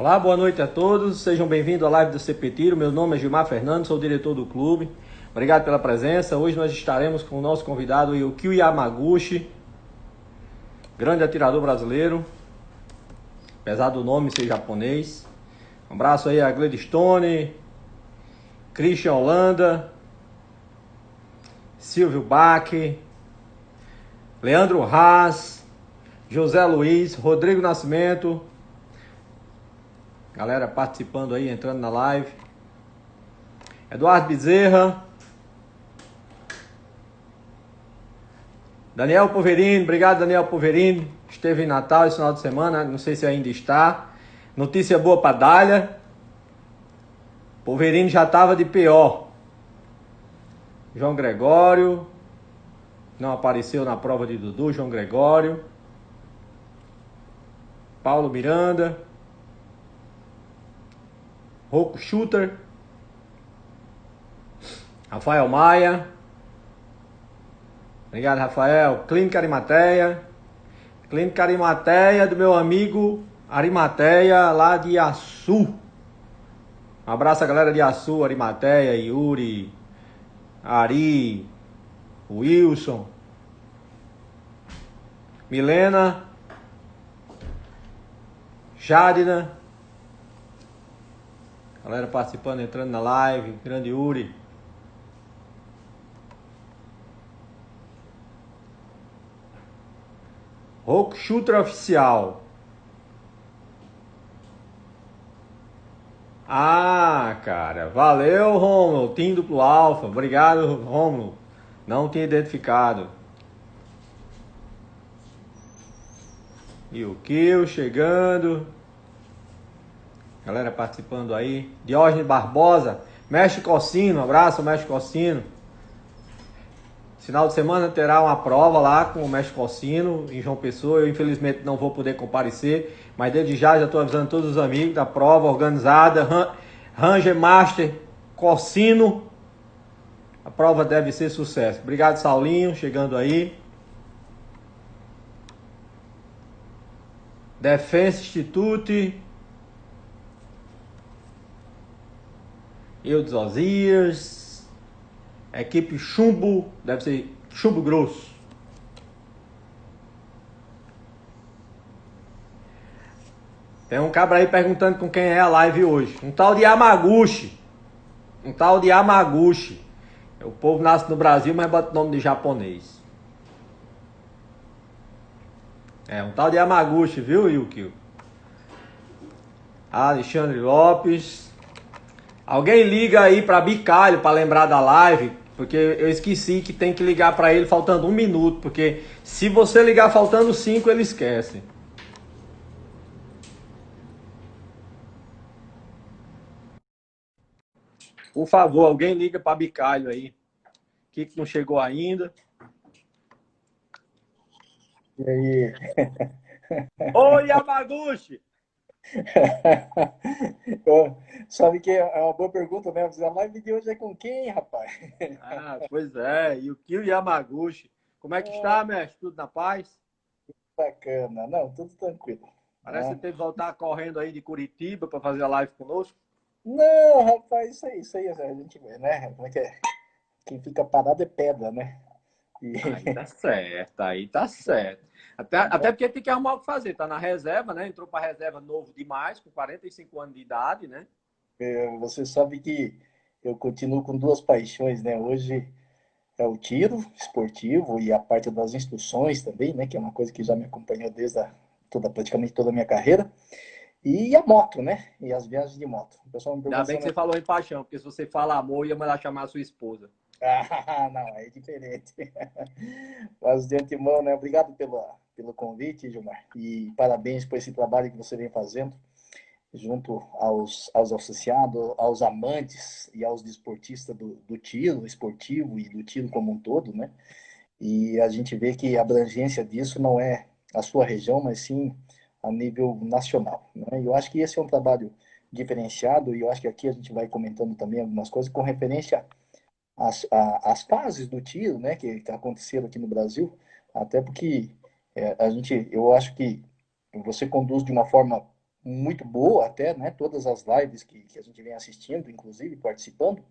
Olá, boa noite a todos. Sejam bem-vindos à live do CP Tiro. Meu nome é Gilmar Fernandes, sou o diretor do clube. Obrigado pela presença. Hoje nós estaremos com o nosso convidado Yukio Yamaguchi, grande atirador brasileiro, apesar do nome ser japonês. Um abraço aí a Gladstone, Christian Holanda, Silvio Bach, Leandro Haas, José Luiz, Rodrigo Nascimento. Galera participando aí, entrando na live. Eduardo Bezerra. Daniel Poverini, obrigado Daniel Poverini. Esteve em Natal esse final de semana, não sei se ainda está. Notícia boa para Dália. Poverini já estava de pior. João Gregório. Não apareceu na prova de Dudu, João Gregório. Paulo Miranda. Rocco Shooter. Rafael Maia. Obrigado, Rafael. Clínica Arimateia. Clínica Arimateia do meu amigo Arimateia, lá de Açu. Um abraço a galera de Açu, Arimateia, Yuri, Ari, Wilson, Milena, Jadina. Galera participando, entrando na live. Grande Yuri. Rocco Shooter Oficial. Ah, cara. Valeu, Romulo. Team Duplo Alfa. Obrigado, Romulo. Não tinha identificado. E o Kill chegando. Galera participando aí. Diógenes Barbosa. Mestre Cossino. Abraço, Mestre Cossino. Final de semana terá uma prova lá com o Mestre Cossino em João Pessoa. Eu infelizmente não vou poder comparecer, mas desde já estou avisando todos os amigos da prova organizada. Ranger Master Cossino. A prova deve ser sucesso. Obrigado, Saulinho, chegando aí. Defense Institute. Eudes Osias. Equipe Chumbo, deve ser Chumbo Grosso. Tem um cabra aí perguntando com quem é a live hoje. Um tal de Yamaguchi. Um tal de Yamaguchi. O povo nasce no Brasil, mas bota o nome de japonês. É, um tal de Yamaguchi, viu, Yukio? Alexandre Lopes. Alguém liga aí pra Bicalho pra lembrar da live, porque eu esqueci que tem que ligar pra ele faltando 1 minuto, porque se você ligar faltando 5, ele esquece. Por favor, alguém liga pra Bicalho aí. Que não chegou ainda. E aí? Oi, Yamaguchi! Sabe que é uma boa pergunta mesmo. A live de hoje é com quem, rapaz? Ah, pois é, Yukio Yamaguchi. Como é que está, mestre? Tudo na paz? Bacana. Não, tudo tranquilo. Parece que Né? teve que voltar correndo aí de Curitiba para fazer a live conosco. Não, rapaz, isso aí a gente vê, né? Como é que é? Quem fica parado é pedra, né? E, Aí tá certo, aí tá certo. Até porque tem que arrumar o que fazer. Tá na reserva, né? Entrou para reserva novo demais, com 45 anos de idade, né? você sabe que eu continuo com duas paixões, né? Hoje é o tiro esportivo e a parte das instruções também, né? Que é uma coisa que já me acompanhou desde praticamente toda a minha carreira. E a moto, né? E as viagens de moto. O pessoal me Ainda pergunta bem assim, que você falou em paixão, porque se você fala amor, ia mandar chamar a sua esposa. ah, não, aí é diferente. Mas de antemão, né? Obrigado pelo convite, Gilmar. E parabéns por esse trabalho que você vem fazendo junto aos associados, aos amantes e aos desportistas do tiro esportivo e do tiro como um todo, né? E a gente vê que a abrangência disso não é a sua região, mas sim a nível nacional, né? E eu acho que esse é um trabalho diferenciado e eu acho que aqui a gente vai comentando também algumas coisas com referência às fases do tiro, né, que aconteceram aqui no Brasil, até porque eu acho que você conduz de uma forma muito boa até, né? Todas as lives que a gente vem assistindo, inclusive participando,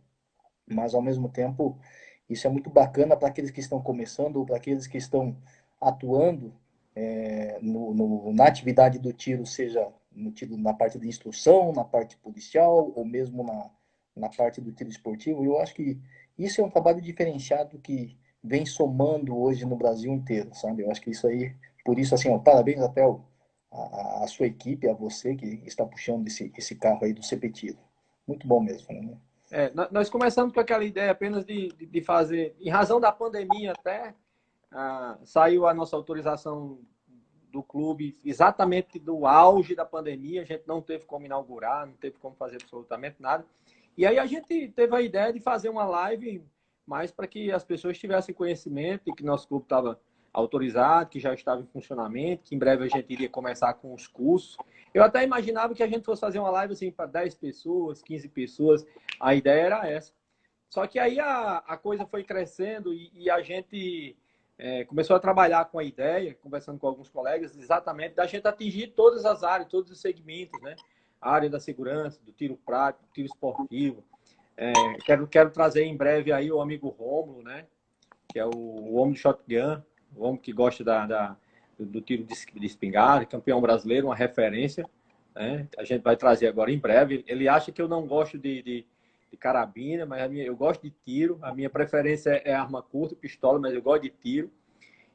mas ao mesmo tempo isso é muito bacana para aqueles que estão começando ou para aqueles que estão atuando na atividade do tiro, seja no tiro, na parte de instrução, na parte policial ou mesmo na parte do tiro esportivo. Eu acho que isso é um trabalho diferenciado que vem somando hoje no Brasil inteiro, sabe? Eu acho que isso aí, por isso, assim, ó, parabéns até a sua equipe, a você que está puxando esse carro aí do CP Muito bom mesmo, né? Nós começamos com aquela ideia apenas de fazer, em razão da pandemia até, saiu a nossa autorização do clube exatamente do auge da pandemia, a gente não teve como inaugurar, não teve como fazer absolutamente nada. E aí a gente teve a ideia de fazer uma live mais para que as pessoas tivessem conhecimento e que nosso clube estava autorizado, que já estava em funcionamento, que em breve a gente iria começar com os cursos. Eu até imaginava que a gente fosse fazer uma live assim para 10 pessoas, 15 pessoas. A ideia era essa. Só que aí a coisa foi crescendo e a gente começou a trabalhar com a ideia, conversando com alguns colegas, exatamente da gente atingir todas as áreas, todos os segmentos, né? A área da segurança, do tiro prático, do tiro esportivo. Quero trazer em breve aí o amigo Rômulo, né? Que é o homem do shotgun, o homem que gosta do tiro de espingarda, campeão brasileiro, uma referência. Né? A gente vai trazer agora em breve. Ele acha que eu não gosto de carabina, mas eu gosto de tiro. A minha preferência é arma curta, pistola, mas eu gosto de tiro.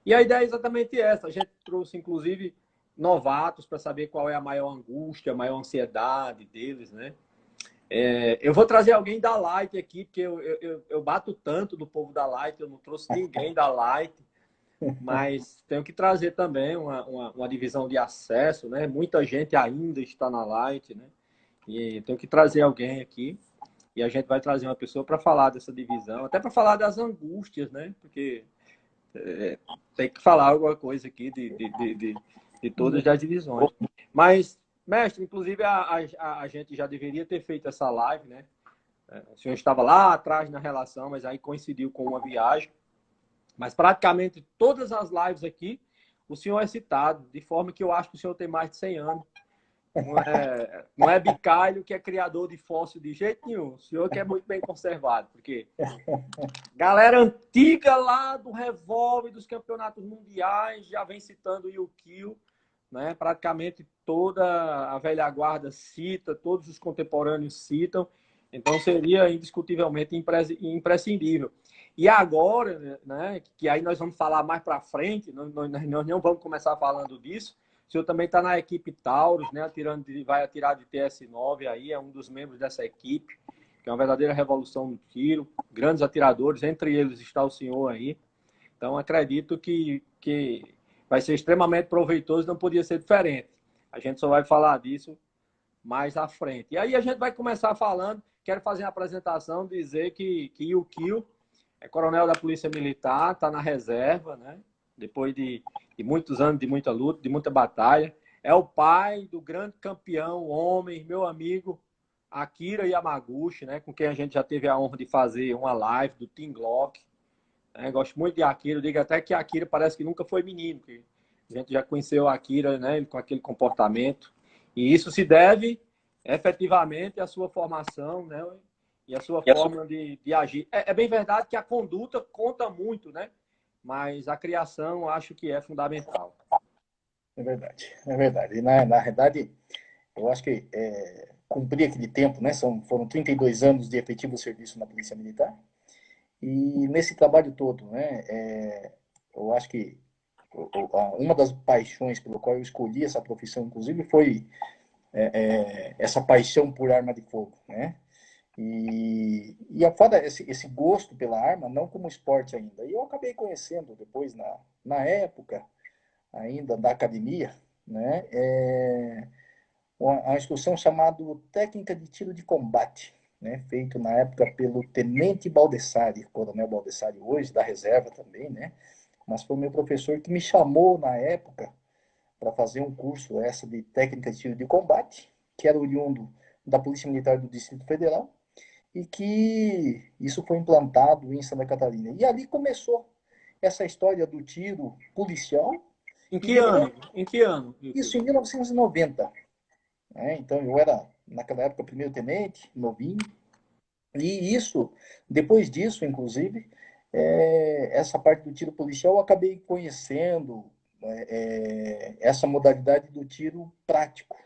E a ideia é exatamente essa. A gente trouxe, inclusive, novatos para saber qual é a maior angústia, a maior ansiedade deles, né? Eu vou trazer alguém da Light aqui, porque eu bato tanto do povo da Light, eu não trouxe ninguém da Light, mas tenho que trazer também uma divisão de acesso, né? Muita gente ainda está na Light, né? E tenho que trazer alguém aqui. E a gente vai trazer uma pessoa para falar dessa divisão, até para falar das angústias, né? Porque tem que falar alguma coisa aqui de todas as divisões. Mas, mestre, inclusive a gente já deveria ter feito essa live, né? O senhor estava lá atrás na relação, mas aí coincidiu com uma viagem. Mas praticamente todas as lives aqui, o senhor é citado, de forma que eu acho que o senhor tem mais de 100 anos. Não é Bicalho que é criador de fóssil de jeito nenhum. O senhor que é muito bem conservado, porque galera antiga lá do revólver dos campeonatos mundiais já vem citando o Yukio, né? Praticamente toda a velha guarda cita, todos os contemporâneos citam. Então seria indiscutivelmente imprescindível. E agora, né, que aí nós vamos falar mais para frente, nós não vamos começar falando disso. O senhor também está na equipe Taurus, né, vai atirar de TS9 aí, é um dos membros dessa equipe, que é uma verdadeira revolução no tiro, grandes atiradores, entre eles está o senhor aí. Então acredito que vai ser extremamente proveitoso, não podia ser diferente. A gente só vai falar disso mais à frente. E aí a gente vai começar falando, quero fazer a apresentação, dizer que Yukio é coronel da Polícia Militar, está na reserva, né? Depois de muitos anos de muita luta, de muita batalha. É o pai do grande campeão, homem, meu amigo, Akira Yamaguchi, né? Com quem a gente já teve a honra de fazer uma live do Team Glock. Gosto muito de Akira, eu digo até que Akira parece que nunca foi menino, que a gente já conheceu a Akira, né, com aquele comportamento. E isso se deve efetivamente à sua formação, né, e à sua forma de agir. É bem verdade que a conduta conta muito, né? Mas a criação acho que é fundamental. É verdade, é verdade. E na verdade, eu acho que cumprir aquele tempo, né? Foram 32 anos de efetivo serviço na Polícia Militar. E nesse trabalho todo, né? Eu acho que uma das paixões pelo qual eu escolhi essa profissão, inclusive, foi essa paixão por arma de fogo, né? E fora esse gosto pela arma, não como esporte ainda. E eu acabei conhecendo depois, na época ainda da academia, né? Uma instrução chamada Técnica de Tiro de Combate, né? Feito na época pelo Tenente Baldessari, Coronel Baldessari hoje, da reserva também, né? Mas foi meu professor que me chamou na época para fazer um curso essa de Técnica de Tiro de Combate, que era oriundo da Polícia Militar do Distrito Federal, e que isso foi implantado em Santa Catarina. E ali começou essa história do tiro policial. Em E que depois, ano? Em que ano? isso em 1990. né? Então eu era, naquela época, primeiro-tenente, novinho. E isso, depois disso, inclusive, essa parte do tiro policial eu acabei conhecendo essa modalidade do tiro prático,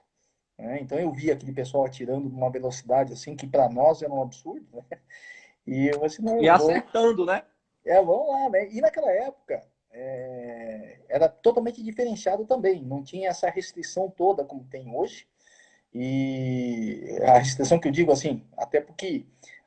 né? Então eu via aquele pessoal atirando numa velocidade assim que para nós era um absurdo, né? E eu assim, E não, acertando, né? vamos lá, né? E naquela época era totalmente diferenciado também, não tinha essa restrição toda como tem hoje. E a restrição que eu digo assim, até porque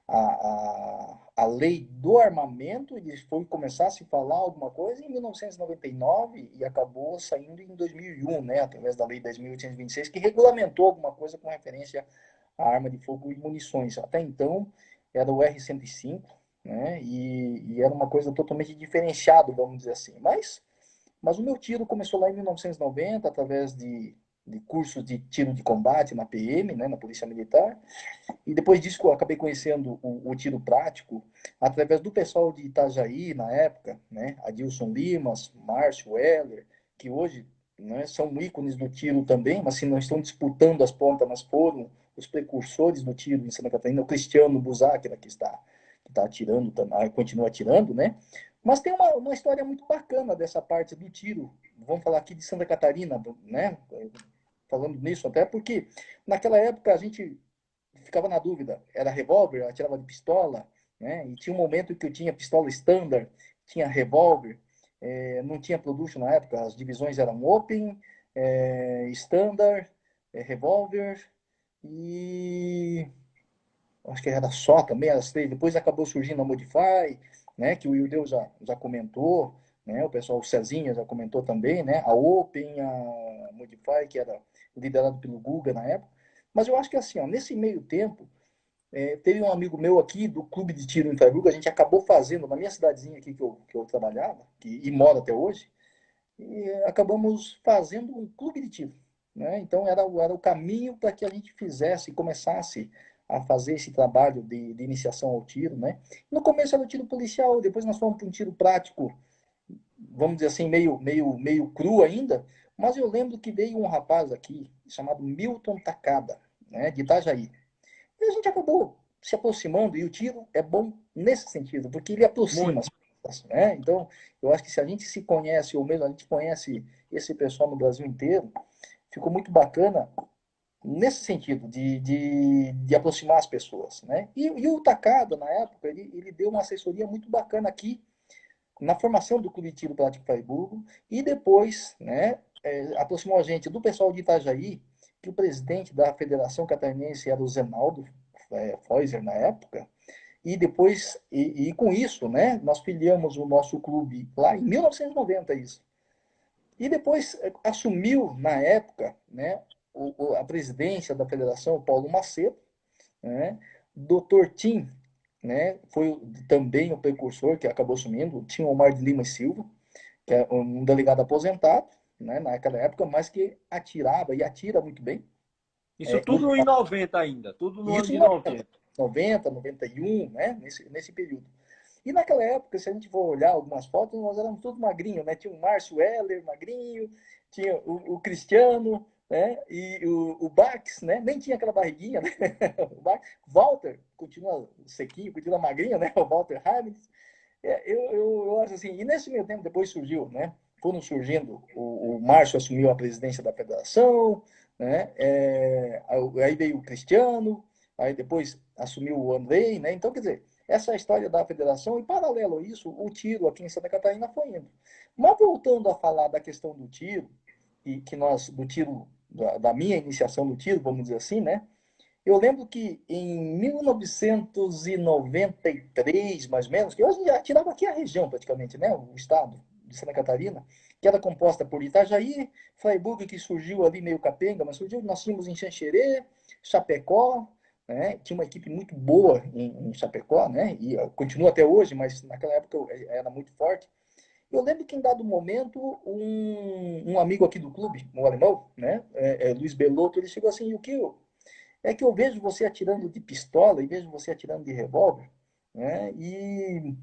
a lei do armamento ele foi começar a se falar alguma coisa em 1999 e 99 e acabou saindo em 2001, né, através da lei 10.826, que regulamentou alguma coisa com referência à arma de fogo e munições. Até então era o R-105, né, e era uma coisa totalmente diferenciada, vamos dizer assim. Mas o meu tiro começou lá em 1990, através de cursos de tiro de combate na PM, né, na Polícia Militar. E depois disso eu acabei conhecendo o tiro prático através do pessoal de Itajaí, na época, né, Adilson Limas, Márcio Weller, que hoje, né, são ícones do tiro também, mas se não estão disputando as pontas, mas foram os precursores do tiro em Santa Catarina, o Cristiano Buzac, que está atirando, continua atirando, né? Mas tem uma história muito bacana dessa parte do tiro. Vamos falar aqui de Santa Catarina, né? Falando nisso, até porque naquela época a gente ficava na dúvida, era revólver, atirava de pistola, né? E tinha um momento que eu tinha pistola standard, tinha revólver, não tinha production na época, as divisões eram open, standard, revólver e acho que era só também, as três. Depois acabou surgindo a Modify, né, que o Wildeu já comentou, né, o pessoal, o Cezinha já comentou também, né, a Open, a Modify, que era liderado pelo Guga na época. Mas eu acho que assim, ó, nesse meio tempo, teve um amigo meu aqui do clube de tiro em Taibuga, a gente acabou fazendo na minha cidadezinha aqui que eu trabalhava, e moro até hoje, e acabamos fazendo um clube de tiro, né? Então era o caminho para que a gente fizesse, começasse a fazer esse trabalho de iniciação ao tiro, né? No começo era o tiro policial, depois nós fomos para um tiro prático, vamos dizer assim, meio cru ainda, mas eu lembro que veio um rapaz aqui chamado Milton Takada, né, de Itajaí. E a gente acabou se aproximando, e o tiro é bom nesse sentido, porque ele aproxima Muito. as pessoas, né? Então, eu acho que se a gente se conhece, ou mesmo a gente conhece esse pessoal no Brasil inteiro, ficou muito bacana nesse sentido, de aproximar as pessoas, né? E o Takada, na época, ele deu uma assessoria muito bacana aqui, na formação do Clube de Tiro Prático Friburgo, e depois, né, aproximou a gente do pessoal de Itajaí, que o presidente da Federação Catarinense era o Zenaldo Feuser na época, e depois, e com isso, né, nós filiamos o nosso clube lá em 1990, isso. E depois assumiu, na época, né, a presidência da federação, o Paulo Macedo, né, Dr. Tim, né, foi também o precursor que acabou assumindo, Tim Omar de Lima e Silva, que é um delegado aposentado, né, naquela época, mas que atirava e atira muito bem. Isso Hoje, tudo em 90 ainda, tudo no ano isso em de 90. 90, 91, né, nesse período. E naquela época, se a gente for olhar algumas fotos, nós éramos todos magrinhos, né? Tinha o Márcio Heller, magrinho, tinha o Cristiano, né? E o Bax, né? Nem tinha aquela barriguinha, né? O Walter continua sequinho, continua magrinho, né? O Walter Harris. Eu acho assim, e nesse meio tempo depois surgiu, né? Foram surgindo, o Márcio assumiu a presidência da federação, né? Aí veio o Cristiano, aí depois assumiu o Andrei, né? Então, quer dizer, essa é a história da federação, e paralelo a isso, o tiro aqui em Santa Catarina foi indo. Mas voltando a falar da questão do tiro, do tiro, da minha iniciação no tiro, vamos dizer assim, né? Eu lembro que em 1993, mais ou menos, que eu já tirava aqui a região praticamente, né? O estado de Santa Catarina, que era composta por Itajaí, Fraiburgo, que surgiu ali meio capenga, mas surgiu, nós tínhamos em Xanxerê, Chapecó, né? Tinha uma equipe muito boa em Chapecó, né? E continua até hoje, mas naquela época era muito forte. Eu lembro que em dado momento, um amigo aqui do clube, um alemão, né? Luiz Belotto, ele chegou assim, o que é que eu vejo você atirando de pistola e vejo você atirando de revólver, né? E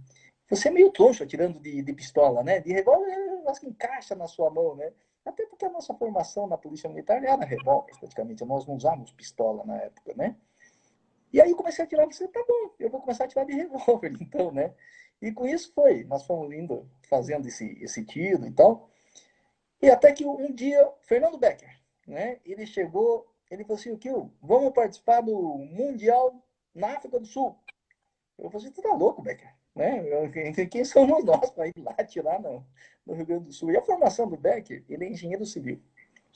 você é meio troncho atirando de pistola, né? De revólver, eu acho que encaixa na sua mão, né? Até porque a nossa formação na Polícia Militar era revólver, praticamente. Nós não usávamos pistola na época, né? E aí eu comecei a atirar, você tá bom, eu vou começar a atirar de revólver, então, né? E com isso foi, nós fomos indo, fazendo esse tiro e tal. E até que um dia, Fernando Becker, né? Ele chegou, ele falou assim, Kio, vamos participar do Mundial na África do Sul. Eu falei assim, tu tá louco, Becker? Né? Quem somos nós para ir lá atirar no Rio Grande do Sul? E a formação do Becker, ele é engenheiro civil.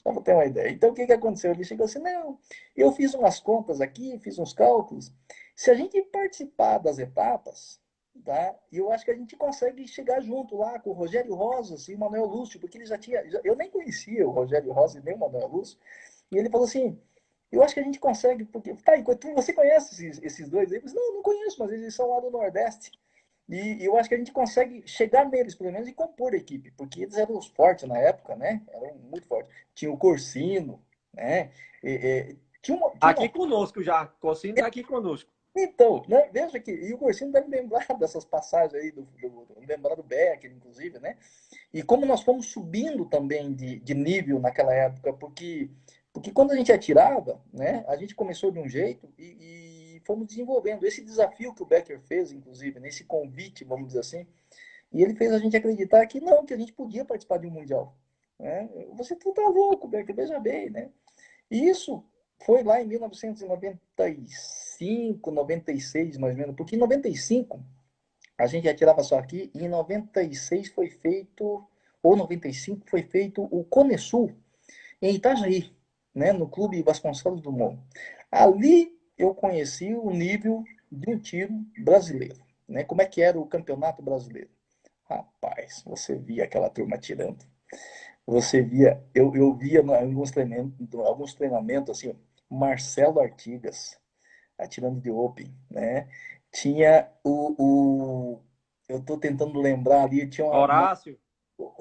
Só para ter uma ideia. Então, o que aconteceu? Ele chegou assim, não, eu fiz umas contas aqui, fiz uns cálculos. Se a gente participar das etapas, tá? Eu acho que a gente consegue chegar junto lá com o Rogério Rosas e o Manuel Lúcio, porque ele já tinha... Eu nem conhecia o Rogério Rosas e nem o Manuel Lúcio. E ele falou assim, eu acho que a gente consegue, porque... Tá, enquanto você conhece esses dois aí? Eu falei, não, não conheço, mas eles são lá do Nordeste. E eu acho que a gente consegue chegar neles, pelo menos, e compor a equipe, porque eles eram os fortes na época, né? Eram muito fortes. Tinha o Corsino, né? Aqui conosco já. Cossino está aqui conosco. Então, né? Veja que. E o Corsino deve lembrar dessas passagens aí, lembrar do Becker, inclusive, né? E como nós fomos subindo também de nível naquela época, porque quando a gente atirava, né? A gente começou de um jeito e fomos desenvolvendo. Esse desafio que o Becker fez, inclusive, nesse convite, vamos dizer assim, e ele fez a gente acreditar que não, que a gente podia participar de um Mundial. Né? Você tá louco, Becker, veja bem, né? E isso foi lá em 1995, 96, mais ou menos, porque em 95 a gente atirava só aqui, e em 96 foi feito, ou 95 foi feito o Conesul, em Itajaí, né, no Clube Vasconcelos Dumont. Ali eu conheci o nível de um tiro brasileiro, né? Como é que era o campeonato brasileiro? Rapaz, você via aquela turma tirando. Você via, eu via em alguns treinamentos assim, Marcelo Artigas atirando de open, né? Tinha eu estou tentando lembrar ali, tinha Horácio.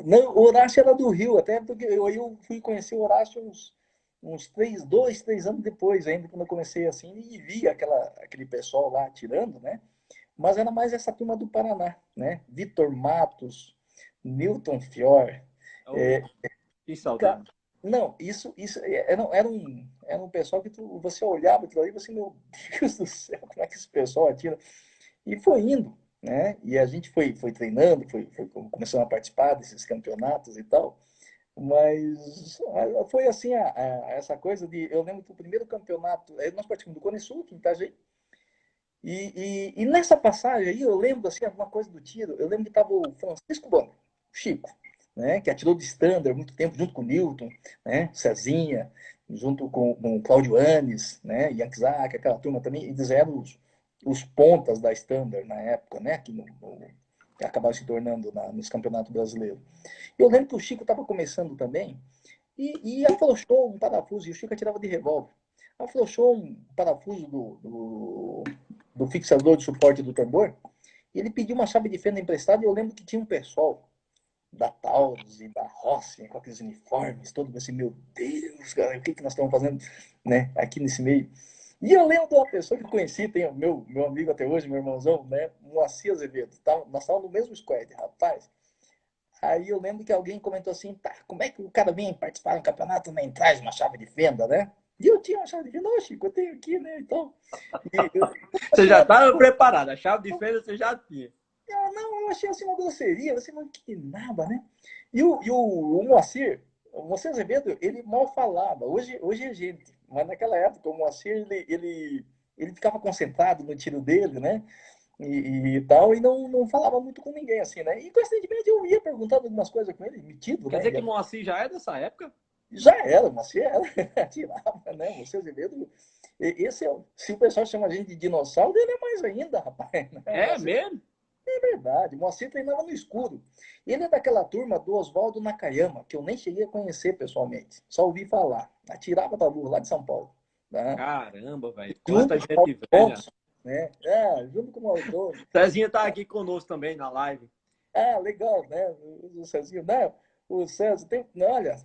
não, o Horácio era do Rio, até porque eu fui conhecer o Horácio uns 3 anos depois, ainda quando eu comecei assim, e vi aquele pessoal lá atirando, né? Mas era mais essa turma do Paraná, né? Vitor Matos, Newton Fior. Oh, que saudade. Não, isso era um pessoal que você olhava aquilo ali e você, meu Deus do céu, como é que esse pessoal atira? E foi indo, né? E a gente foi treinando, foi começando a participar desses campeonatos e tal. Mas foi assim, essa coisa de. Eu lembro que o primeiro campeonato. Nós participamos do Cone Sul, aqui em Itajaí. E nessa passagem aí, eu lembro assim, alguma coisa do tiro. Eu lembro que estava o Francisco Bom, o Chico, né? Que atirou de Standard muito tempo, junto com o Newton, né? Cezinha, junto com o Claudio Anes, né? Yankezak, aquela turma também. Eles eram os pontas da Standard na época, né? Que acabaram se tornando nos campeonatos brasileiros. Eu lembro que o Chico estava começando também e afrouxou um parafuso, e o Chico atirava de revólver. Afrouxou um parafuso do fixador de suporte do tambor, e ele pediu uma chave de fenda emprestada, e eu lembro que tinha um pessoal da Taurus e da Rossi, com aqueles uniformes, todo assim, meu Deus, cara, o que nós estamos fazendo, né, aqui nesse meio? E eu lembro de uma pessoa que eu conheci, tem o meu amigo até hoje, meu irmãozão, né, Moacir Azevedo, nós estávamos no mesmo squad, rapaz. Aí eu lembro que alguém comentou assim, tá, como é que o cara vem participar do campeonato nem traz uma chave de fenda, né? E eu tinha uma chave de fenda, Chico, eu tenho aqui, né? Então, eu Você achei já uma, estava preparado. A chave de fenda você já tinha. não, eu achei assim uma grosseria, assim, mas que nada, né? E o o Moacir Azevedo, ele mal falava. Hoje é gente, mas naquela época o Moacir, ele ficava concentrado no tiro dele, né? E tal, e não falava muito com ninguém, assim, né? E coincidentemente eu ia perguntando algumas coisas com ele, metido, Quer né? dizer que Moacir já é dessa época? Já era, você era, tirava, né? Você Azevedo, esse se o pessoal chama a gente de dinossauro, ele é mais ainda, rapaz. Né? O É Moacir, mesmo? é verdade, o Moacir treinava no escuro. Ele é daquela turma do Oswaldo Nakayama, que eu nem cheguei a conhecer pessoalmente, só ouvi falar. Atirava da lua, lá de São Paulo. Né? Caramba, velho. Quanta Junto com o gente Mauro velha. Thompson, né? Junto com o Mauro. Cezinha tá aqui conosco também na live. Legal, né? O Cezinho, né? O César tem, olha,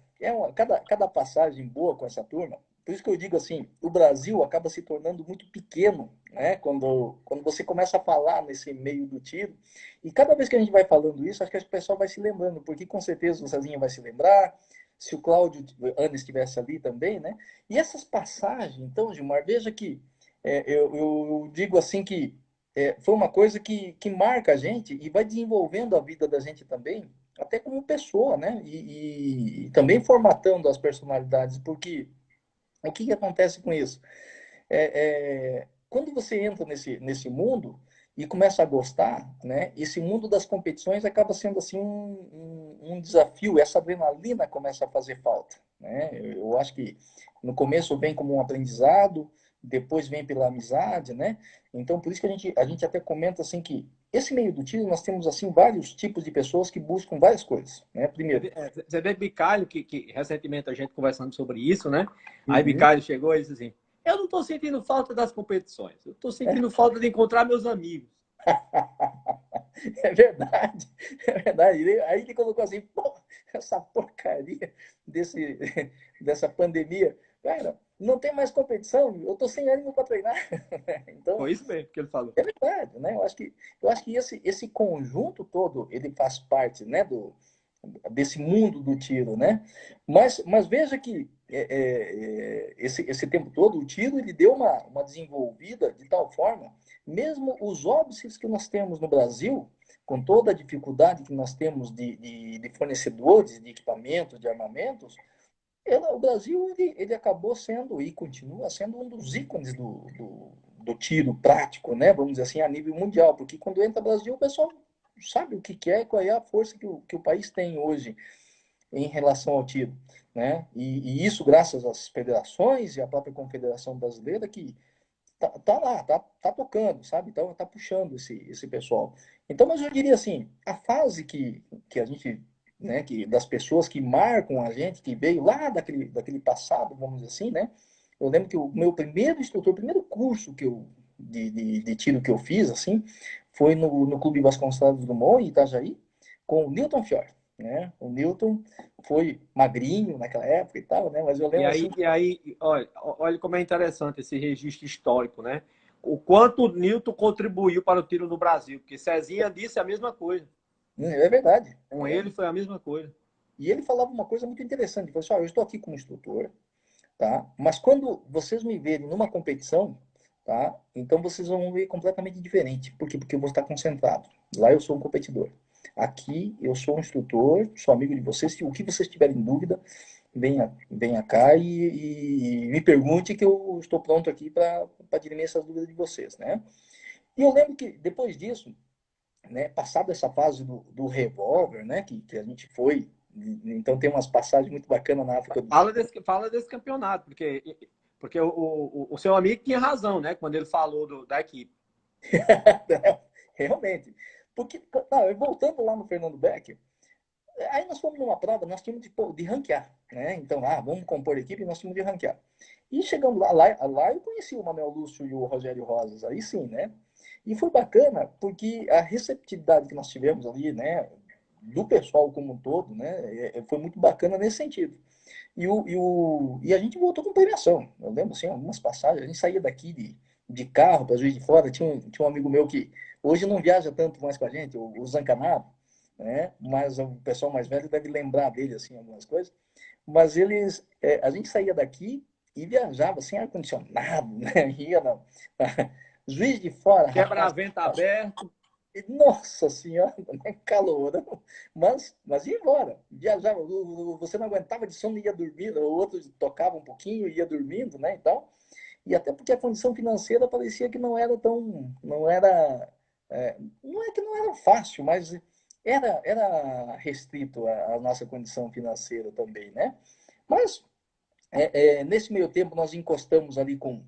cada passagem boa com essa turma. Por isso que eu digo assim, o Brasil acaba se tornando muito pequeno, né? Quando você começa a falar nesse meio do tiro. E cada vez que a gente vai falando isso, acho que o pessoal vai se lembrando, porque com certeza o Cezinho vai se lembrar, se o Cláudio Ana estivesse ali também, né? E essas passagens, então, Gilmar, veja que eu digo assim que foi uma coisa que marca a gente e vai desenvolvendo a vida da gente também, até como pessoa, né? E também formatando as personalidades, porque o que acontece com isso? Quando você entra nesse mundo e começa a gostar, né? Esse mundo das competições acaba sendo assim um desafio. Essa adrenalina começa a fazer falta, né? Eu acho que no começo vem como um aprendizado, depois vem pela amizade, né? Então por isso que a gente até comenta assim que esse meio do tiro nós temos assim vários tipos de pessoas que buscam várias coisas, né? Primeiro, Você vê Bicalho, que recentemente a gente conversando sobre isso, né? Aí uhum. Bicalho chegou e disse assim: eu não estou sentindo falta das competições, eu estou sentindo falta de encontrar meus amigos. É verdade, é verdade. Aí ele colocou assim, pô, essa porcaria desse, dessa pandemia, cara, não tem mais competição, eu tô sem ânimo para treinar. Então, Foi isso mesmo que ele falou. é verdade, né? Eu acho que esse conjunto todo, ele faz parte, né, desse mundo do tiro, né? Mas veja que esse tempo todo, o tiro, ele deu uma desenvolvida de tal forma, mesmo os óbices que nós temos no Brasil, com toda a dificuldade que nós temos de fornecedores, de equipamentos, de armamentos, o Brasil ele acabou sendo e continua sendo um dos ícones do tiro prático, né? Vamos dizer assim, a nível mundial, porque quando entra o Brasil, o pessoal sabe o que é e qual é a força que o país tem hoje em relação ao tiro, né? E isso graças às federações e à própria Confederação Brasileira que tá lá, tá tocando, sabe? Tá puxando esse pessoal. Então, mas eu diria assim, a fase que a gente, né, das pessoas que marcam a gente, que veio lá daquele passado, vamos dizer assim, né? Eu lembro que o meu primeiro instrutor, o primeiro curso de tiro que eu fiz, assim, foi no Clube Vasconcelos Dumont, em Itajaí, com o Newton Fior, né? O Newton foi magrinho naquela época e tal, né? Mas eu E lembro assim, aí, e aí olha como é interessante esse registro histórico, né? O quanto o Newton contribuiu para o tiro no Brasil, porque Cezinha disse a mesma coisa. é verdade. Com ele foi a mesma coisa. E ele falava uma coisa muito interessante. Ele falou assim, eu estou aqui como instrutor, tá? Mas quando vocês me verem numa competição, tá? Então vocês vão ver completamente diferente. Por quê? Porque eu vou estar concentrado. Lá eu sou um competidor. Aqui eu sou um instrutor, sou amigo de vocês. Se o que vocês tiverem dúvida, venha cá e me pergunte que eu estou pronto aqui para dirimir essas dúvidas de vocês, né? E eu lembro que depois disso, né, passado essa fase do revólver, né, que a gente foi, então tem umas passagens muito bacanas na África do Sul. Fala desse campeonato, porque o seu amigo tinha razão, né? Quando ele falou da equipe. Realmente. Porque, não, voltando lá no Fernando Becker, aí nós fomos numa prova, nós tínhamos de ranquear, né? Então, vamos compor equipe e nós tínhamos de ranquear. E chegando lá eu conheci o Manuel Lúcio e o Rogério Rosas, aí sim, né? E foi bacana porque a receptividade que nós tivemos ali, né, do pessoal como um todo, né, foi muito bacana nesse sentido. E a gente voltou com premiação. Eu lembro, assim, algumas passagens. A gente saía daqui de carro para Juiz de Fora. Tinha um amigo meu que hoje não viaja tanto mais com a gente, o Zancanaro, né? Mas o pessoal mais velho deve lembrar dele, assim, algumas coisas. Mas a gente saía daqui e viajava sem ar-condicionado, né? Ia Juiz de Fora, rapaz. Quebra-vento aberto. Nossa senhora, né? Calor. Mas ia embora. Viajava. Você não aguentava de sono e ia dormir. O outro tocava um pouquinho e ia dormindo, né? Então, e até porque a condição financeira parecia que não era tão. Não era. Não é que não era fácil, mas era restrito a nossa condição financeira também, né? Mas nesse meio tempo, nós encostamos ali com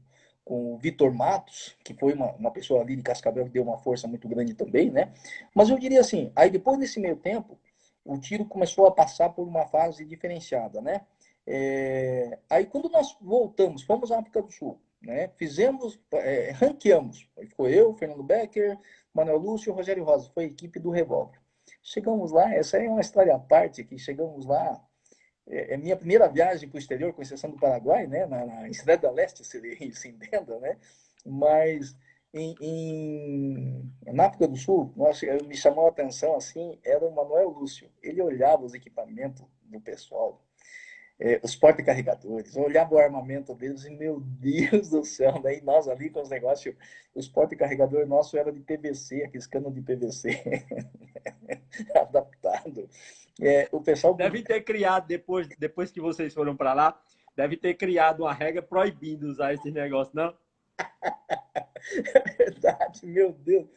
o Vitor Matos, que foi uma pessoa ali de Cascavel que deu uma força muito grande também, né? Mas eu diria assim, aí depois desse meio tempo, o tiro começou a passar por uma fase diferenciada, né? Aí quando nós voltamos, fomos à África do Sul, né? Fizemos, ranqueamos. Aí ficou eu, Fernando Becker, Manuel Lúcio e Rogério Rosa, foi a equipe do Revólver. Chegamos lá, essa é uma história à parte, que chegamos lá, minha primeira viagem para o exterior, com exceção do Paraguai, né, em Cidade da Leste, se entenda, né, mas na África do Sul, me chamou a atenção, assim, era o Manuel Lúcio. Ele olhava os equipamentos do pessoal, os porta-carregadores, eu olhava o armamento deles e, meu Deus do céu, daí nós ali com os negócios, os porta-carregadores nossos eram de PVC, aqueles canos de PVC adaptado. O pessoal Deve ter criado, depois que vocês foram para lá, deve ter criado uma regra proibindo usar esses negócios, não? verdade, meu Deus.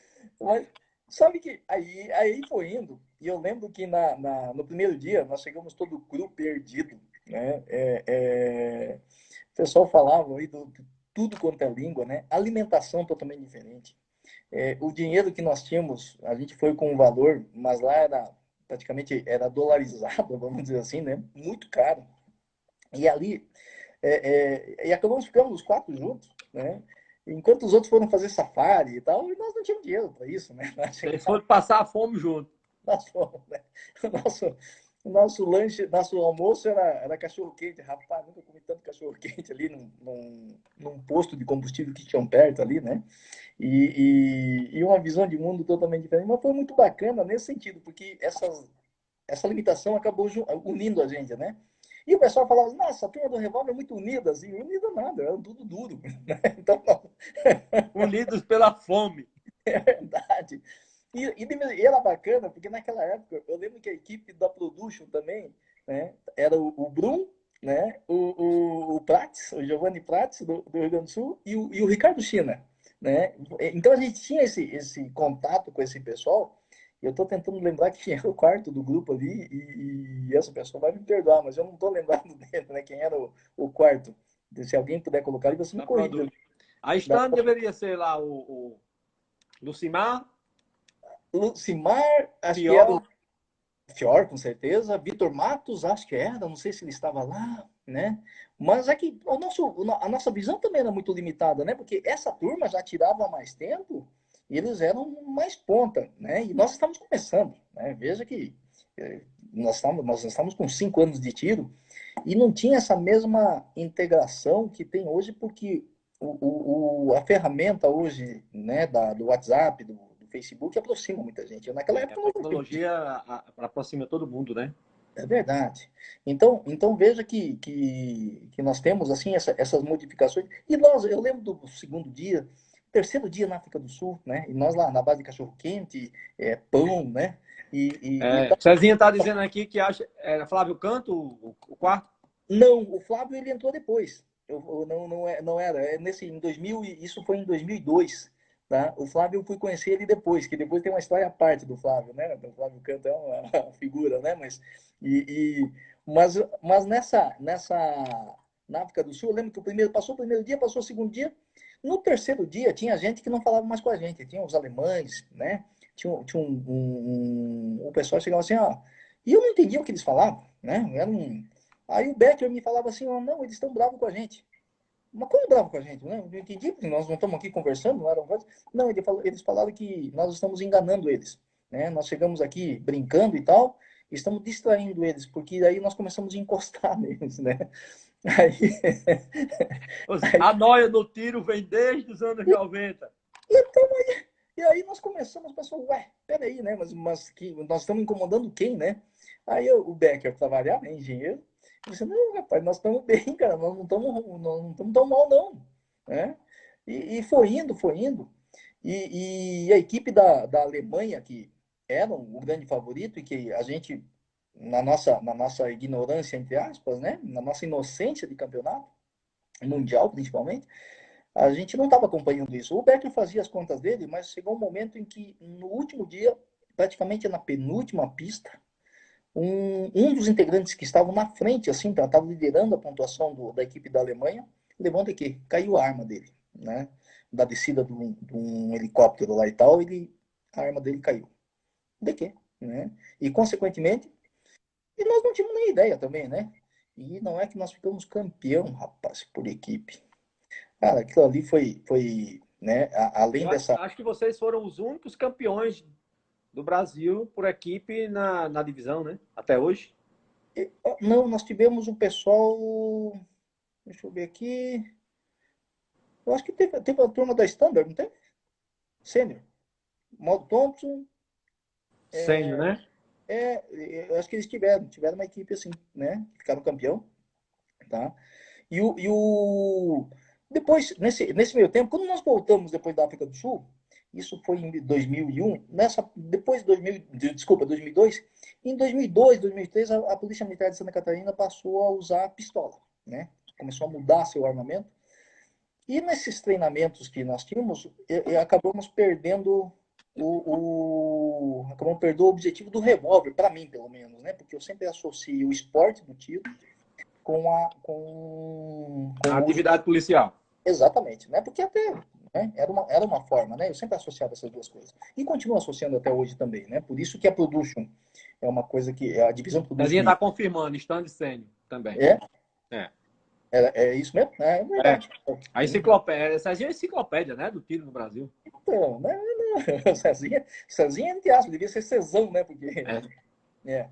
Mas sabe que aí foi indo, e eu lembro que no primeiro dia nós chegamos todo cru, perdido, né? O pessoal falava aí de tudo quanto é língua, né? Alimentação totalmente diferente. O dinheiro que nós tínhamos, a gente foi com um valor, mas lá era praticamente era dolarizado, vamos dizer assim, né? Muito caro. E ali, e acabamos ficando os quatro juntos, né? Enquanto os outros foram fazer safari e tal, e nós não tínhamos dinheiro para isso, né? Nós Vocês chegávamos, foram passar fome junto. nós fomos, né? O nosso, o nosso lanche, nosso almoço era cachorro-quente. Rapaz, nunca comi tanto cachorro-quente ali num posto de combustível que tinham perto ali, né? E uma visão de mundo totalmente diferente. Mas foi muito bacana nesse sentido, porque essa limitação acabou unindo a gente, né? E o pessoal falava, nossa, a turma do revólver é muito unida, assim, unida nada, era tudo duro, né? Então, Unidos pela fome. é verdade. E era bacana, porque naquela época, eu lembro que a equipe da Production também, né, era o Brum, né, o Prats, o Giovanni Prats, do Rio Grande do Sul, e o Ricardo China, né? Então a gente tinha esse contato com esse pessoal, e eu estou tentando lembrar quem era o quarto do grupo ali, e essa pessoa vai me perdoar, mas eu não estou lembrando dele, né, quem era o quarto. Se alguém puder colocar ali, você me Da corrija. produto. A stand deveria ser lá o Lucimar, Lucimar, acho que era o Pior, Fior, com certeza. Vitor Matos, acho que era, não sei se ele estava lá, né? Mas é que a nossa visão também era muito limitada, né? Porque essa turma já tirava há mais tempo e eles eram mais ponta, né? E nós estamos começando, né? Veja que nós estamos com 5 anos de tiro e não tinha essa mesma integração que tem hoje, porque a ferramenta hoje, né, do WhatsApp, do Facebook, aproxima muita gente. Naquela a época nós não tínhamos. tecnologia aproxima todo mundo, né? É verdade. Então veja que nós temos assim essas modificações. E eu lembro do segundo dia, terceiro dia na África do Sul, né? E nós lá na base de cachorro-quente, pão, né? E É, Cezinha tá dizendo aqui que acha. Era Flávio Canto, o quarto? não, o Flávio ele entrou depois. Não era. Em 2000, isso foi em 2002, tá? O Flávio eu fui conhecer ele depois, que depois tem uma história à parte do Flávio, né? O Flávio Canto é uma figura, né? E, e- mas na África do Sul, eu lembro que passou o primeiro dia, passou o segundo dia. No terceiro dia, tinha gente que não falava mais com a gente. Tinha os alemães, né? O pessoal chegava assim, ó. E eu não entendia o que eles falavam, né? Aí o Becker me falava assim, oh, não, eles estão bravos com a gente. Mas como bravo com a gente? Né? Eu não entendi, porque nós não estamos aqui conversando, não eram coisa. Não, eles falaram que nós estamos enganando eles. Né? Nós chegamos aqui brincando e tal, e estamos distraindo eles, porque daí nós começamos a encostar neles, né? Aí, A noia do tiro vem desde os anos 90. então, e aí nós começamos, pessoal, ué, peraí, né? Mas que nós estamos incomodando quem, né? Aí o Becker, para variar, né, engenheiro, disse, não, rapaz, nós estamos bem, cara, nós não estamos tão mal, não. Né? E foi indo. E a equipe da Alemanha, que era o grande favorito, e que a gente, na nossa ignorância, entre aspas, né? Na nossa inocência de campeonato, mundial principalmente, a gente não estava acompanhando isso. O Becker fazia as contas dele, mas chegou um momento em que, no último dia, praticamente na penúltima pista, um dos integrantes que estavam na frente, assim, estava liderando a pontuação da equipe da Alemanha, levanta aqui, caiu a arma dele, né? Da descida de um helicóptero lá e tal, a arma dele caiu. De quê? Né? E, consequentemente, e nós não tínhamos nem ideia também, né? E não é que nós ficamos campeão, rapaz, por equipe. Cara, aquilo ali foi, né? Além Eu dessa. acho que vocês foram os únicos campeões do Brasil por equipe na divisão, né? Até hoje. Não, nós tivemos um pessoal. Deixa eu ver aqui. Eu acho que teve a turma da Standard, não tem? Sênior. Mauro Thompson. Sênior, né? Eu acho que eles tiveram uma equipe assim, né? Ficaram campeão. tá? Depois, nesse meio tempo, quando nós voltamos depois da África do Sul, isso foi em 2001, depois de 2000, desculpa, 2002, em 2002, 2003, a Polícia Militar de Santa Catarina passou a usar pistola, né? Começou a mudar seu armamento. E nesses treinamentos que nós tínhamos, acabamos perdendo acabamos perdendo o objetivo do revólver, para mim, pelo menos, né? Porque eu sempre associei o esporte do tiro com A o uso. atividade policial. Exatamente, né? Porque até, né, era uma forma, né? Eu sempre associava essas duas coisas. E continuo associando até hoje também, né? Por isso que a Production é uma coisa que a divisão Cezinha Production está confirmando, stand sênior também. é, É. é isso mesmo? É É. verdade. A enciclopédia, Cezinha é a enciclopédia, né, do tiro no Brasil. Então, né? Cezinha, entre aspas, devia ser Cezão, né? Porque É.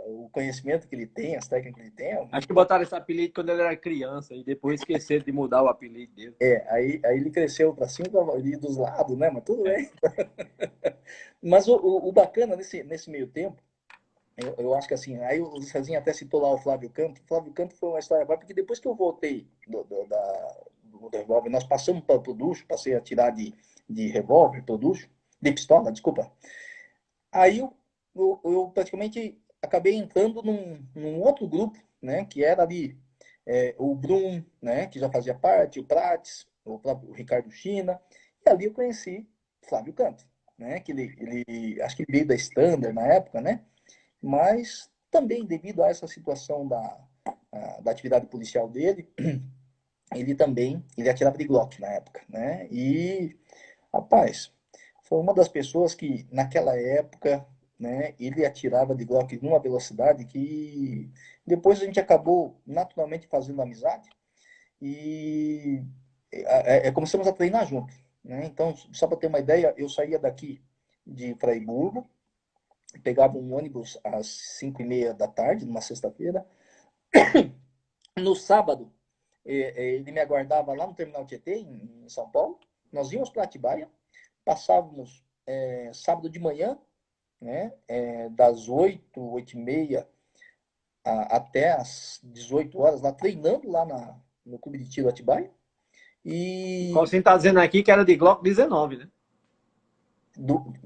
o conhecimento que ele tem, as técnicas que ele tem, Acho que botaram esse apelido quando ele era criança e depois esqueceram de mudar o apelido dele. aí ele cresceu para cima e dos lados, né? Mas tudo É. bem. Mas o bacana nesse meio tempo, eu acho que assim, aí o Cezinha até citou lá o Flávio Canto. O Flávio Canto foi uma história boa, porque depois que eu voltei do revólver, nós passamos para o Producho, passei a tirar de revólver, Producho, de pistola, desculpa. Aí eu praticamente acabei entrando num outro grupo, né, que era ali o Brum, né, que já fazia parte, o Prates, o próprio Ricardo China, e ali eu conheci Flávio Canto, né, que ele acho que ele veio da Standard na época, né, mas também devido a essa situação da atividade policial dele, ele atirava de Glock na época, né, e rapaz, foi uma das pessoas que, naquela época, né, ele atirava de Glock numa velocidade que depois a gente acabou naturalmente fazendo amizade e começamos a treinar junto. Né? Então, só para ter uma ideia, eu saía daqui de Fraiburgo, pegava um ônibus às 5:30 da tarde, numa sexta-feira. No sábado, ele me aguardava lá no Terminal Tietê, em São Paulo. Nós íamos para Atibaia, passávamos sábado de manhã, né, das 8, 8:30 até as 18 horas, lá treinando lá no Clube de Tiro Atibaia. O E Calcinho tá dizendo aqui que era de Glock 19, né?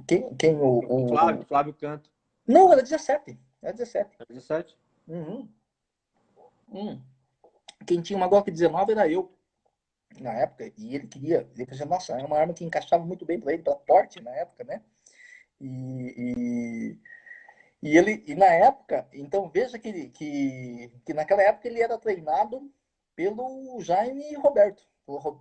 quem O Flávio Canto. Não, era 17. Era 17. Era 17? Uhum. Quem tinha uma Glock 19 era eu, na época, e ele pensou, nossa, é uma arma que encaixava muito bem para ele, para porte na época, né? E, e na época, então veja que naquela época ele era treinado pelo Jaime Roberto,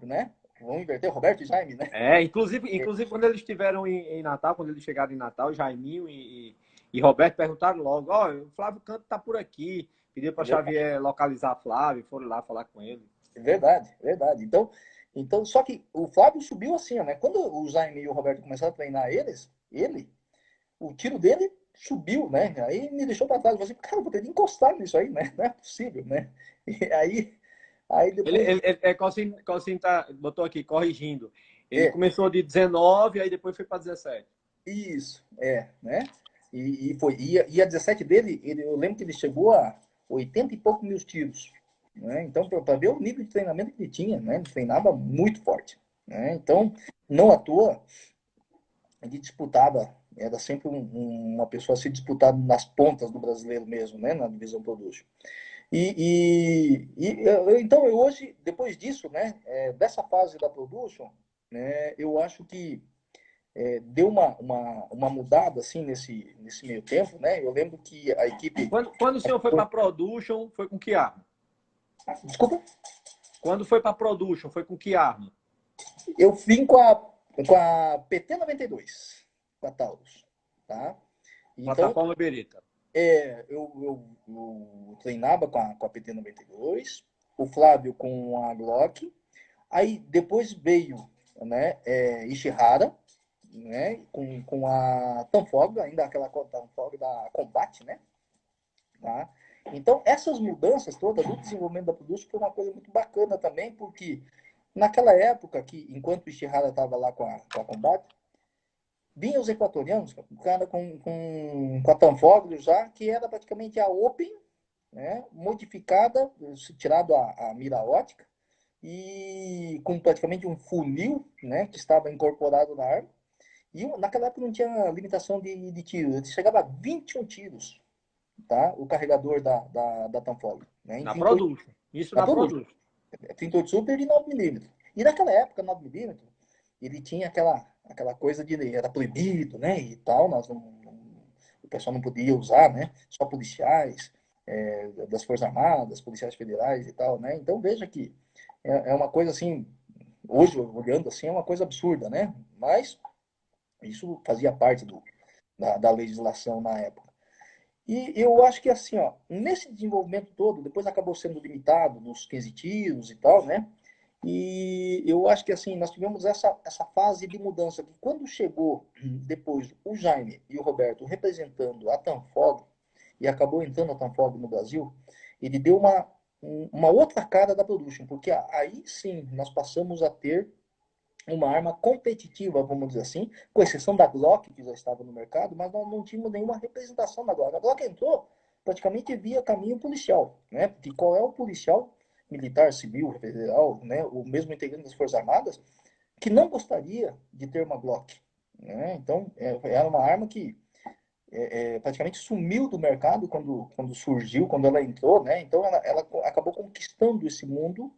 né? Vamos inverter, Roberto e Jaime, né? Inclusive quando eles estiveram em Natal, quando eles chegaram em Natal, Jaiminho e Roberto perguntaram logo, o Flávio Canto tá por aqui. Pediu para Xavier localizar Flávio, foram lá falar com ele. Verdade, verdade. Então, só que o Flávio subiu assim, né? Quando o Jaime e o Roberto começaram a treinar o tiro dele subiu, né? Aí me deixou para trás. Eu falei assim, cara, vou ter que encostar nisso aí, né? Não é possível, né? E aí depois. Calcinho botou aqui, corrigindo. Ele É, começou de 19, aí depois foi para 17. isso, né? E a 17 dele, eu lembro que ele chegou a 80 e poucos mil tiros. Né? Então, para ver o nível de treinamento que ele tinha, né? Ele treinava muito forte. Né? Então, não à toa, ele disputava, era sempre uma pessoa a ser disputada nas pontas do brasileiro mesmo, né? Na divisão Production. Então, eu hoje, depois disso, né? Dessa fase da Production, né? Eu acho que deu uma mudada assim nesse meio tempo, né? Eu lembro que a equipe. Quando o senhor foi para Production, foi com que arma? Desculpa? Quando foi para Production, foi com que arma? Eu vim com a PT-92, com a Taurus, tá? Então, Plataforma Beretta. eu treinava com a PT-92, o Flávio com a Glock, aí depois veio, né, Ishihara, né, com a Tanfoga, ainda aquela Tanfoga da Combate, né? Tá? Então, essas mudanças todas do desenvolvimento da Produção foi uma coisa muito bacana também, porque naquela época, que enquanto o Ishihara estava lá com a Combate, vinham os equatorianos, o cara com a Tanfoglio já, que era praticamente a Open, né, modificada, tirado a mira ótica, e com praticamente um funil, né, que estava incorporado na arma. E naquela época não tinha limitação de tiro, ele chegava a 21 tiros, tá? O carregador da Tanfoglio, né? Em Na 38, Production. Isso na na Production, Production. 38 Super e 9mm. E naquela época, 9mm, ele tinha aquela coisa de era proibido, né? E tal, o pessoal não podia usar, né? Só policiais das Forças Armadas, policiais federais e tal, né? Então veja que é uma coisa assim, hoje olhando assim, é uma coisa absurda, né? Mas isso fazia parte da legislação na época. E eu acho que assim, ó, nesse desenvolvimento todo, depois acabou sendo limitado nos 15 tiros e tal, né? E eu acho que assim, nós tivemos essa fase de mudança, que quando chegou depois o Jaime e o Roberto representando a Tanfog, e acabou entrando a Tanfog no Brasil, ele deu uma outra cara da Production, porque aí sim nós passamos a ter uma arma competitiva, vamos dizer assim, com exceção da Glock, que já estava no mercado, mas nós não tínhamos nenhuma representação da Glock. A Glock entrou praticamente via caminho policial, né? Porque qual é o policial militar, civil, federal, né? O mesmo integrante das Forças Armadas, que não gostaria de ter uma Glock, né? Então, era uma arma que praticamente sumiu do mercado quando surgiu, quando ela entrou, né? Então, ela acabou conquistando esse mundo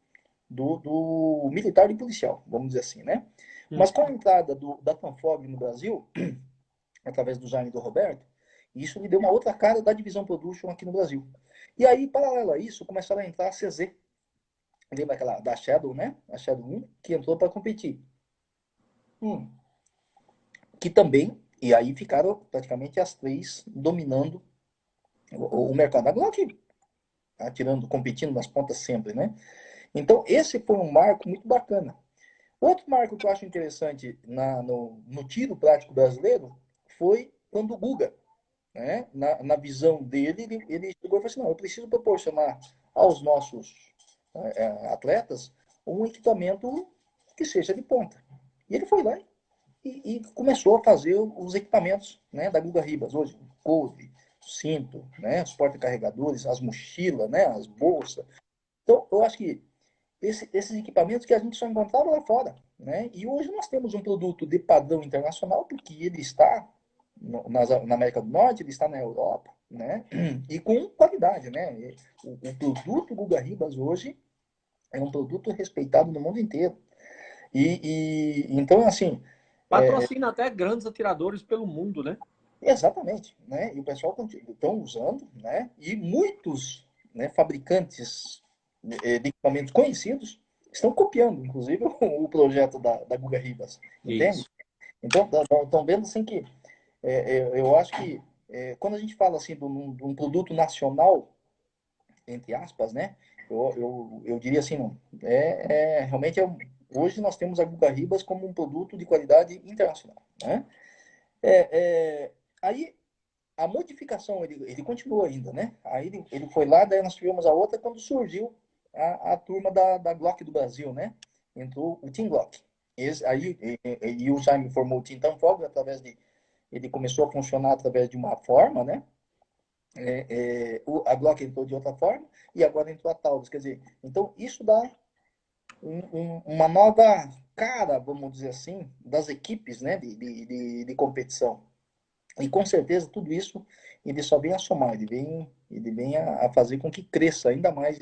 do militar e policial, vamos dizer assim, né? Mas com a entrada da Tanfog no Brasil, através do Jaime e do Roberto, isso me deu uma outra cara da divisão Production aqui no Brasil. E aí, paralelo a isso, começaram a entrar a CZ. Lembra aquela da Shadow, né? A Shadow 1, que entrou para competir. Que também, e aí ficaram praticamente as três dominando o mercado. A Glock atirando, competindo nas pontas sempre, né? Então, esse foi um marco muito bacana. Outro marco que eu acho interessante no tiro prático brasileiro foi quando o Guga, né, na visão dele, ele chegou e falou assim, não, eu preciso proporcionar aos nossos atletas um equipamento que seja de ponta. E ele foi lá e começou a fazer os equipamentos, né, da Guga Ribas, hoje, o coldre, o cinto, né, os porta-carregadores, as mochilas, né, as bolsas. Então, eu acho que esses equipamentos que a gente só encontrava lá fora, né? E hoje nós temos um produto de padrão internacional, porque ele está na América do Norte, ele está na Europa, né? E com qualidade, né? O produto Guga Ribas hoje é um produto respeitado no mundo inteiro. Então, assim, Patrocina até grandes atiradores pelo mundo, né? exatamente, né? E o pessoal estão usando, né? E muitos, né, fabricantes de equipamentos conhecidos estão copiando, inclusive, o projeto da Guga Ribas, entende? Isso. Então, estão vendo assim que eu acho que quando a gente fala assim de um produto nacional, entre aspas, né? Eu diria assim, não, realmente hoje nós temos a Guga Ribas como um produto de qualidade internacional, né? É, é, aí a modificação, ele continuou ainda, né? Aí ele foi lá, daí nós tivemos a outra quando surgiu a turma da Glock do Brasil, né? Entrou o Team Glock. Aí, e o Jaime formou o Team Tanfoglio através de... Ele começou a funcionar através de uma forma, né? A Glock entrou de outra forma e agora entrou a Taurus. Quer dizer, então isso dá uma nova cara, vamos dizer assim, das equipes, né? De competição. E com certeza tudo isso ele só vem a somar, ele vem a fazer com que cresça ainda mais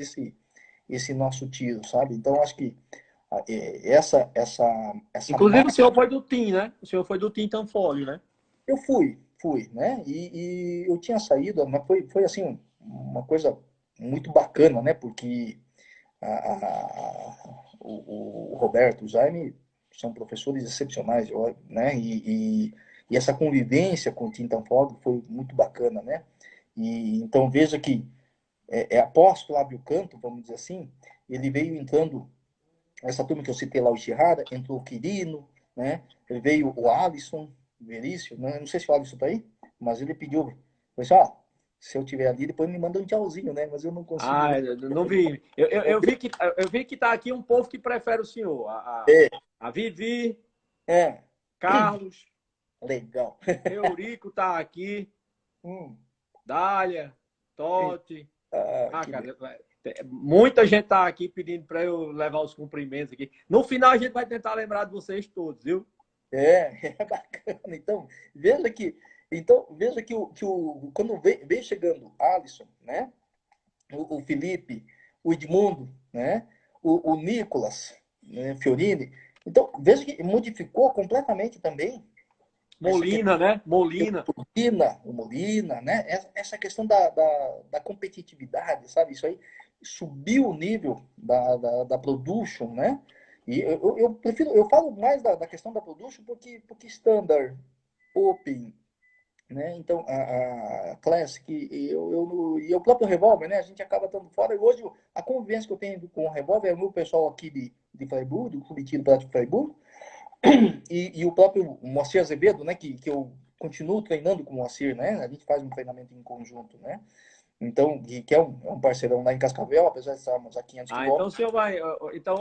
esse nosso tiro, sabe? Então acho que essa Inclusive, o marca senhor foi do Team, né? O senhor foi do Team Tanfoglio, né? eu fui, né? E eu tinha saído, mas foi assim uma coisa muito bacana, né? Porque o Roberto, o Jaime são professores excepcionais, né? E essa convivência com o Tintan Fog foi muito bacana, né? E então veja que após Flávio Canto, vamos dizer assim, ele veio entrando essa turma que eu citei lá, o Ishihara, entrou o Quirino, né? Ele veio o Alisson, Verício, né? Não sei se o Alisson tá aí, mas ele pediu, falou assim, se eu tiver ali, depois me manda um tchauzinho, né? Mas eu não consigo ver. Ah, eu não vi. Eu vi que tá aqui um povo que prefere o senhor. É, A Vivi, é, Carlos, legal. Eurico tá aqui, Hum, Dália, sim, Totti. Ah, Ah, que legal. cara, muita gente tá aqui pedindo para eu levar os cumprimentos aqui. No final a gente vai tentar lembrar de vocês todos, viu? É, é bacana. Então veja que quando vem chegando Alisson, né? O Felipe, o Edmundo, né? O Nicolas, né? Fiorini. Então veja que modificou completamente também essa questão Molina, né? Molina. do o Molina, né? Essa questão da competitividade, sabe? Isso aí subiu o nível da production, né? E eu prefiro, eu falo mais da questão da production porque standard, open, né? Então a Classic e o próprio Revolver, né? A gente acaba estando fora. E hoje a convivência que eu tenho com o Revolver é o meu pessoal aqui de Freiburg, do Clube Tiro Prático Freiburg, e o próprio Moacir Azevedo, né, que eu continuo treinando com o Moacir, né, a gente faz um treinamento em conjunto, né, então, que é um parceirão lá em Cascavel, apesar de estarmos a 500 Ah, então o quilômetros. senhor vai. Então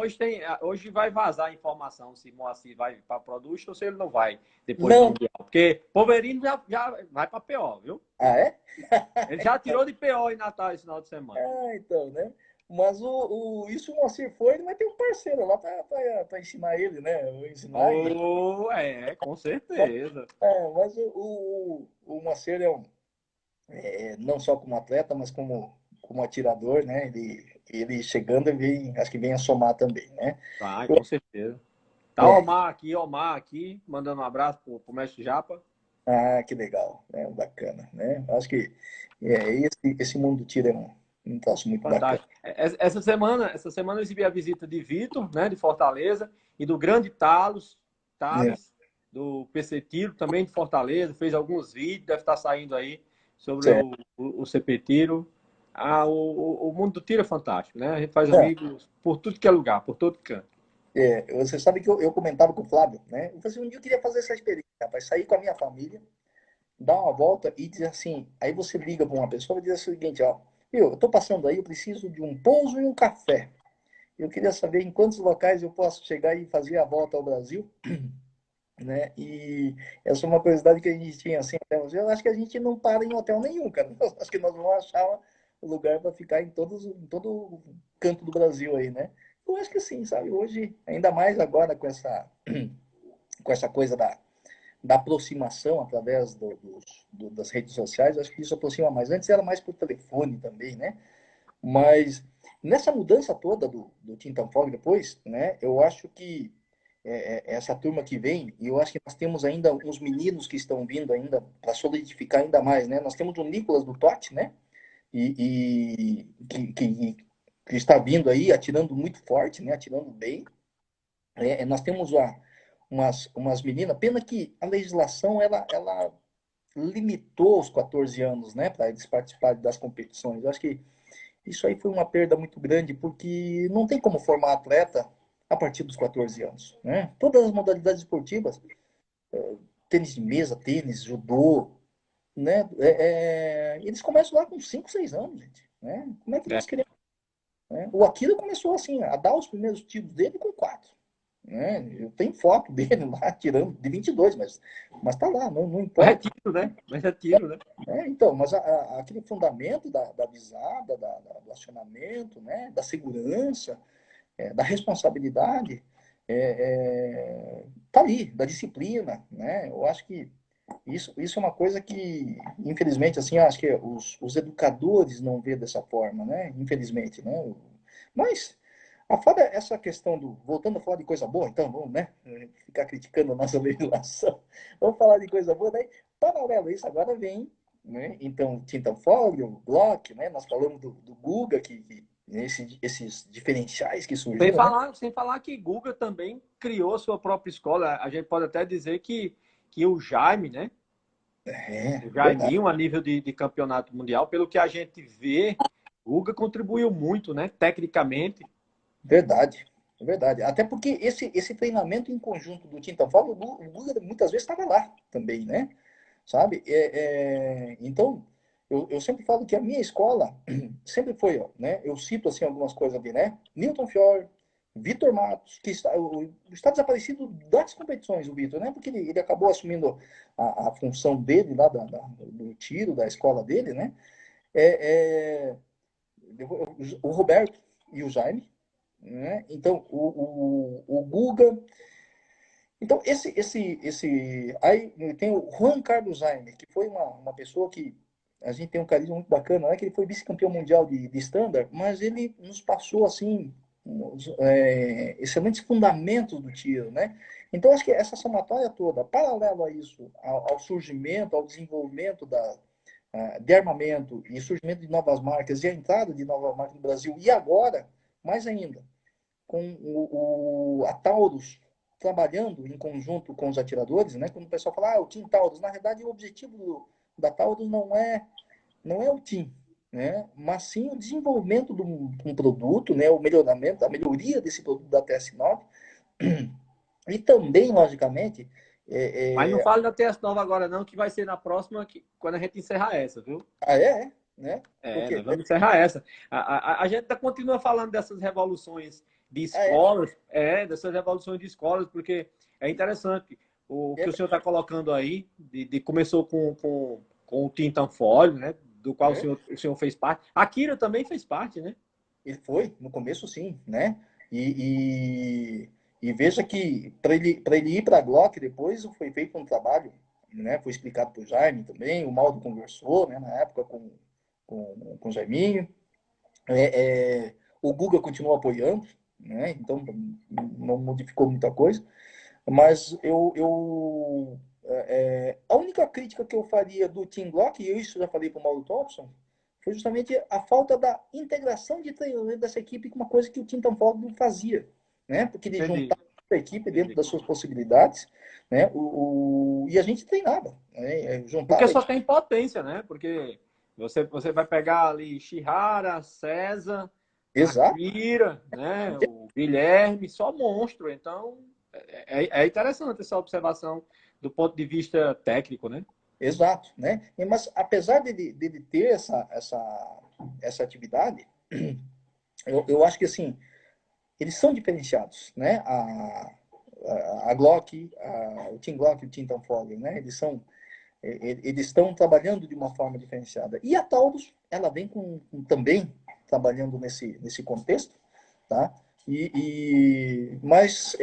hoje vai vazar a informação se Moacir vai para Production ou se ele não vai depois do Não, Mundial. Porque Poverino já vai para PO, viu? ah, é? Ele já tirou de PO em Natal esse final de semana. Ah, então, né, mas isso o Moacir foi, ele vai ter um parceiro lá para ensinar ele, né, eu ensinar, Oh, com certeza. mas o Moacir não só como atleta, mas como atirador, né, ele chegando, acho que vem a somar também, né. Vai, com certeza. Tá É, Omar aqui, mandando um abraço pro mestre Japa. ah, que legal, né? Bacana, né? Acho que esse mundo do tiro é um troço muito bacana. Fantástico. Essa semana eu recebi a visita de Vitor, né, de Fortaleza, e do grande É, Thales, do PC Tiro, também de Fortaleza, fez alguns vídeos, deve estar saindo aí sobre certo. o CP Tiro. O mundo do tiro é fantástico, né? A gente faz Não, amigos por tudo que é lugar, por todo canto. você sabe que eu comentava com o Flávio, né? Eu falei assim, um dia eu queria fazer essa experiência, rapaz, sair com a minha família, dar uma volta e dizer assim, aí você liga para uma pessoa e diz o seguinte, ó, eu tô passando aí, eu preciso de um pouso e um café. Eu queria saber em quantos locais eu posso chegar e fazer a volta ao Brasil, né? E essa é uma curiosidade que a gente tinha assim, até hoje. Eu acho que a gente não para em hotel nenhum, cara. Eu acho que nós vamos achar um lugar para ficar em todo canto do Brasil aí, né? Eu acho que sim, sabe? Hoje, ainda mais agora com essa coisa da aproximação através das redes sociais, eu acho que isso aproxima mais. Antes era mais por telefone também, né? Mas nessa mudança toda do Tintam Fog depois, né? Eu acho que essa turma que vem, e eu acho que nós temos ainda uns meninos que estão vindo ainda para solidificar ainda mais, né? Nós temos o Nicolas do Totti, né? Que está vindo aí, atirando muito forte, né? Atirando bem. Nós temos umas meninas, pena que a legislação ela limitou os 14 anos, né? Para eles participarem das competições. Eu acho que isso aí foi uma perda muito grande, porque não tem como formar atleta a partir dos 14 anos, né? Todas as modalidades esportivas, tênis de mesa, tênis, judô, né? Eles começam lá com 5, 6 anos, gente, né? Como é que É. nós queremos, né? O Akira começou assim, a dar os primeiros tiros dele com 4, né? Eu tenho foto dele lá tirando de 22, mas tá lá, não Mas é importa, tiro, né? Mas é tiro, né? né? Então, mas aquele fundamento da visada, do acionamento, né? Da segurança, da responsabilidade, tá ali, da disciplina, né? Eu acho que isso é uma coisa que, infelizmente, assim, acho que os educadores não vê dessa forma, né? Infelizmente, né? Mas, fora essa questão voltando a falar de coisa boa, então, vamos, né? Ficar criticando a nossa legislação. Vamos falar de coisa boa, daí, paralelo a isso, agora vem, né? Então, Tintanfog, o Glock, né? Nós falamos do Guga, esses diferenciais que Sem surgiram, né? falar, sem falar que Guga também criou sua própria escola. A gente pode até dizer que o Jaime, né? O Verdade, Jaiminho, a nível de campeonato mundial, pelo que a gente vê, Guga contribuiu muito, né? Tecnicamente. verdade, verdade. Até porque esse treinamento em conjunto do Tintanfog, o Guga muitas vezes estava lá também, né? Sabe? Então, eu sempre falo que a minha escola sempre foi, ó, né? Eu cito assim algumas coisas ali, né? Newton Fiore, Vitor Matos, que está desaparecido das competições, o Vitor, né? Porque ele acabou assumindo a função dele lá do tiro da escola dele, né? É, é, o Roberto e o Jaime, né? Então, o Guga. Então, aí tem o Juan Carlos Jaime, que foi uma pessoa que a gente tem um carisma muito bacana, né? Que ele foi vice-campeão mundial de standard, mas ele nos passou, assim, excelentes fundamentos do tiro, né? Então, acho que essa somatória toda, paralelo a isso, ao surgimento, ao desenvolvimento de armamento e surgimento de novas marcas e a entrada de novas marcas no Brasil, e agora, mais ainda, com a Taurus trabalhando em conjunto com os atiradores, né? Quando o pessoal fala, o Team Taurus, na verdade o objetivo da Taurus não é o Team, né? Mas sim o desenvolvimento de um produto, né? O melhoramento, a melhoria desse produto da TS9 e também, logicamente, Mas não fale da TS9 agora não, que vai ser na próxima, quando a gente encerrar essa, viu? né? Nós vamos encerrar essa. A gente continua falando dessas revoluções de escolas, dessas revoluções de escolas, porque é interessante o que o senhor está colocando aí, começou com o Tintanfoil, né? Do qual o senhor fez parte. A Kira também fez parte, né? Ele foi, no começo sim, né? E veja que para ele ir para a Glock depois foi feito um trabalho, né? Foi explicado para o Jaime também, o Maldo conversou, né? Na época com o Jaiminho. O Guga continuou apoiando, né? Então não modificou muita coisa. Mas a única crítica que eu faria do Team Glock, e isso eu já falei para o Mauro Thompson, foi justamente a falta da integração de treinamento dessa equipe com uma coisa que o Team Tanfoglio não fazia, né? Porque ele juntava a equipe dentro das suas possibilidades, né? E a gente treinava, né? Porque só tem potência, né? Porque você vai pegar ali Shihara, César, Exato. Akira, né? O Guilherme, só monstro. Então, é interessante essa observação do ponto de vista técnico, né? Exato, né? Mas apesar dele ter essa atividade, eu acho que assim, eles são diferenciados, né? A Glock, o Team Glock e o Team Tanfoglio, né? Eles estão trabalhando de uma forma diferenciada. E a Taurus, ela vem também trabalhando nesse contexto, tá? Mas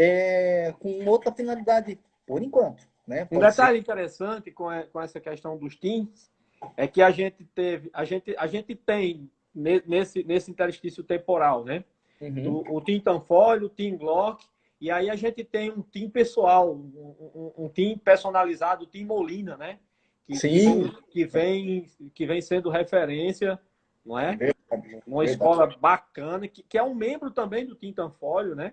com outra finalidade, por enquanto, né? Um detalhe interessante com essa questão dos teams é que a gente tem nesse interstício temporal, né? O Team Tanfoglio, o Team Glock, e aí a gente tem um team pessoal, um team personalizado, o Team Molina, né? Que vem sendo referência, não é? Uma escola bacana, que é um membro também do Team Tanfoglio, né?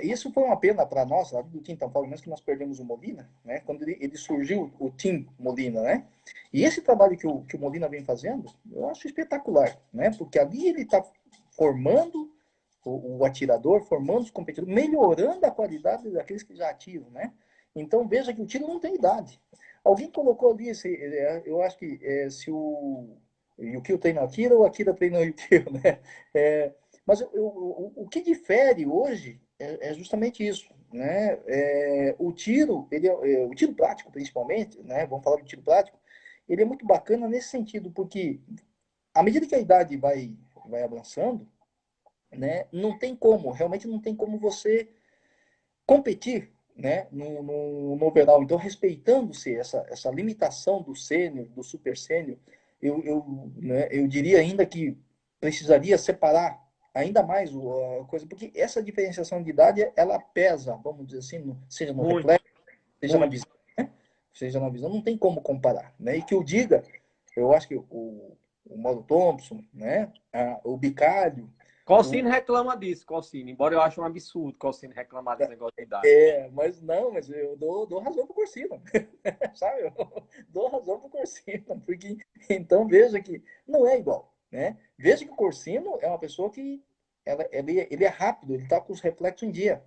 Isso foi uma pena para nós, lá do Team Tanfoglio, mesmo que nós perdemos o Molina, né? Quando ele surgiu, o Team Molina, né? E esse trabalho que o Molina vem fazendo, eu acho espetacular, né? Porque ali ele está formando o atirador, formando os competidores, melhorando a qualidade daqueles que já atiram, né? Então veja que o tiro não tem idade. Alguém colocou ali, eu acho que se o Yukio treina o Akira ou o Akira treina o Yukio, né? Mas o que difere hoje é justamente isso, né? O tiro, o tiro prático principalmente, né? Vamos falar do tiro prático, ele é muito bacana nesse sentido, porque à medida que a idade vai avançando, né? Realmente não tem como você competir, né? No overall. Então, respeitando-se essa limitação do sênior, do super sênior, eu diria ainda que precisaria separar ainda mais a coisa, porque essa diferenciação de idade, ela pesa, vamos dizer assim, seja no reflexo, seja na visão, né? Seja na visão, não tem como comparar, né? E que eu diga, eu acho que o Mauro Thompson, né? O Bicalho, Cossino reclama disso, Cossino. Embora eu ache um absurdo Cossino reclamar desse negócio de idade. Mas eu dou razão pro Corsino, sabe? Eu dou razão pro Corsino, porque então veja que não é igual, né? Veja que o Corsino é uma pessoa que ele é rápido, ele tá com os reflexos em dia.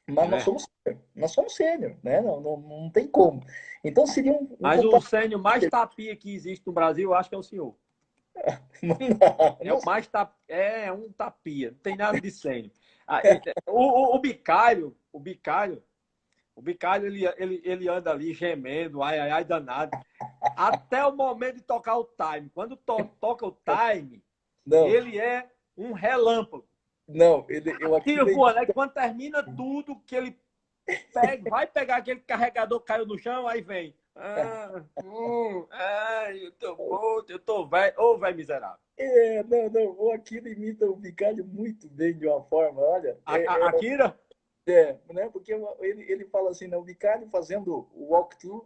Mas nós somos sênior, né? Não tem como. Então seria Mas o sênior mais tapia que existe no Brasil, eu acho que é o senhor. É o mais é um tapia, não tem nada de sênior. O Bicalho, ele anda ali gemendo, ai, danado. Até o momento de tocar o time. Quando toca o time, Não, ele é um relâmpago. não, eu aqui Tira, pô, né? Quando termina tudo, que ele pega, vai pegar aquele carregador que caiu no chão, aí vem. Ai, eu tô velho. Ô, velho miserável. não, não, o Aquino imita o Bicalho muito bem de uma forma, olha, Akira, né, porque ele fala assim, né, o Bicalho fazendo o walkthrough,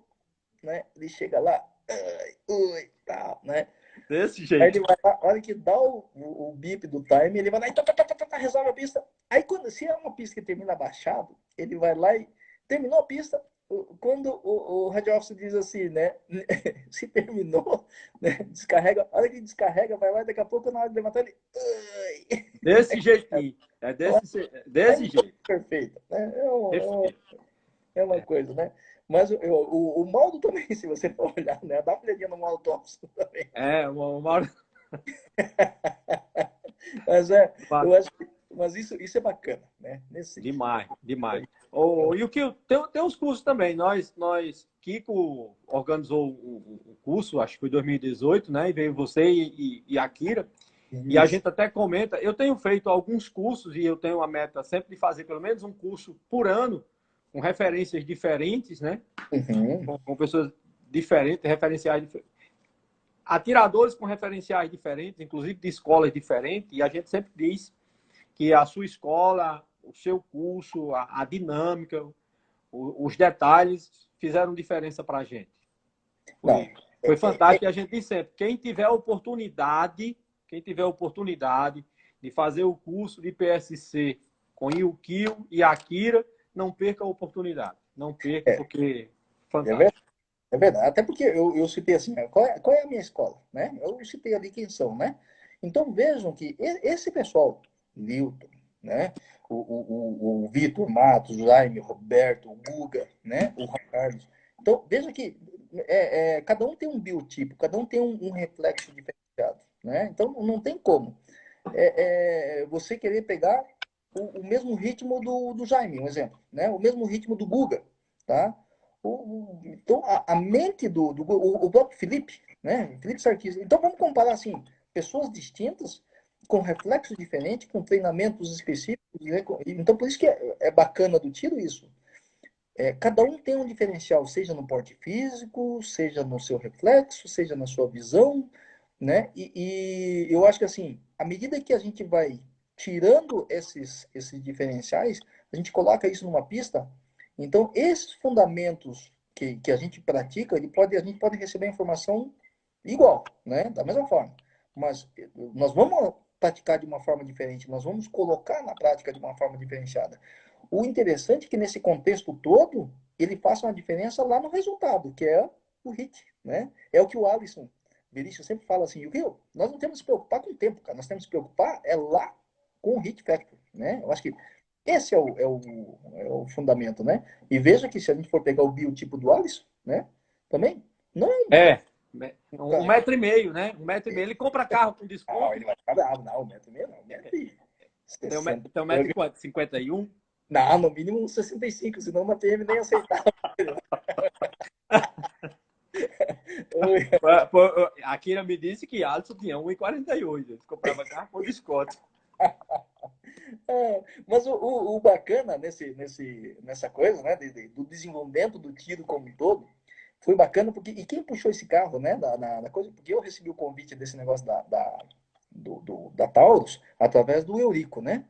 né, ele chega lá, ai, ui, tal, né, desse aí jeito. ele vai lá, a hora que dá o bip do time, ele vai lá e resolve a pista. Aí, se é uma pista que termina baixado, ele vai lá e terminou a pista. Quando o Red Office diz assim, né? Se terminou, né? Descarrega. A hora que descarrega, vai lá e daqui a pouco, na hora de levantar, ele. Desse jeitinho. É desse jeito. Perfeito. Né? Perfeito. É uma coisa, né? Mas o modo também, se você for olhar, né? Dá uma olhadinha no modo Thompson também. Uma hora. Mas eu acho que, mas isso é bacana, né? Nesse sentido. Demais, demais. E o que tem os cursos também. Kiko organizou o curso, acho que foi em 2018, né? E veio você e Akira. E a Isso. gente até comenta. Eu tenho feito alguns cursos e eu tenho a meta sempre de fazer pelo menos um curso por ano, com referências diferentes, né? Uhum. Com pessoas diferentes, referenciais diferentes. Atiradores com referenciais diferentes, inclusive de escolas diferentes. E a gente sempre diz que a sua escola, o seu curso, a dinâmica, os detalhes fizeram diferença para a gente. Não. Foi fantástico. E a gente diz sempre, quem tiver oportunidade de fazer o curso de PSC com Yukio e Akira, não perca a oportunidade. Não perca, É, porque é verdade. fantástico. É verdade. Até porque eu citei assim, qual é a minha escola, né? Eu citei ali quem são, né? Então vejam que esse pessoal, Newton, né? O Vitor Matos, o Jaime, o Roberto, o Guga, né? O Juan Carlos. Então veja que cada um tem um biotipo, cada um tem um reflexo diferenciado, né? Então não tem como você querer pegar o mesmo ritmo do Jaime, um exemplo, né? O mesmo ritmo do Guga, tá? Então, a mente o próprio Felipe, né? Felipe Sarkis. Então, vamos comparar, assim, pessoas distintas, com reflexos diferentes, com treinamentos específicos. Então, por isso que é bacana do tiro isso. Cada um tem um diferencial, seja no porte físico, seja no seu reflexo, seja na sua visão, né? E eu acho que, assim, à medida que a gente vai tirando esses diferenciais, a gente coloca isso numa pista, então esses fundamentos que a gente pratica, a gente pode receber a informação igual, né? Da mesma forma. Mas nós vamos praticar de uma forma diferente, nós vamos colocar na prática de uma forma diferenciada. O interessante é que nesse contexto todo, ele faça uma diferença lá no resultado, que é o hit, né? É o que o Alisson Berício sempre fala assim, viu? Nós não temos que se preocupar com o tempo, cara. Nós temos que se preocupar lá com o hit factor, né? Eu acho que esse é o fundamento, né? E veja que se a gente for pegar o biotipo do Alisson, né? Também, não é É, um cara. metro e meio, né? Um metro e meio. Ele compra carro com Não, desconto. ele vai ficar bravo. Não, 1,5 m não, 1,60 m. Tem um metro e quanto? 51? Não, no mínimo uns 65, senão uma PM nem aceitava. A Kira me disse que Alisson tinha 1,48. Ele comprava carro com desconto. Mas o bacana nessa coisa, né, do desenvolvimento do tiro como um todo, foi bacana porque e quem puxou esse carro, né, da coisa, porque eu recebi o convite desse negócio da Taurus através do Eurico, né,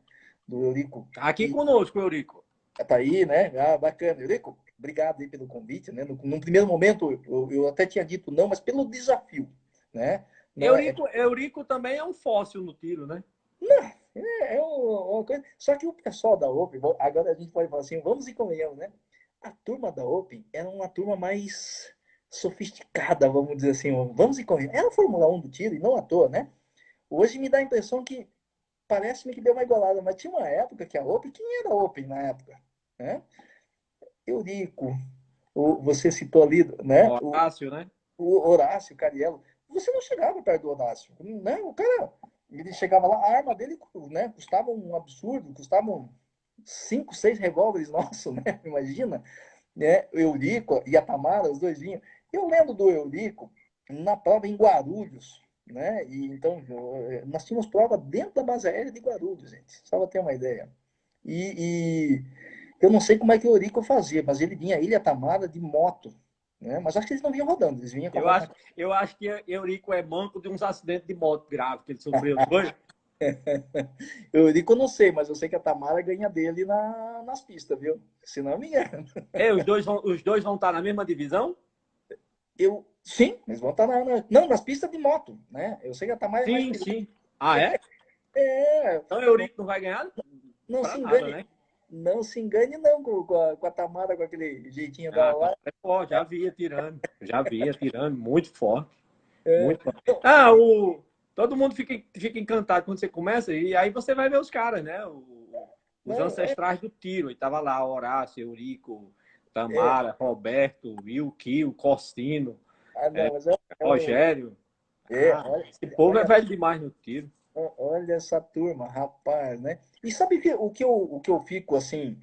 do Eurico Aqui que conosco, Eurico. tá aí, né, bacana, Eurico, obrigado aí pelo convite, né, no primeiro momento eu até tinha dito não, mas pelo desafio, né, não é, Eurico também é um fóssil no tiro, né? uma coisa. Só que o pessoal da Open, agora a gente pode falar assim, vamos e convenhamos, né? A turma da Open era uma turma mais sofisticada, vamos dizer assim, vamos e convenhamos. Era a Fórmula 1 do tiro, e não à toa, né? Hoje me dá a impressão que parece-me que deu uma igualada, mas tinha uma época que a Open, quem era a Open na época? Né? Eurico, você citou ali, né? Horácio, né? O Horácio Cariello, você não chegava perto do Horácio, né? O cara, ele chegava lá, a arma dele, né, custava um absurdo, custavam 5, 6 revólveres nossos, né? Imagina, né? O Eurico e a Tamara, os dois vinham. Eu lembro do Eurico na prova em Guarulhos, né? E então nós tínhamos prova dentro da base aérea de Guarulhos, gente, só para ter uma ideia. E eu não sei como é que o Eurico fazia, mas ele vinha a Ilha Tamara de moto, né? Mas acho que eles não vinham rodando, eles vinham com a Eu moto acho, na... eu acho que Eurico é manco de uns acidentes de moto grave que ele sofreu, não foi? O Eurico eu não sei, mas eu sei que a Tamara ganha dele nas pistas, viu? Se não me engano. É, os dois vão estar na mesma divisão? Sim, eles vão estar não, nas pistas de moto, né? Eu sei que a Tamara é mais Sim, experiente. sim. Ah, é? É, Então não, Eurico não vai ganhar não pra se nada, engane, né? não se engane não com a Tamara, com aquele jeitinho Ah, dela tá. lá. É forte, já via tirando, muito forte, É, muito forte. Ah, todo mundo fica encantado quando você começa, e aí você vai ver os caras, né? Os não, ancestrais do tiro. E tava lá Horácio, Eurico, é, Tamara, Roberto, Wilkio, Costino, não, mas Rogério. Ah, olha, esse povo é olha, velho demais no tiro. olha essa turma, rapaz, né? E sabe o que eu fico assim,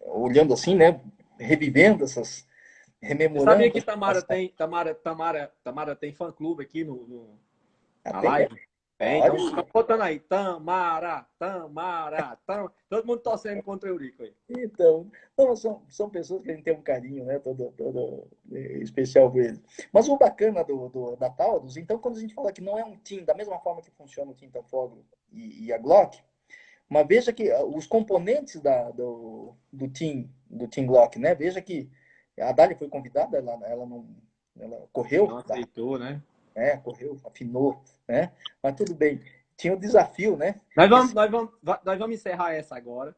olhando assim, né? Revivendo Você sabia rememorando que as passagens. Tamara tem fã-clube aqui na Tem? live? Tem, então Olha, fica botando aí. Tamara, Tamara, Tamara. Todo mundo torcendo contra o Eurico aí. então, não, são pessoas que a gente tem um carinho, né? Todo especial por eles. Mas o bacana da Taurus, então, quando a gente fala que não é um team, da mesma forma que funciona o Team Fogo e a Glock, mas veja que os componentes do team Glock, né? Veja que a Dália foi convidada, ela não, ela Não correu, aceitou, né? né? Correu, afinou, né? Mas tudo bem. Tinha o desafio, né? Nós vamos, Esse, nós vamos, nós vamos encerrar essa agora.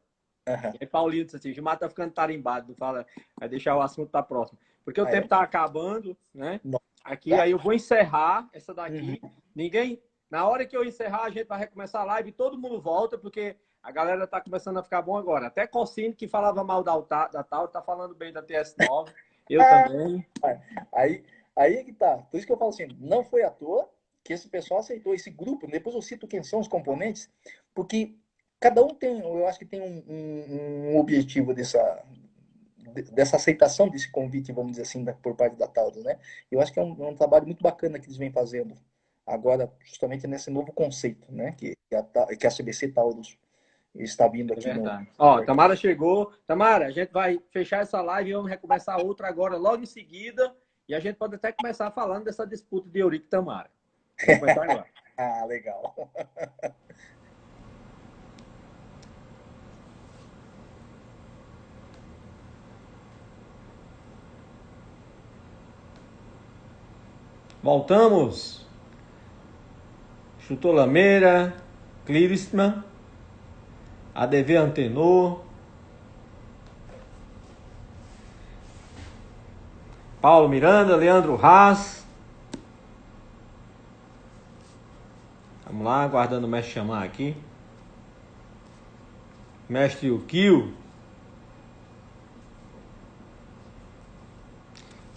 aham. E aí, Paulinho disse assim: Gilmar tá ficando tarimbado, não fala, vai deixar o assunto para próximo. Porque o Ah, tempo é? tá acabando, né? Não, Aqui, tá. aí eu vou encerrar essa Uhum. daqui. Ninguém. Na hora que eu encerrar, a gente vai recomeçar a live e todo mundo volta, porque a galera tá começando a ficar bom agora. Até Cossino, que falava mal da Tal, tá falando bem da TS9. Eu Ah, também. aí, aí é que tá. Por isso que eu falo assim, não foi à toa que esse pessoal aceitou esse grupo. Depois eu cito quem são os componentes, porque cada um tem, eu acho que tem um objetivo dessa aceitação desse convite, vamos dizer assim, por parte da Taurus, né? Eu acho que é um trabalho muito bacana que eles vêm fazendo agora, justamente nesse novo conceito, né? Que a CBC Taurus está vindo É aqui no verdade. Ó, mercado. Tamara chegou. Tamara, a gente vai fechar essa live e vamos recomeçar outra agora, logo em seguida. E a gente pode até começar falando dessa disputa de Eurico e Tamara. Vamos começar agora. Ah, legal. Voltamos. Chutou Lameira, Clírisman, ADV Antenor, Paulo Miranda, Leandro Haas. Vamos lá, aguardando o mestre chamar aqui. Mestre Yukio.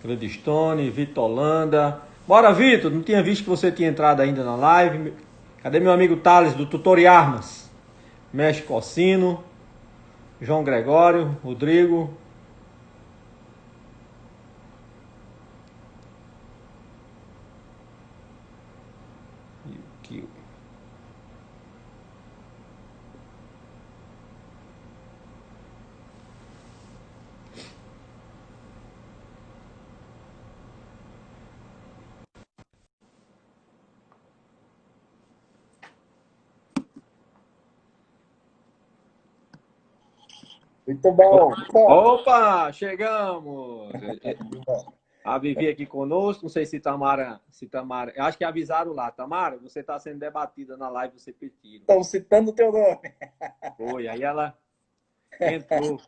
Gladstone, Vitor Holanda. Bora, Vitor. Não tinha visto que você tinha entrado ainda na live. Cadê meu amigo Thales do Tutoriarmas? Mestre Cossino, João Gregório, Rodrigo. Yukio. Muito bom. Bom. Opa, chegamos. A Vivi aqui conosco, não sei se Tamara, eu acho que avisaram lá, Tamara, você está sendo debatida na live do CPTiro. Estão citando o teu nome. Foi, aí ela entrou.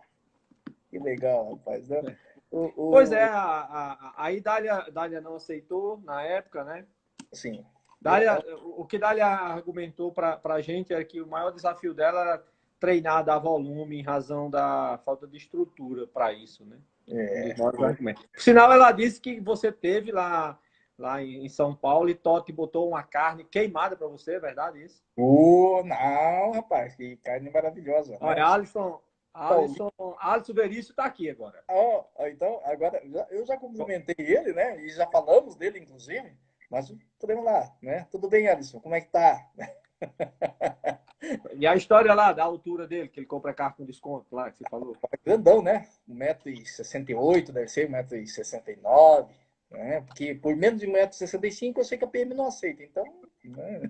Que legal, rapaz, né? Pois é, O, aí Dália não aceitou na época, né? assim, Dália, o que Dália argumentou para a gente é que o maior desafio dela era treinar, dar volume em razão da falta de estrutura para isso, né? Um dos maiores argumentos. Por sinal, ela disse que você teve lá em São Paulo e Totti botou uma carne queimada para você, é verdade isso? não, rapaz, que carne maravilhosa, né? Olha, Paulinho, Alisson Veríssimo está aqui agora. ó, então, agora, eu já cumprimentei ele, né? E já falamos dele, inclusive, Mas podemos lá, né? Tudo bem, Alisson? Como é que tá? E a história lá da altura dele, que ele compra carro com desconto lá, que você falou. Grandão, né? 1,68 m, deve ser 1,69 m, né? Porque por menos de 1,65 m eu sei que a PM não aceita. Então, né?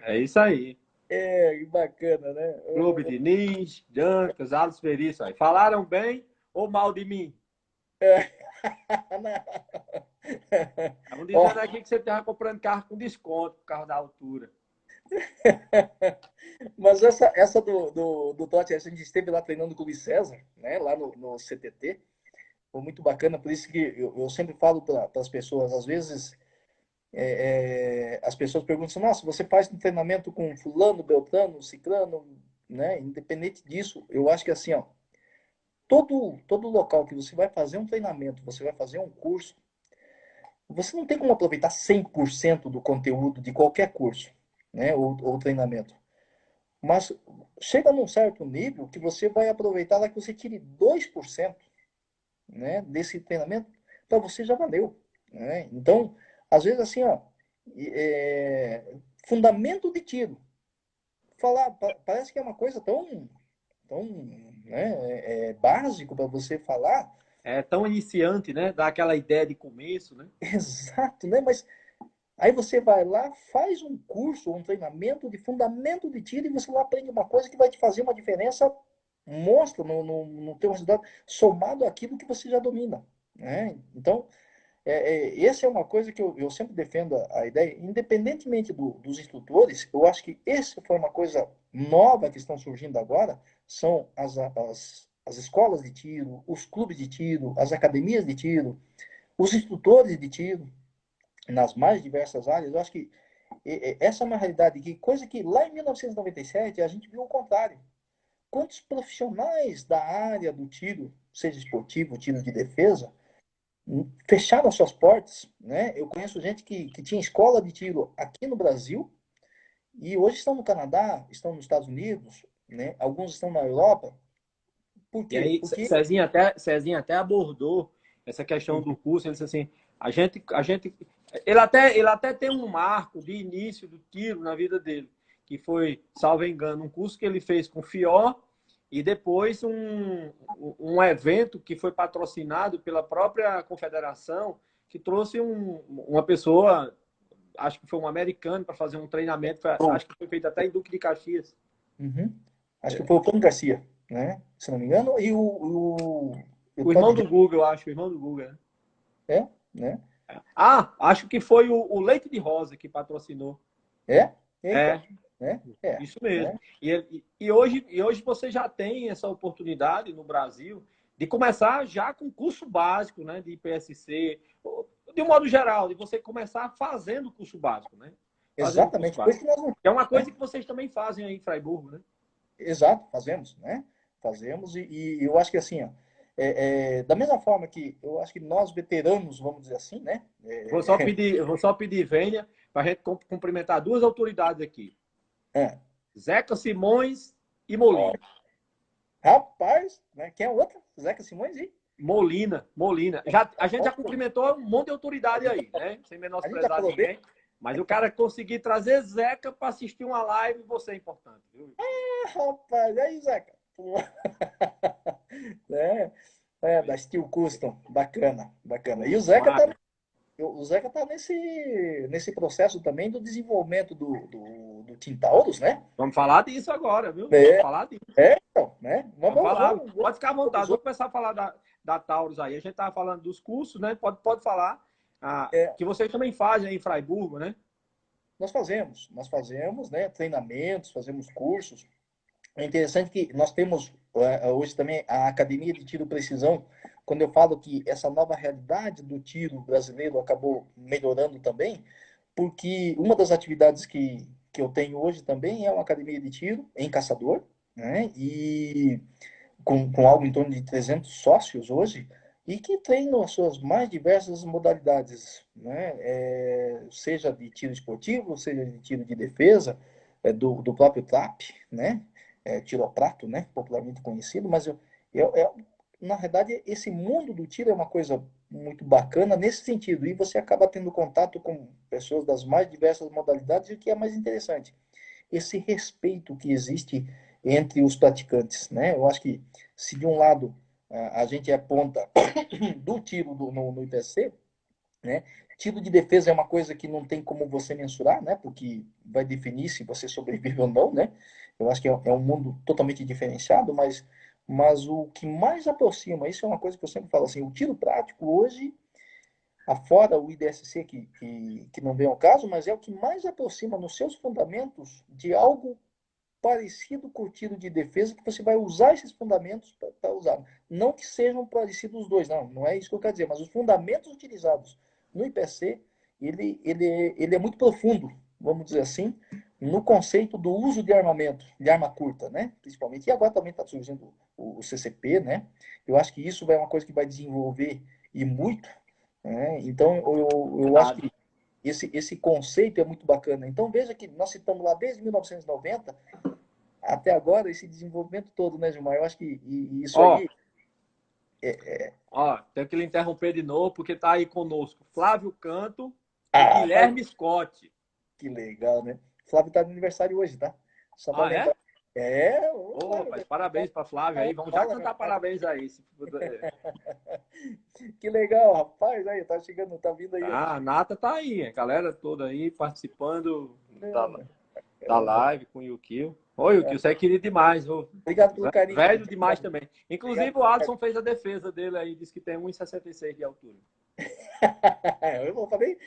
É isso aí. Que bacana, né? Clube Diniz, Jancas, Alisson Veríssimo. Aí. Falaram bem ou mal de mim? Estavam Ó, dizendo aqui que você estava comprando carro com desconto, por causa da altura. mas essa do Totti, a gente esteve lá treinando com o Luiz César, né? Lá no CTT. Foi muito bacana, por isso que eu sempre falo para as pessoas, às vezes as pessoas perguntam assim, nossa, você faz um treinamento com fulano, beltrano, ciclano, né? Independente disso, eu acho que assim, ó, todo local que você vai fazer um treinamento, você vai fazer um curso, você não tem como aproveitar 100% do conteúdo de qualquer curso, né? Ou treinamento. Mas chega num certo nível que você vai aproveitar lá que você tire 2%, né, desse treinamento, para você já valeu. Né? Então, às vezes assim, ó, é, fundamento de tiro. Falar, parece que é uma coisa tão né, básico para você falar. É tão iniciante, né? Dá aquela ideia de começo, né? Exato, né? Mas aí você vai lá, faz um curso, um treinamento de fundamento de tiro e você lá aprende uma coisa que vai te fazer uma diferença monstra no teu resultado, somado àquilo que você já domina. Né? Então, essa é uma coisa que eu sempre defendo a ideia, independentemente dos instrutores, eu acho que essa foi uma coisa nova que estão surgindo agora, são as escolas de tiro, os clubes de tiro, as academias de tiro, os instrutores de tiro, nas mais diversas áreas. Eu acho que essa é uma realidade, que coisa que lá em 1997 a gente viu o contrário. Quantos profissionais da área do tiro, seja esportivo, tiro de defesa, fecharam suas portas, né? Eu conheço gente que tinha escola de tiro aqui no Brasil e hoje estão no Canadá, estão nos Estados Unidos, né? Alguns estão na Europa. Por E quê? aí, Porque Cezinha até abordou essa questão do curso. Ele disse assim: a gente, ele até tem um marco de início do tiro na vida dele, que foi, salvo engano, um curso que ele fez com o FIO e depois um evento que foi patrocinado pela própria confederação, que trouxe uma pessoa, acho que foi um americano, para fazer um treinamento, acho que foi feito até em Duque de Caxias. uhum, acho que foi o Tony Garcia, né? Se não me engano, e o O Todd irmão Jones, do Google, eu acho, o irmão do Google, né? né? Ah, acho que foi o Leite de Rosa que patrocinou. Então, É, isso mesmo. né? E hoje você já tem essa oportunidade no Brasil de começar já com curso básico, né, de PSC, de um modo geral, de você começar fazendo curso básico, né? Fazendo curso Exatamente, coisa básico. que nós não, É uma coisa né? que vocês também fazem aí em Freiburg, né? Exato, fazemos, né? Fazemos e eu acho que assim, ó, da mesma forma que eu acho que nós veteranos, vamos dizer assim, né? Eu vou só pedir vênia para a gente cumprimentar duas autoridades aqui. É, Zeca Simões e ó, Molina. rapaz, né? Quem é o outro? Zeca Simões e Molina. Já, a gente ó, já cumprimentou um monte de autoridade aí, né? Sem a gente já menosprezar falou bem. ninguém. Mas o cara conseguir trazer Zeca para assistir uma live, você é importante, viu? Rapaz, aí, Zeca. Pô. É, da Steel Custom, bacana, bacana. E Demais. o Zeca tá nesse processo também do desenvolvimento do Tintauros, né? Vamos falar disso agora, viu? Vamos É, falar disso. então, né? Mas Vamos falar. vamos Pode ficar à vontade. Vamos começar a falar da Taurus aí. A gente estava falando dos cursos, né? Pode falar. é, Que vocês também fazem aí em Freiburgo, né? nós fazemos, né? Treinamentos, fazemos cursos. É interessante que nós temos hoje também a Academia de Tiro Precisão. Quando eu falo que essa nova realidade do tiro brasileiro acabou melhorando também, porque uma das atividades que eu tenho hoje também é uma academia de tiro em Caçador, né? E com algo em torno de 300 sócios hoje, e que treinam as suas mais diversas modalidades, né? Seja de tiro esportivo, seja de tiro de defesa, do próprio TRAP, né? Tiro ao prato, né? Popularmente conhecido, mas na verdade, esse mundo do tiro é uma coisa muito bacana nesse sentido, e você acaba tendo contato com pessoas das mais diversas modalidades, e o que é mais interessante, esse respeito que existe entre os praticantes, né? Eu acho que se de um lado a gente é ponta do tiro no IPC, né? Tiro de defesa é uma coisa que não tem como você mensurar, né? Porque vai definir se você sobrevive ou não, né? Eu acho que é um mundo totalmente diferenciado, mas o que mais aproxima, isso é uma coisa que eu sempre falo assim, o tiro prático hoje, afora o IDSC, que não vem ao caso, mas é o que mais aproxima nos seus fundamentos de algo parecido com o tiro de defesa, que você vai usar esses fundamentos para usar. Não que sejam parecidos os dois, não é isso que eu quero dizer, mas os fundamentos utilizados no IPC, ele é muito profundo, vamos dizer assim, no conceito do uso de armamento, de arma curta, né? Principalmente. E agora também está surgindo o CCP, né? Eu acho que isso vai uma coisa que vai desenvolver e muito, né? Então, eu acho que esse conceito é muito bacana. Então, veja que nós citamos lá desde 1990 até agora, esse desenvolvimento todo, né, Gilmar? Eu acho que isso Ó, aí. ó, tenho que lhe interromper de novo, porque tá aí conosco Flávio Canto e Ah, Guilherme Scott. que legal, né? O Flávio tá de aniversário hoje, tá? Só para Ah, é? lembrar. É, Ô, opa, rapaz, parabéns para Flávio aí. Vamos já fala, cantar parabéns aí. que legal, rapaz, aí, tá chegando, tá vindo aí. Ah, a Nata tá aí, a galera toda aí participando Bacana. da live com o Yukio. Oi, Yukio, você é querido demais. Ô. Obrigado pelo carinho. Velho demais também. Inclusive, Obrigado o pelo carinho. Alisson fez a defesa dele aí, disse que tem 1,66 de altura. Eu falei,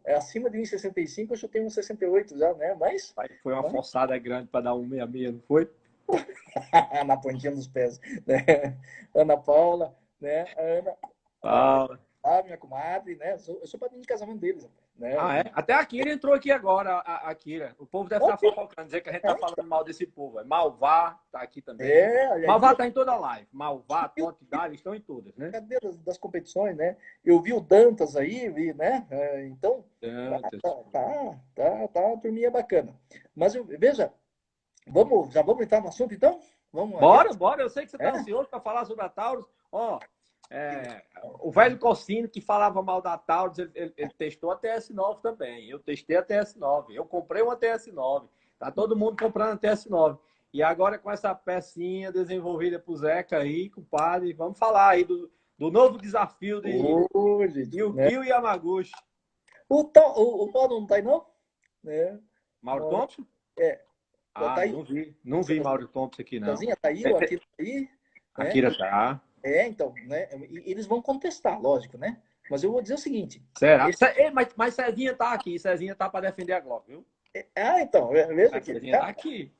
é acima de 1,65, eu chutei 1,68 já, né? Aí foi uma Mas forçada grande para dar 1,66, não foi? na pontinha dos pés, né? Ana Paula, né? A Ana, Ah, minha comadre, né? Eu sou padrinho de casamento deles, né? é? Até a Kira entrou aqui agora, a Kira. O povo deve estar fofocando, dizer que a gente está falando mal desse povo. Malvá tá aqui também. Olha aí, Malvá tá em toda a live. Malvá, Tote Dali, estão em todas, né? cadê das competições, né? Eu vi o Dantas aí, né? Então, Tantas. tá, a turminha bacana. Mas veja, já vamos entrar no assunto então? Vamos Bora, adiante? bora. Eu sei que você está É? ansioso para falar sobre a Taurus. Ó, o velho Cossino que falava mal da Taurus, ele testou a TS9 também. Eu testei a TS9. Eu comprei uma TS9. Tá todo mundo comprando a TS9. E agora com essa pecinha desenvolvida por Zeca aí, compadre, vamos falar aí do novo desafio de Ô, gente, né? Yukio Yamaguchi. O Paulo não tá aí, não? Né? Mauro Thompson? É, tá Ah, aí. não vi. Não vi Mauro Thompson aqui, não. Cezinha tá aí, o Akira tá aí, né? Akira tá. Então, né? E eles vão contestar, lógico, né? Mas eu vou dizer o seguinte. Será? Mas Cezinha tá aqui. Cezinha tá para defender a Globo, viu? Então, veja A aqui. Cezinha tá aqui.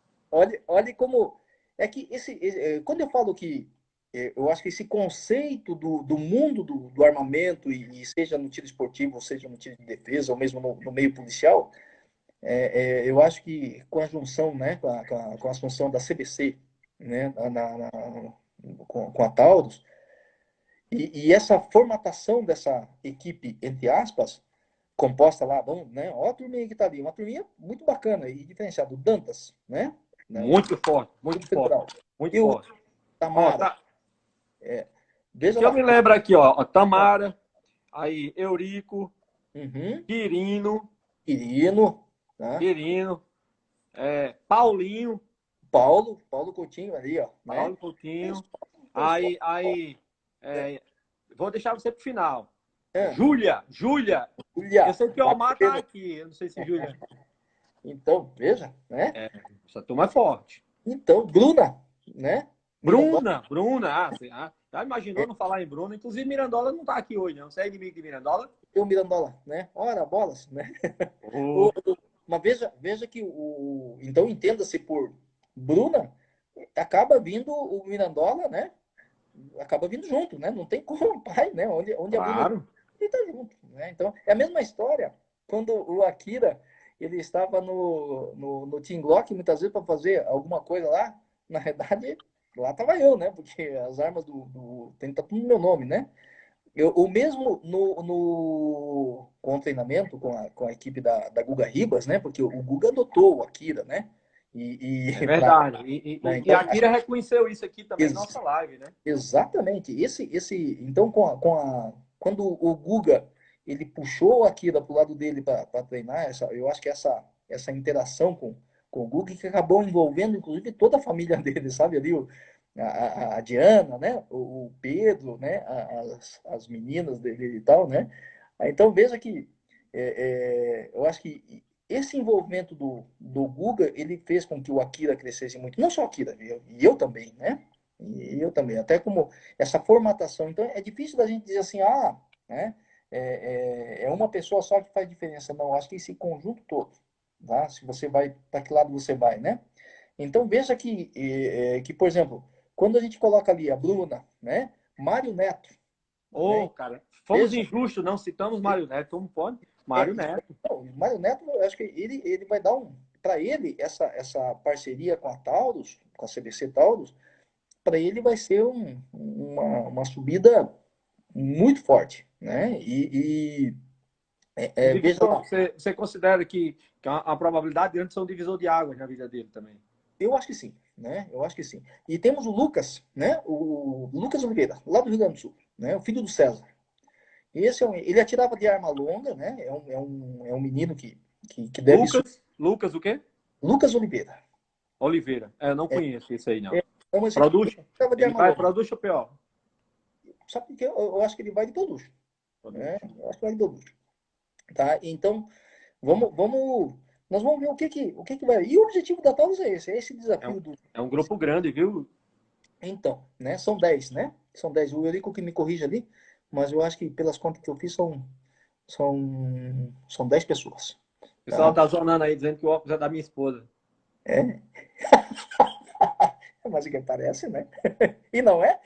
Olhe como. É que quando eu falo que eu acho que esse conceito do mundo do armamento, e seja no tiro esportivo, seja no tiro de defesa, ou mesmo no meio policial, eu acho que com a junção, né, com a assunção da CBC, né, com a Taurus, e essa formatação dessa equipe, entre aspas, composta lá, vamos, né? Ó a turminha que tá ali, uma turminha muito bacana e diferenciada. O Dantas, né? O Muito forte, muito Clube forte, Federal. muito E o forte. Ó, Tamara. tá. Veja Que eu lá. me lembro aqui, ó. Tamara, aí Eurico, Uhum. Quirino, Quirino, tá? Quirino, Paulinho, Paulo Coutinho ali, ó, né? Paulo Coutinho. Pessoal, Aí, é, vou deixar você pro final. é, Júlia. Eu Julia, sei que o Omar tá bacana. aqui. Eu não sei se Júlia. Então, veja, né? Essa turma é forte. Então, Bruna, né? Mirandola, Bruna. Já imaginou não falar em Bruna? Inclusive, Mirandola não tá aqui hoje, não. Você é inimigo de Mirandola? o Mirandola, né? Ora, bolas, né? Oh. Mas veja que então entenda-se por Bruna, acaba vindo o Mirandola, né? Acaba vindo junto, né? Não tem como, pai, né? Onde a Bruna Claro. ele tá junto, né? Então, é a mesma história quando o Akira ele estava no Team Glock muitas vezes para fazer alguma coisa lá, na verdade, lá estava eu, né? Porque as armas tem tá tudo no meu nome, né? O mesmo com o treinamento com a equipe da Guga Ribas, né? Porque o Guga adotou o Akira, né? É verdade. Né? E Então, a Kira reconheceu isso aqui também na ex nossa live, né? exatamente. Então, quando o Guga ele puxou a Kira para o lado dele para treinar, eu acho que essa interação com o Guga que acabou envolvendo, inclusive, toda a família dele, sabe? Ali a Diana, né? O Pedro, né? As meninas dele e tal, né? Então, veja que eu acho que esse envolvimento do Guga, ele fez com que o Akira crescesse muito. Não só o Akira, e eu também, né? E eu também, até como essa formatação. Então, é difícil da gente dizer assim, né? É uma pessoa só que faz diferença. Não, acho que esse conjunto todo, tá? Se você vai, para que lado você vai, né? Então, veja que, por exemplo, quando a gente coloca ali a Bruna, né? Mário Neto, Ô, né? cara, fomos Veja, injustos, não citamos Mário Neto. Como pode? Mário então, Neto. o Mário Neto, eu acho que ele vai dar para ele, essa parceria com a Taurus, com a CBC Taurus, para ele vai ser uma subida muito forte, né? Veja lá, Você considera que a probabilidade grande são um divisor de águas na vida dele também? eu acho que sim, né? Eu acho que sim. E temos o Lucas, né? O Lucas Oliveira, lá do Rio Grande do Sul, né? O filho do César. Ele atirava de arma longa, né? É um menino que deve. Lucas o quê? Lucas Oliveira. Oliveira. É, eu não É, conheço esse aí, não. é um executivo que Produz? atirava de Ele arma vai longa. produz ou pior? Sabe por quê? Eu acho que ele vai de produto, Produz. né? Eu acho que vai de produto, tá? Então, nós vamos ver o que que vai. E o objetivo da Taurus é esse É um, desafio do. é um grupo grande, viu? Então, né? São 10, né? São 10. O Eurico que me corrige ali, mas eu acho que pelas contas que eu fiz são 10 pessoas, O pessoal tá? tá zonando aí, dizendo que o óculos é da minha esposa. É, mas o que parece, né? E não é?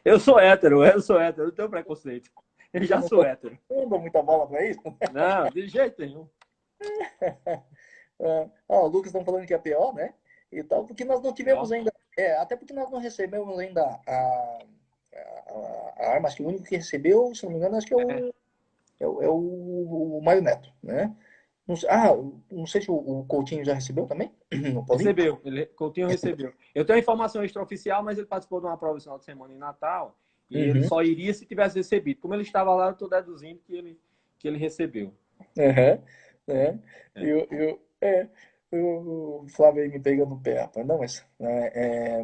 Eu sou hétero, não tenho preconceito. Eu Você já sou hétero. não dou muita bola para isso? Não, de jeito nenhum. O Lucas estão falando que é PO, né? E tal, porque nós não Pior. tivemos ainda. Até porque nós não recebemos ainda a arma. Acho que o único que recebeu, se não me engano, acho que é É, o Mário Neto, né? Não sei se o Coutinho já recebeu também, o Paulinho. recebeu, Coutinho recebeu. Eu tenho a informação extraoficial, mas ele participou de uma prova esse final de semana em Natal e ele Uhum. só iria se tivesse recebido. Como ele estava lá, eu estou deduzindo que ele recebeu. Uhum. É. É. O Flávio aí me pegando no pé, rapaz. Não,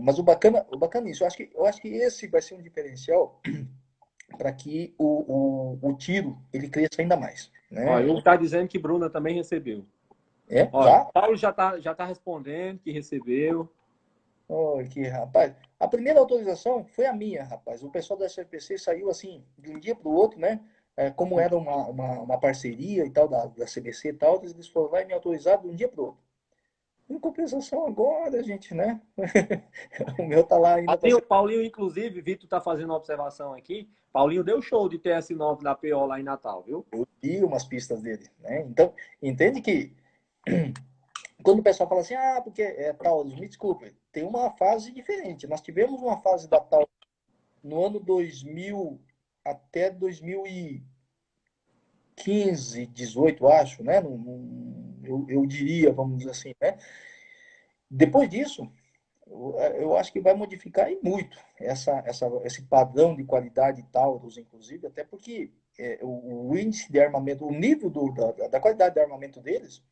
mas o bacana é isso. Eu acho que esse vai ser um diferencial para que o tiro ele cresça ainda mais, Ó, né? ele está dizendo que Bruna também recebeu. Ó, Já? Paulo já tá respondendo que recebeu. Oh, que rapaz. A primeira autorização foi a minha, rapaz. O pessoal da SFPC saiu assim, de um dia para o outro, né? Como era uma parceria e tal, da CBC e tal, eles foram lá e me autorizaram de um dia para o outro. Em compensação, agora, gente, né? O meu tá lá ainda para ser. Paulinho, inclusive, Vitor tá fazendo uma observação aqui. Paulinho deu show de TS9 da PO lá em Natal, viu? Eu vi umas pistas dele, né? Então, entende que quando o pessoal fala assim, porque é Taurus, me desculpe, tem uma fase diferente. Nós tivemos uma fase da Taurus no ano 2000 até 2015, 18, acho, né? Eu diria, vamos dizer assim, né? Depois disso, eu acho que vai modificar e muito esse padrão de qualidade Taurus, inclusive, até porque o índice de armamento, o nível da qualidade de armamento deles,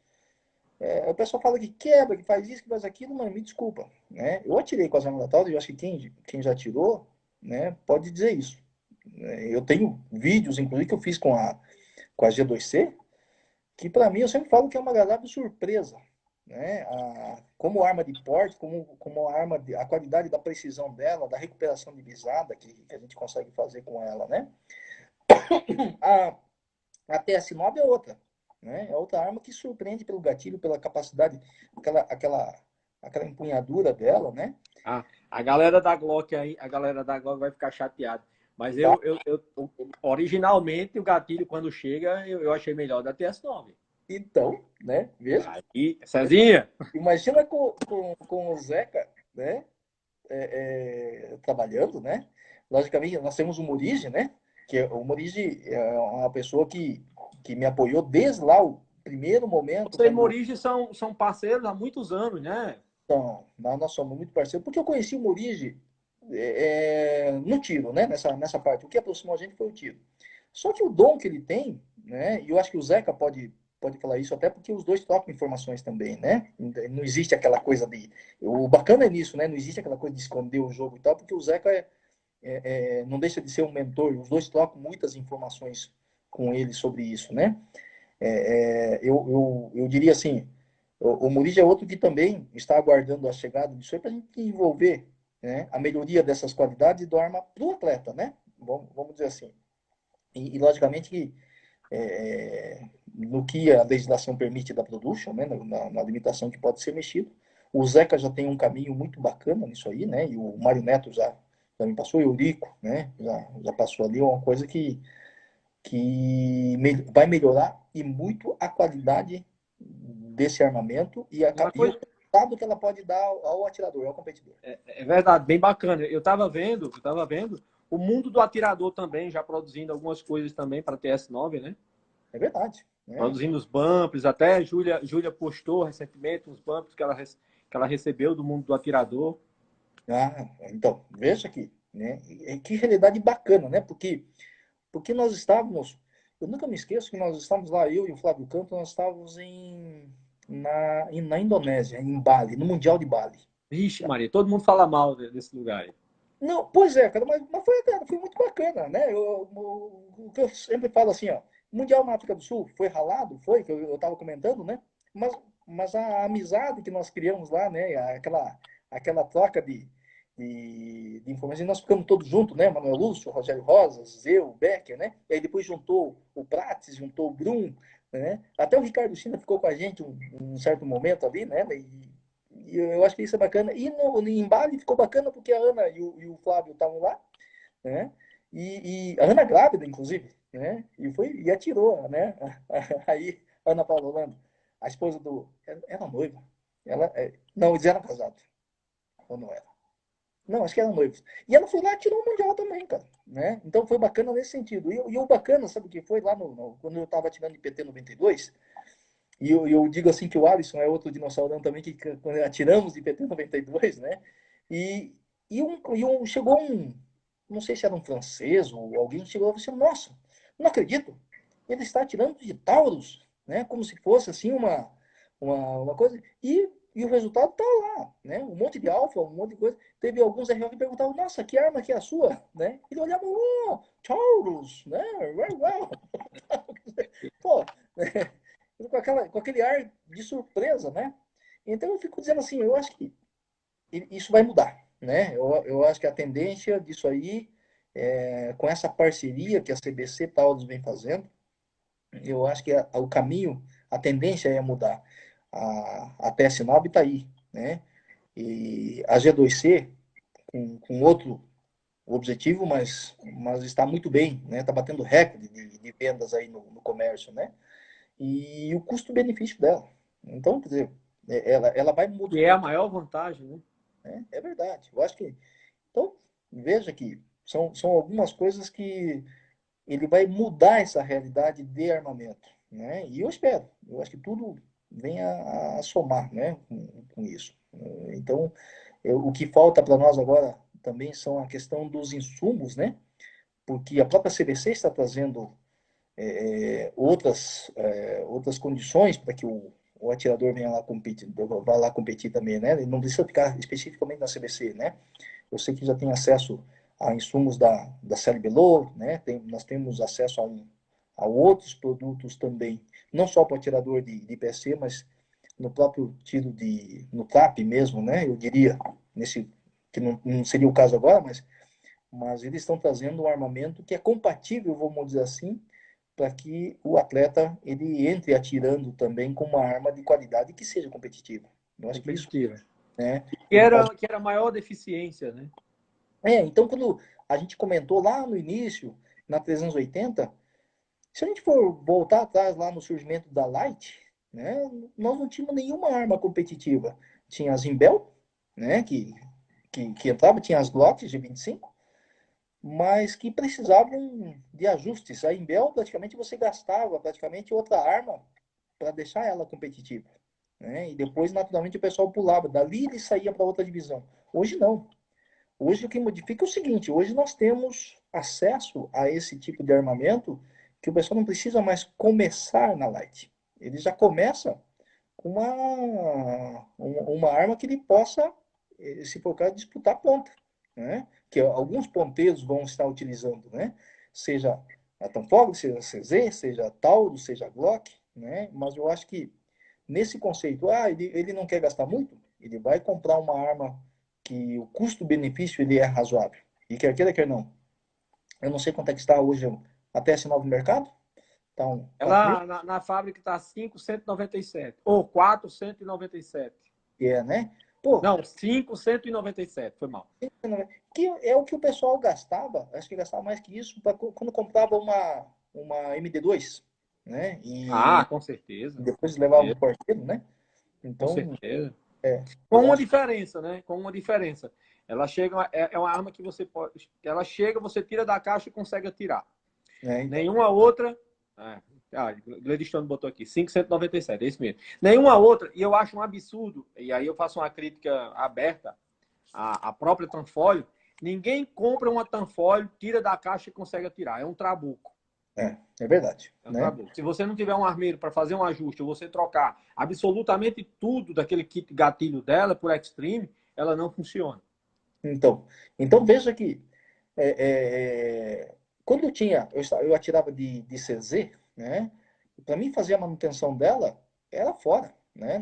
o pessoal fala que quebra, que faz isso, que faz aquilo, mas me desculpa, né? Eu atirei com as armas da Taurus, e eu acho que quem já atirou, né, pode dizer isso. Eu tenho vídeos, inclusive, que eu fiz com a G2C, que para mim eu sempre falo que é uma agradável surpresa, né? Como arma de porte, como arma a qualidade da precisão dela, da recuperação de visada que a gente consegue fazer com ela, né? A, a TS9 é outra, né? É outra arma que surpreende pelo gatilho, pela capacidade, aquela empunhadura dela, né? A galera da Glock aí, a galera da Glock vai ficar chateada. Mas originalmente o gatilho quando chega, eu achei melhor da TS9. Então, né? Veja, Aí, Cezinha, imagina com o Zeca, né? Trabalhando, né? Logicamente, nós temos o Morigi, né? Que o Morigi é uma pessoa que me apoiou desde lá, primeiro momento, Você e quando Morigi são parceiros há muitos anos, né? então, nós somos muito parceiros, porque eu conheci o Morigi no tiro, né? Nessa parte. O que aproximou a gente foi o tiro. Só que o dom que ele tem, né? E eu acho que o Zeca pode falar isso, até porque os dois trocam informações também, né? Não existe aquela coisa de. O bacana é nisso, né? Não existe aquela coisa de esconder o jogo e tal, porque o Zeca não deixa de ser um mentor. Os dois trocam muitas informações com ele sobre isso, né? Eu diria assim, o Murija é outro que também está aguardando a chegada disso aí para a gente envolver, né, a melhoria dessas qualidades do arma para o atleta, né? Vamos dizer assim. Logicamente que no que a legislação permite da production, né, na limitação que pode ser mexido. O Zeca já tem um caminho muito bacana nisso aí, né? E o Mário Neto já me passou, e o Lico, né? Já passou ali uma coisa que vai melhorar e muito a qualidade desse armamento Uma e o coisa resultado que ela pode dar ao atirador, ao competidor. é verdade, bem bacana. Eu tava vendo o mundo do atirador também já produzindo algumas coisas também para TS9, né? É verdade. Né? Produzindo os bumpers, até Júlia postou recentemente uns bumpers que ela recebeu do mundo do atirador. Então, veja aqui, né? Que realidade bacana, né? Porque nós estávamos, eu nunca me esqueço que nós estávamos lá, eu e o Flávio Campos, nós estávamos na Indonésia, em Bali, no Mundial de Bali. Vixe, Maria, todo mundo fala mal desse lugar aí. Não, pois é, cara, mas foi muito bacana, né? O que eu sempre falo assim, ó, o Mundial na África do Sul foi ralado, foi, que eu estava comentando, né? Mas, mas a amizade que nós criamos lá, né? Aquela troca de informações, nós ficamos todos juntos, né? Manuel Lúcio, Rogério Rosas, eu, o Becker, né? E aí depois juntou o Prates, juntou o Brum, né? Até o Ricardo China ficou com a gente um certo momento ali, né? E eu acho que isso é bacana. E em Bali ficou bacana porque a Ana e o Flávio estavam lá, né? E a Ana grávida, inclusive, né? E atirou, né? Aí, Ana Paula Holanda, a esposa do. Era noiva. Não, eles eram casados. Ou não era? Não, acho que eram noivos. E ela foi lá e tirou o Mundial também, cara. Né? Então foi bacana nesse sentido. E o bacana, sabe o que foi? Lá quando eu estava tirando IPT 92, eu digo assim que o Alisson é outro dinossauro também, que quando atiramos de PT 92, né? E, chegou não sei se era um francês ou alguém, chegou e disse, nossa, não acredito, ele está atirando de Taurus, né? Como se fosse assim uma coisa. E o resultado está lá, né? Um monte de alfa, um monte de coisa. Teve alguns RL que perguntavam, nossa, que arma que é a sua? Né? Ele olhava, oh, Taurus, né? Well. Pô, né? Com aquele ar de surpresa, né? Então eu fico dizendo assim, eu acho que isso vai mudar, né? Eu acho que a tendência disso aí, com essa parceria que a CBC Taurus vem fazendo, eu acho que o caminho, a tendência é mudar. A TS9 está aí, né? E a G2C, com outro objetivo, mas está muito bem, né? Está batendo recorde de vendas aí no comércio, né? E o custo-benefício dela. Então, quer dizer, ela vai Que é a modificar, maior vantagem, né? né? É verdade. Eu acho que. Então, veja que são algumas coisas que ele vai mudar essa realidade de armamento, né? E eu acho que tudo vem a somar, né, com isso. Então, o que falta para nós agora também são a questão dos insumos, né? Porque a própria CBC está trazendo outras condições para que o atirador venha lá competir, vá lá competir também, né? Ele não precisa ficar especificamente na CBC, né? Eu sei que já tem acesso a insumos da série Below, né? Nós temos acesso a outros produtos também, não só para o atirador de IPSC, mas no próprio tiro no TAP mesmo, né? Eu diria, que não seria o caso agora, mas eles estão trazendo um armamento que é compatível, vamos dizer assim, para que o atleta ele entre atirando também com uma arma de qualidade que seja competitiva. Eu acho que isso, Competitiva. né? Que era a maior deficiência, né? Então quando a gente comentou lá no início, na 380, se a gente for voltar atrás lá no surgimento da Light, né, nós não tínhamos nenhuma arma competitiva. Tinha as Imbel, né, que entrava, tinha as Glocks de 25, mas que precisavam de ajustes. A Imbel, praticamente, você gastava praticamente outra arma para deixar ela competitiva, né? E depois, naturalmente, o pessoal pulava. Dali ele saía para outra divisão. Hoje não. Hoje o que modifica é o seguinte, hoje nós temos acesso a esse tipo de armamento que o pessoal não precisa mais começar na light. Ele já começa com uma arma que ele possa, se for o caso, disputar ponta, né? Que alguns ponteiros vão estar utilizando, né? Seja a Tanfoglio, seja a CZ, seja a Taurus, seja a Glock, né? Mas eu acho que nesse conceito, ele não quer gastar muito, ele vai comprar uma arma que o custo-benefício ele é razoável. E quer queira, quer não. Eu não sei quanto é que está hoje a TS9 no mercado. Tá 4 mil? Ela na fábrica está 597 ou 497. É, né? Pô, Não, 597, foi mal. que é o que o pessoal gastava, acho que gastava mais que isso, quando comprava uma MD2, né? Ah, E com certeza. depois levava o quarteiro, né? Com Então, certeza. Com eu uma acho diferença, né? Com uma diferença. Ela chega, é uma arma que você pode. Ela chega, você tira da caixa e consegue atirar. então, Nenhuma outra. Gledstone botou aqui, 597, é isso mesmo. Nenhuma outra, e eu acho um absurdo, e aí eu faço uma crítica aberta à própria Tanfoglio. Ninguém compra uma Tanfoglio, tira da caixa e consegue atirar. É um trabuco. é verdade, É um né? trabuco. Se você não tiver um armeiro para fazer um ajuste, ou você trocar absolutamente tudo daquele kit gatilho dela por Extreme, ela não funciona. Então, então veja que é, quando eu atirava de CZ, né? Para mim fazer a manutenção dela era fora, né?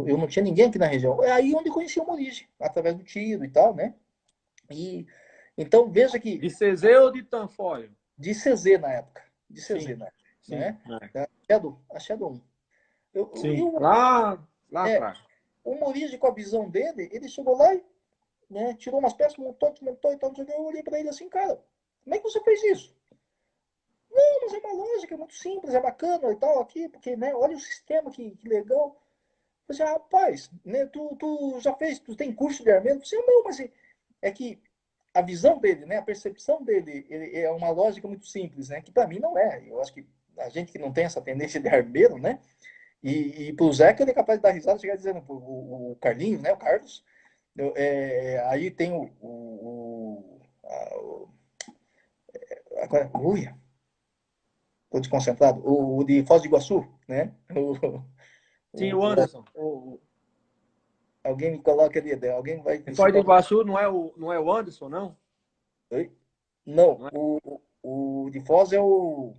Eu não tinha ninguém aqui na região. É aí onde eu conheci o Morige, através do tiro e tal, né? E então veja que De CZ ou de Tanfoglio? de CZ na época, de CZ Sim, na época, sim, né? A Shadow 1. sim. Lá É, atrás. o Morige com a visão dele, ele chegou lá e, né, tirou umas peças, montou e tal, não sei o que. Eu olhei para ele assim, cara, como é que você fez isso? Não, mas é uma lógica, é muito simples, é bacana e tal aqui, porque, né, olha o sistema, que legal. Eu disse, rapaz, né, tu já fez, tu tem curso de armamento? Eu disse, não, mas é que a visão dele, né, a percepção dele é uma lógica muito simples, né, que para mim não é. Eu acho que a gente que não tem essa tendência de armeiro, né, e pro Zeca ele é capaz de dar risada, chegar dizendo, o Carlinhos, né, o Carlos, aí tem agora, ui, tô desconcentrado, o de Foz do Iguaçu, né, Sim, o o, Anderson. alguém me coloca ali, alguém vai O Foz do citar. Iguaçu não é o Anderson, não? Oi? Não, Não é o de Foz é o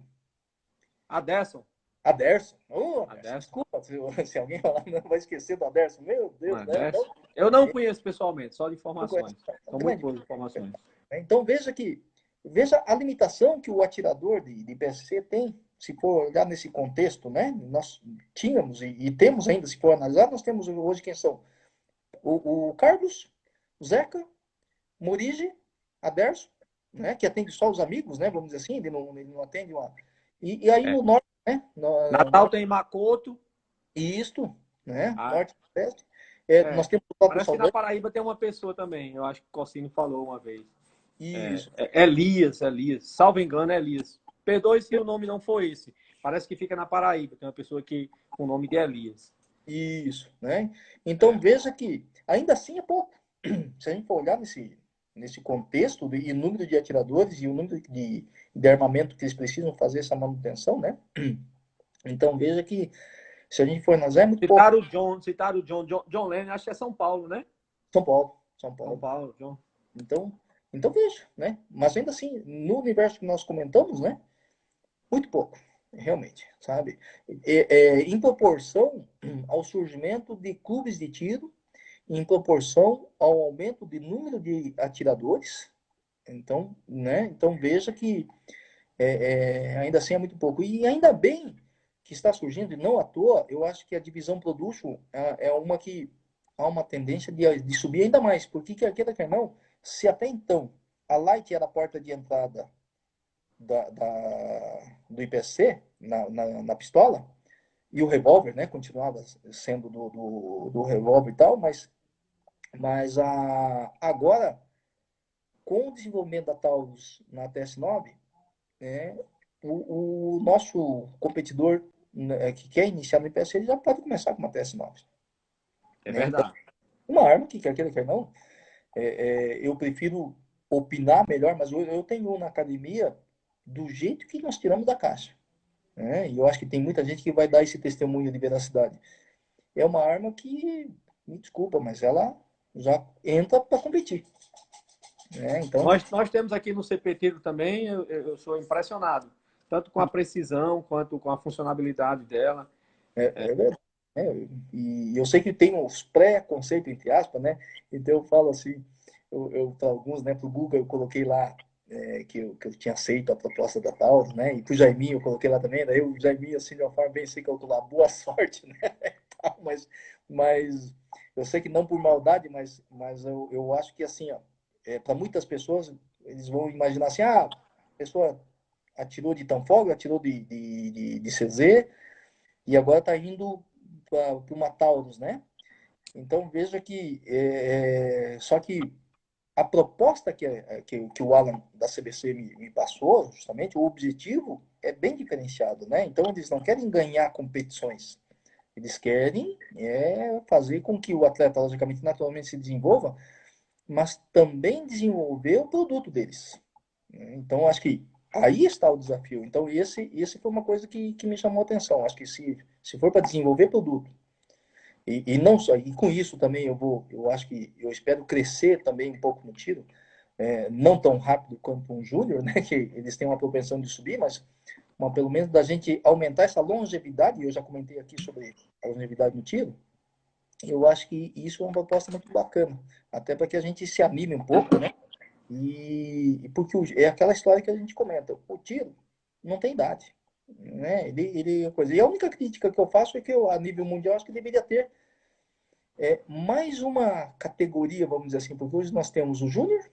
Aderson. Aderson. Ô, Aderson, Aderson. desculpa se alguém falar, não vai esquecer do Aderson. Meu Não Deus, é né? Não, Aderson? Eu não conheço pessoalmente, só de não conhece. informações. É um São muito grande. boas informações. Então veja a limitação que o atirador de PSC tem, se for olhar nesse contexto, né? Nós tínhamos e temos ainda, se for analisar, nós temos hoje quem são o Carlos, o Zeca, Morige, Aderson, né? Que atende só os amigos, né? Vamos dizer assim, ele não atende uma. E aí É. no norte, né? No Natal norte, tem Makoto. isto, né? Ah, Norte e Nordeste. Nós é. temos o próprio Parece que na Saldanha. Paraíba tem uma pessoa também. Eu acho que o Cossino falou uma vez. Isso, Elias. Salvo engano, é Elias. Perdoe se o nome não foi esse. Parece que fica na Paraíba. Tem uma pessoa que com o nome de Elias. isso, né? Então É. veja que ainda assim é pouco. Se a gente for olhar nesse contexto e o número de atiradores e o número de armamento que eles precisam fazer essa manutenção, né? Então veja que se a gente for analisar é muito pouco. John Lennon, acho que é São Paulo, né? São Paulo, São São Paulo. Paulo, John. Então, então veja, né? Mas ainda assim, no universo que nós comentamos, né? Muito pouco, realmente, sabe? Em proporção ao surgimento de clubes de tiro, em proporção ao aumento de número de atiradores, então, né? Então veja que ainda assim é muito pouco. E ainda bem que está surgindo, e não à toa, eu acho que a divisão Production é uma que há uma tendência de subir ainda mais, porque quer queira, quer não, se até então a Light era a porta de entrada do IPC na pistola, e o revólver, né, continuava sendo do revólver e tal, mas agora, com o desenvolvimento da Taurus na TS9, né, o nosso competidor que quer iniciar no IPSC, ele já pode começar com uma TS9. É Né? Então, verdade. uma arma que quer queira, quer não, eu prefiro opinar melhor, mas eu tenho na academia do jeito que nós tiramos da caixa. Né? E eu acho que tem muita gente que vai dar esse testemunho de veracidade. É uma arma que, me desculpa, mas ela já entra para competir. Né? Então, Nós temos aqui no CP Tiro também, eu sou impressionado, tanto com a precisão quanto com a funcionalidade dela. é verdade. Né? E eu sei que tem uns pré-conceitos, entre aspas, né? Então eu falo assim, para alguns, né, para o Google, eu coloquei lá que eu tinha aceito a proposta da Taurus, né? E para o Jaiminho eu coloquei lá também, daí o Jaiminho, assim, de uma forma bem seca, eu lá, boa sorte, né? mas eu sei que não por maldade, mas eu acho que, assim, ó, para muitas pessoas, eles vão imaginar assim, a pessoa atirou de Tanfogo, atirou de CZ, e agora está indo para uma Taurus, né? Então veja que só que a proposta que o Alan da CBC me passou, justamente, o objetivo é bem diferenciado, né? Então eles não querem ganhar competições, eles querem fazer com que o atleta, logicamente, naturalmente se desenvolva, mas também desenvolver o produto deles. Então acho que aí está o desafio. Então esse foi uma coisa que me chamou a atenção. Acho que se for para desenvolver produto e não só, e com isso também eu acho que eu espero crescer também um pouco no tiro, não tão rápido quanto um júnior, né, que eles têm uma propensão de subir, mas pelo menos da gente aumentar essa longevidade, eu já comentei aqui sobre a longevidade no tiro, eu acho que isso é uma proposta muito bacana, até para que a gente se anime um pouco, né, e porque é aquela história que a gente comenta, o tiro não tem idade, né, ele é coisa, e a única crítica que eu faço é que eu, a nível mundial, acho que deveria ter mais uma categoria, vamos dizer assim, porque hoje nós temos o júnior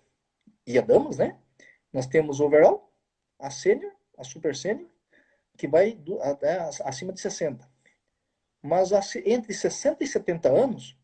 e a damas, né? Nós temos o overall, a sênior, a super sênior, que vai até acima de 60. Mas entre 60 e 70 anos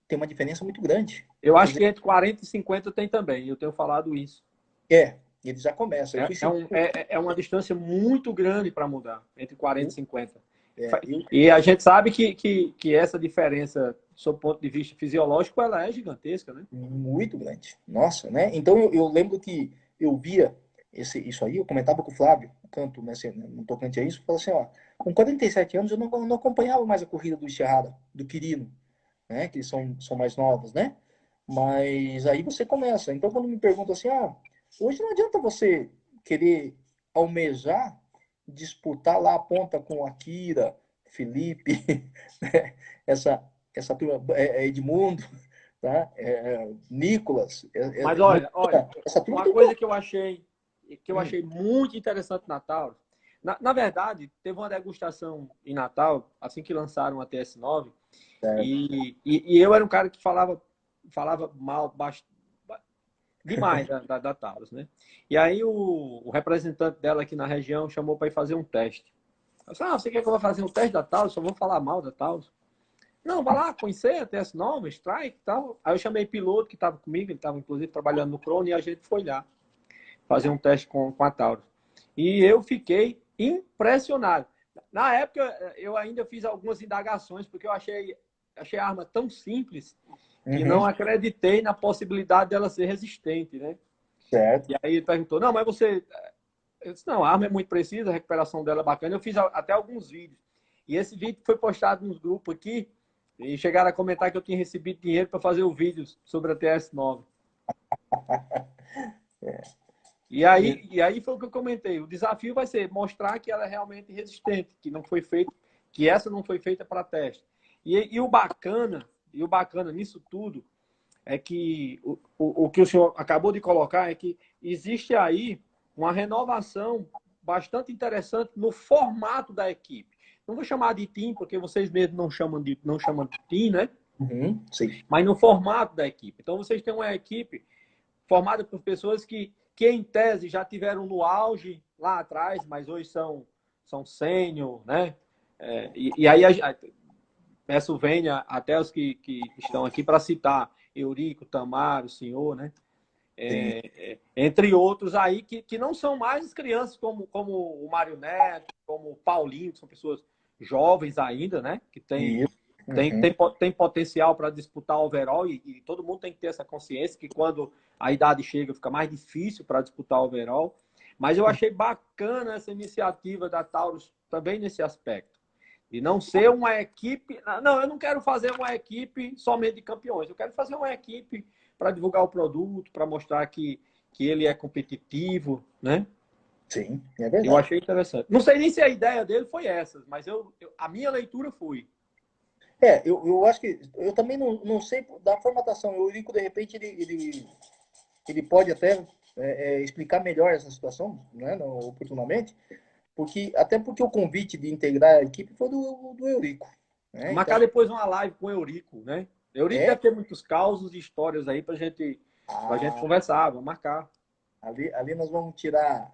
tem uma diferença muito grande. Eu Quer acho dizer, que entre 40 e 50 tem também, eu tenho falado isso. ele já começa. Eu fui seguir. É uma distância muito grande para mudar, entre 40 e Eu, 50. eu, E a gente sabe que essa diferença, do ponto de vista fisiológico, ela é gigantesca, né? muito grande. Nossa, né? Então eu lembro que eu via isso aí, eu comentava com o Flávio, tanto no tocante a isso, eu falava assim, ó, com 47 anos eu não acompanhava mais a corrida do Ixerrada, do Quirino, né? Que são mais novos, né? Mas aí você começa. Então quando me perguntam assim, hoje não adianta você querer almejar disputar lá a ponta com Akira, Felipe, né? essa, essa turma, Edmundo, tá? Nicolas, Mas olha, essa turma uma tem coisa pouco. que eu achei muito interessante no Natal, na verdade, teve uma degustação em Natal, assim que lançaram a TS9, e eu era um cara que falava mal, demais da Taurus, né? E aí o representante dela aqui na região chamou para ir fazer um teste. Eu disse, você quer que eu vá fazer um teste da Taurus? Só vou falar mal da Taurus. Não, vai lá, conhecer a TS9, Strike e tal. Aí eu chamei o piloto que estava comigo, ele estava inclusive trabalhando no Crono, e a gente foi lá fazer um teste com a Taurus. E eu fiquei impressionado. Na época, eu ainda fiz algumas indagações, porque eu achei a arma tão simples que Uhum, não acreditei na possibilidade dela ser resistente, né? certo. E aí ele perguntou, não, mas você... Eu disse, não, a arma é muito precisa, a recuperação dela é bacana. Eu fiz até alguns vídeos. E esse vídeo foi postado nos grupos aqui, e chegaram a comentar que eu tinha recebido dinheiro para fazer o vídeo sobre a TS9. E aí foi o que eu comentei. O desafio vai ser mostrar que ela é realmente resistente, que não foi feito, que essa não foi feita para teste. E o bacana nisso tudo é que o que o senhor acabou de colocar é que existe aí uma renovação bastante interessante no formato da equipe. Não vou chamar de team, porque vocês mesmos não chamam de team, né? Uhum, sim. Mas no formato da equipe. Então vocês têm uma equipe formada por pessoas que em tese já tiveram no auge lá atrás, mas hoje são sênior, né? E aí peço venha até os que estão aqui para citar Eurico, Tamar, o senhor, né? Sim. entre outros aí que não são mais crianças como o Mário Neto, como o Paulinho, que são pessoas jovens ainda, né? Que Isso. tem, Uhum. tem, tem potencial para disputar o overall e todo mundo tem que ter essa consciência que quando a idade chega fica mais difícil para disputar o overall. Mas eu achei bacana essa iniciativa da Taurus também nesse aspecto. E não ser uma equipe. Não, eu não quero fazer uma equipe somente de campeões. Eu quero fazer uma equipe para divulgar o produto, para mostrar que ele é competitivo, né? Sim, é Eu verdade. achei interessante. Não sei nem se a ideia dele foi essa, mas a minha leitura foi. Eu acho que eu também não sei da formatação. O Eurico, de repente, ele pode até explicar melhor essa situação, né, oportunamente, até porque o convite de integrar a equipe foi do Eurico. Né? Então, Marcar depois uma live com o Eurico, né? Eurico é. deve ter muitos causos e histórias aí pra gente Ah, conversar, vamos marcar. ali nós vamos tirar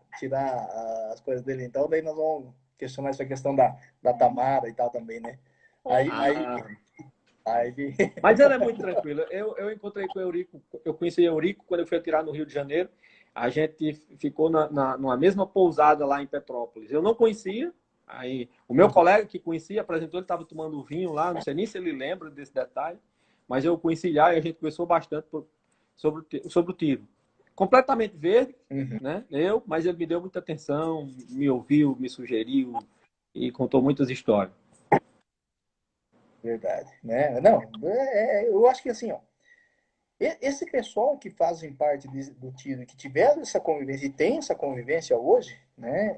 as coisas dele, então, daí nós vamos questionar essa questão da Tamara e tal também, né? Aí, aí, Ah, aí mas ele é muito tranquilo. Eu encontrei com o Eurico, eu conheci o Eurico quando eu fui atirar no Rio de Janeiro. A gente ficou numa mesma pousada lá em Petrópolis. Eu não conhecia. Aí o meu colega que conhecia apresentou, ele estava tomando vinho lá, não sei nem se ele lembra desse detalhe, mas eu conheci lá e a gente conversou bastante sobre o tiro. Completamente verde, Uhum. né? Mas ele me deu muita atenção, me ouviu, me sugeriu e contou muitas histórias. Verdade, né? Não, eu acho que assim, ó, esse pessoal que fazem parte do tiro, que tiveram essa convivência e tem essa convivência hoje, né?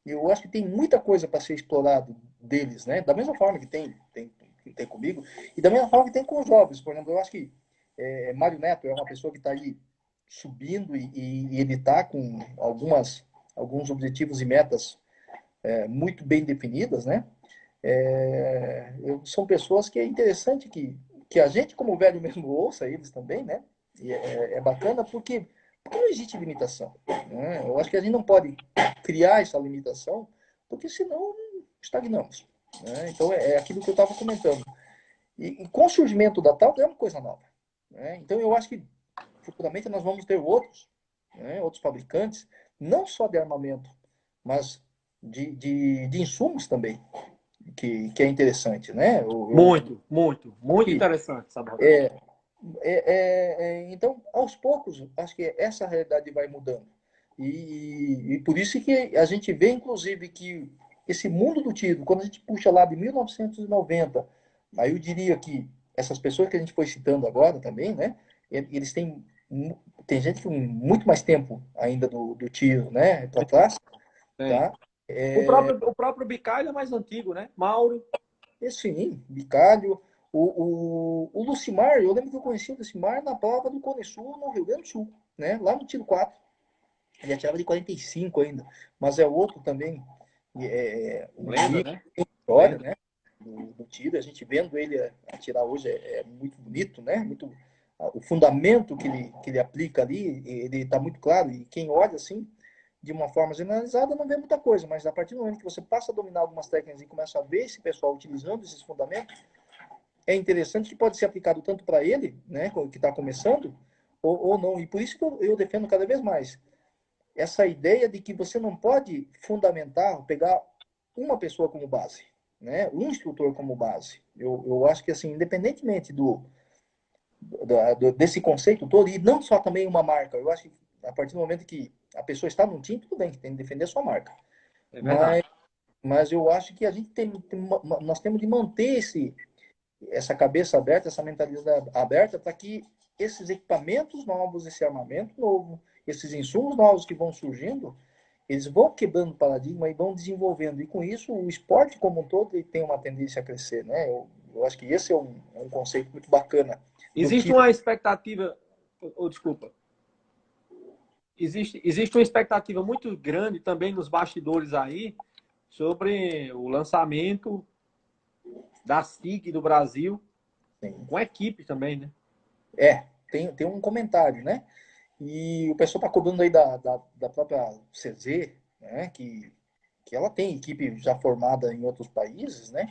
Eu acho que tem muita coisa para ser explorado deles, né? Da mesma forma que tem comigo e da mesma forma que tem com os jovens. Por exemplo, eu acho que Mário Neto é uma pessoa que está aí subindo e ele está com alguns objetivos e metas muito bem definidas, né? São pessoas que é interessante que a gente, como velho mesmo, ouça eles também, né? E é bacana porque não existe limitação. Né? Eu acho que a gente não pode criar essa limitação, porque senão estagnamos. Né? Então é aquilo que eu estava comentando. E com o surgimento da tal é uma coisa nova. Né? Então eu acho que futuramente nós vamos ter outros, né? Outros fabricantes, não só de armamento, mas de insumos também que é interessante, né? Muito, muito, muito Que, interessante essa abordagem. é, então, aos poucos, acho que essa realidade vai mudando. E por isso que a gente vê, inclusive, que esse mundo do tiro, quando a gente puxa lá de 1990, aí eu diria que essas pessoas que a gente foi citando agora também, né? Eles têm, tem gente com muito mais tempo ainda do tiro, né? Para trás, Tem. tá? O próprio Bicalho é mais antigo, né? Mauro. Sim, Bicalho. O Lucimar, eu lembro que eu conheci o Lucimar na prova do Cone Sul, no Rio Grande do Sul, né? Lá no tiro 4. Ele atirava de 45 ainda, mas é outro também, um Lenda, amigo, né? história, Lenda. né? Do tiro, a gente vendo ele atirar hoje é muito bonito, né? Muito, o fundamento que ele aplica ali, ele está muito claro, e quem olha assim, de uma forma generalizada, não vê muita coisa, mas a partir do momento que você passa a dominar algumas técnicas e começa a ver esse pessoal utilizando esses fundamentos, é interessante que pode ser aplicado tanto para ele, né, que está começando, ou não. E por isso que eu defendo cada vez mais essa ideia de que você não pode fundamentar, pegar uma pessoa como base, né, um instrutor como base. Eu acho que, assim, independentemente desse conceito todo, e não só também uma marca, eu acho que a partir do momento que a pessoa está num time, tudo bem, que tem que defender a sua marca. É Mas, verdade. mas eu acho que a gente nós temos de manter essa cabeça aberta, essa mentalidade aberta, para que esses equipamentos novos, esse armamento novo, esses insumos novos que vão surgindo, eles vão quebrando paradigma e vão desenvolvendo. E com isso, o esporte como um todo ele tem uma tendência a crescer. Né? Eu acho que esse é um conceito muito bacana do Existe tiro. uma expectativa, desculpa, existe uma expectativa muito grande também nos bastidores aí sobre o lançamento da SIG do Brasil, Sim. com equipe também, né? Tem um comentário, né? E o pessoal está cobrando aí da própria CZ, né? Que ela tem equipe já formada em outros países, né?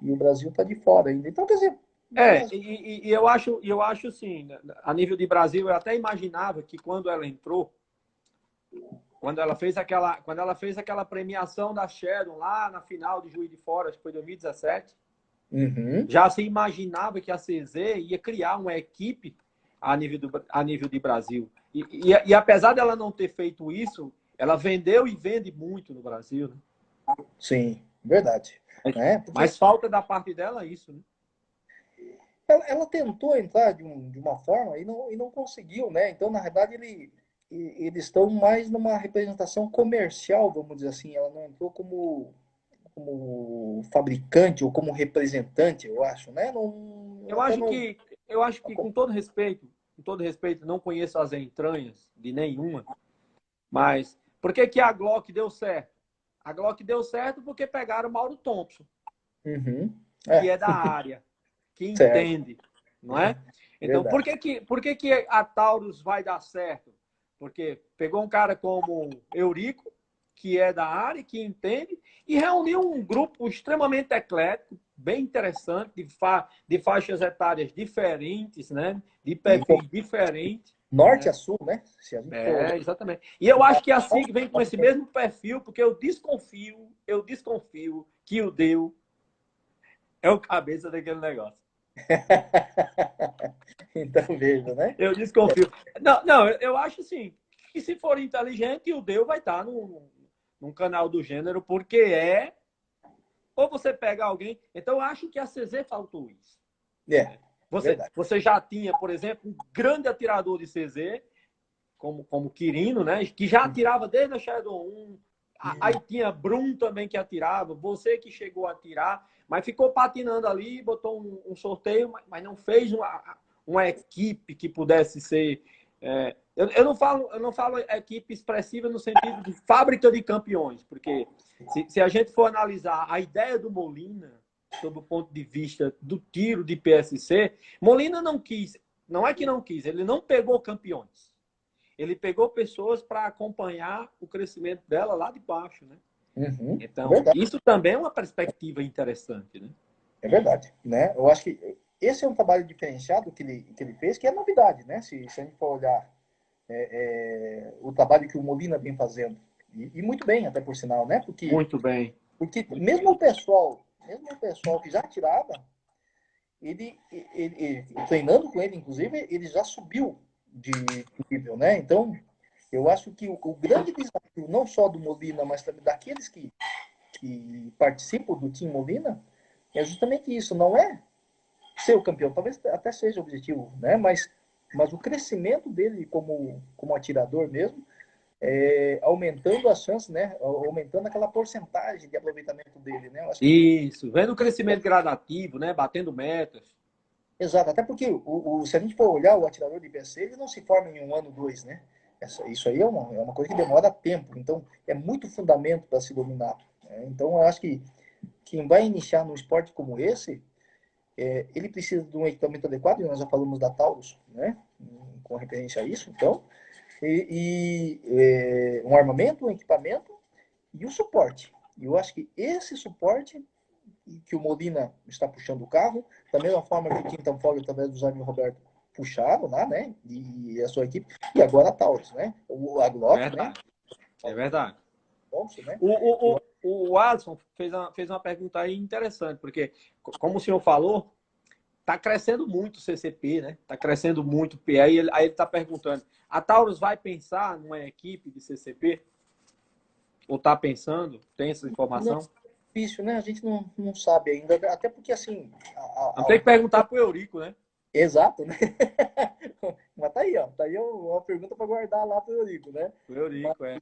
E o Brasil está de fora ainda. Então, quer dizer, Mas, E eu acho assim, né, a nível de Brasil, eu até imaginava que quando ela entrou, quando ela fez aquela premiação da Sharon lá na final de Juiz de Fora, acho que foi 2017, uhum, já se imaginava que a CZ ia criar uma equipe a nível de Brasil. E apesar dela não ter feito isso, ela vendeu e vende muito no Brasil. Né? sim, verdade. Né? Porque Mas falta da parte dela isso. Né? ela tentou entrar de uma forma e não conseguiu, né? Então, na verdade, eles estão mais numa representação comercial, vamos dizer assim. Ela não entrou como fabricante ou como representante, eu acho, né? Não, Eu até acho não. que, com todo respeito, não conheço as entranhas de nenhuma, mas por que, que a Glock deu certo? A Glock deu certo porque pegaram o Mauro Thompson, Uhum. que É, é da área, que certo, entende, não é? Então, verdade. por que, que a Taurus vai dar certo? Porque pegou um cara como Eurico, que é da área, que entende, e reuniu um grupo extremamente eclético, bem interessante, de faixas etárias diferentes, né? De E perfis diferentes. norte Né? a sul, né? Se a gente for olhar. É, exatamente. E eu acho que a SIG vem com esse mesmo perfil, porque eu desconfio que o Deu é o cabeça daquele negócio. Então veja, né? Eu desconfio. Não, eu acho assim, que se for inteligente, o Deu vai estar num canal do gênero, porque ou você pega alguém. Então, eu acho que a CZ faltou isso. É, Né? verdade. Você já tinha, por exemplo, um grande atirador de CZ, como Quirino, né? Que já atirava desde a Shadow 1. Aí tinha Brum também que atirava, você que chegou a atirar, mas ficou patinando ali, botou um sorteio, mas não fez uma equipe que pudesse ser. Eu não falo equipe expressiva no sentido de fábrica de campeões, porque se a gente for analisar a ideia do Molina, sob o ponto de vista do tiro de PSC, Molina não quis, não é que não quis, ele não pegou campeões. Ele pegou pessoas para acompanhar o crescimento dela lá de baixo, né? Uhum, Então, verdade. isso também é uma perspectiva interessante, né? É verdade, né? Eu acho que esse é um trabalho diferenciado que ele fez, que é novidade, né? Se a gente for olhar o trabalho que o Molina vem fazendo, e muito bem, até por sinal, né? Muito bem, Porque muito bem. mesmo o pessoal que já tirava, treinando com ele, inclusive, ele já subiu de nível, né? Então, eu acho que o grande desafio, não só do Molina, mas também daqueles que participam do Team Molina, é justamente isso, não é ser o campeão, talvez até seja o objetivo, né? Mas o crescimento dele como atirador mesmo, aumentando as chances, né? Aumentando aquela porcentagem de aproveitamento dele, né? Eu acho que Isso, vendo o crescimento gradativo, né? Batendo metas. exato, até porque se a gente for olhar o atirador de IPC, ele não se forma em um ano, dois, né? Isso aí é uma coisa que demora tempo, então é muito fundamento para se dominar. Né? Então eu acho que quem vai iniciar num esporte como esse, ele precisa de um equipamento adequado, e nós já falamos da Taurus, né? Com referência a isso, então, um armamento, um equipamento e o suporte. E eu acho que esse suporte que o Molina está puxando o carro, da mesma forma que o Quintan Fogg, através do Jaime Roberto, puxaram lá, né? E a sua equipe, e agora a Taurus, né? A Glock, né? Verdade, é verdade. Thompson, né? O Alisson fez uma pergunta aí interessante, porque, como o senhor falou, está crescendo muito o CCP, né? Está crescendo muito o PE. Aí ele está perguntando: a Taurus vai pensar numa equipe de CCP? Ou está pensando? Tem essa Não é informação? difícil, né? A gente não sabe ainda, até porque assim. Vamos ter que perguntar para o Eurico, né? Exato, né? Mas tá aí, ó. Tá aí uma pergunta para guardar lá pro Eurico, né? O Mas, Eurico, é.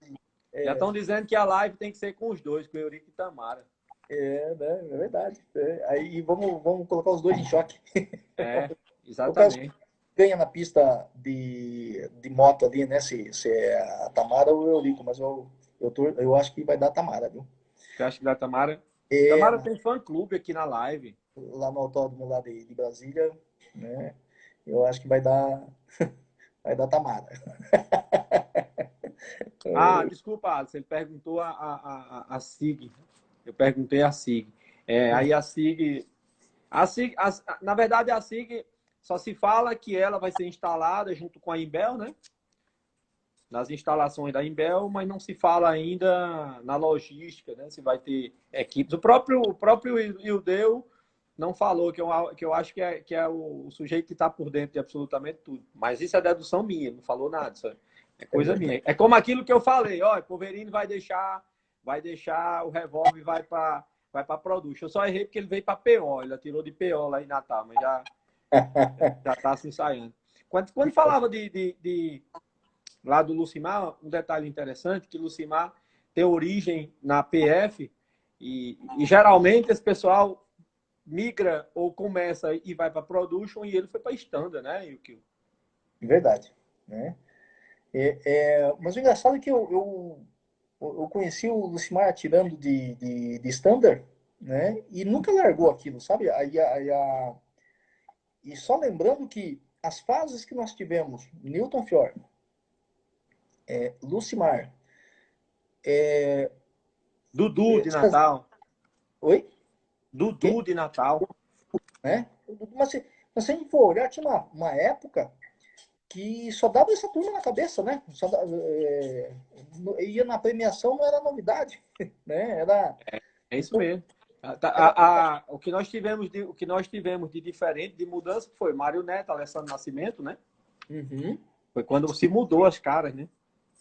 Já estão dizendo que a live tem que ser com os dois, com o Eurico e Tamara. né? É verdade. Aí vamos colocar os dois em choque. É, No caso, exatamente. ganha na pista de moto ali, né? Se é a Tamara ou o Eurico, mas eu acho que vai dar a Tamara, viu? Você acha que da Tamara? É, Tamara tem fã-clube aqui na live. lá no autódromo lá de Brasília, né? Eu acho que vai dar Tamara. Ah, desculpa, Alisson, ele perguntou a SIG. Eu perguntei a SIG. É, aí a SIG Na verdade, a SIG só se fala que ela vai ser instalada junto com a Imbel, né? Nas instalações da Imbel, mas não se fala ainda na logística, né? Se vai ter equipes. O próprio Ildeu não falou, que eu acho que é o sujeito que está por dentro de absolutamente tudo. Mas isso é dedução minha, não falou nada. Isso é coisa minha. É como aquilo que eu falei, ó, Poverini vai deixar o revólver e vai para Production. Eu só errei porque ele veio para PO, ele atirou de PO lá em Natal, mas já está se ensaiando. Quando falava lá do Lucimar, um detalhe interessante, que Lucimar tem origem na PF e geralmente esse pessoal migra ou começa e vai para Production e ele foi para Standard, né, Yukio? Verdade, né? Mas o engraçado é que eu conheci o Lucimar atirando de Standard, né? E nunca largou aquilo, sabe? E só lembrando que as fases que nós tivemos, Newton Fiore, Lucimar, Dudu de Natal. oi? Dudu Quem? de Natal. Né? Mas se a gente for olhar, tinha uma época que só dava essa turma na cabeça, né? Ia na premiação, não era novidade, né? É isso Então, mesmo. era, O que nós tivemos de diferente, de mudança, foi Mário Neto, Alessandro Nascimento, né? uhum, Foi quando se mudou as caras, né?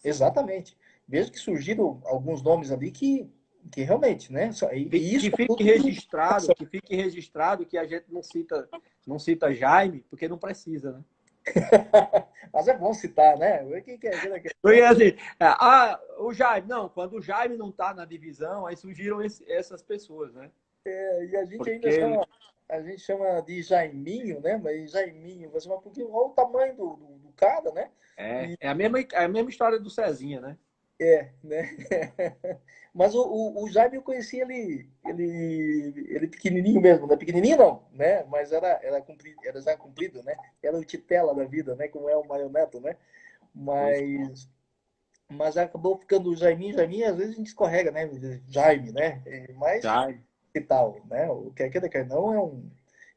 exatamente. Vejo que surgiram alguns nomes ali que realmente, né? E isso Que é fique fruto de registrado, que fique registrado que a gente não cita Jaime, porque não precisa, né? Mas é bom citar, né? Quem quer ver aqui? Porque assim, o Jaime, não, quando o Jaime não tá na divisão, aí surgiram essas pessoas, né? E a gente ainda Porque chama de Jaiminho, né? Mas Jaiminho, mas porque olha o tamanho do cara, né? E é a mesma história do Cezinha, né? né? Mas o Jaime eu conheci ele pequenininho mesmo, né? Pequenininho não, né? Mas era comprido, era já comprido, né? Era o Titela da vida, né? Como é o Marioneto, né? Pois, Mas acabou ficando o Jaiminho, às vezes a gente escorrega, né? Jaime, né? Mas Jaime. e tal, né? O quer não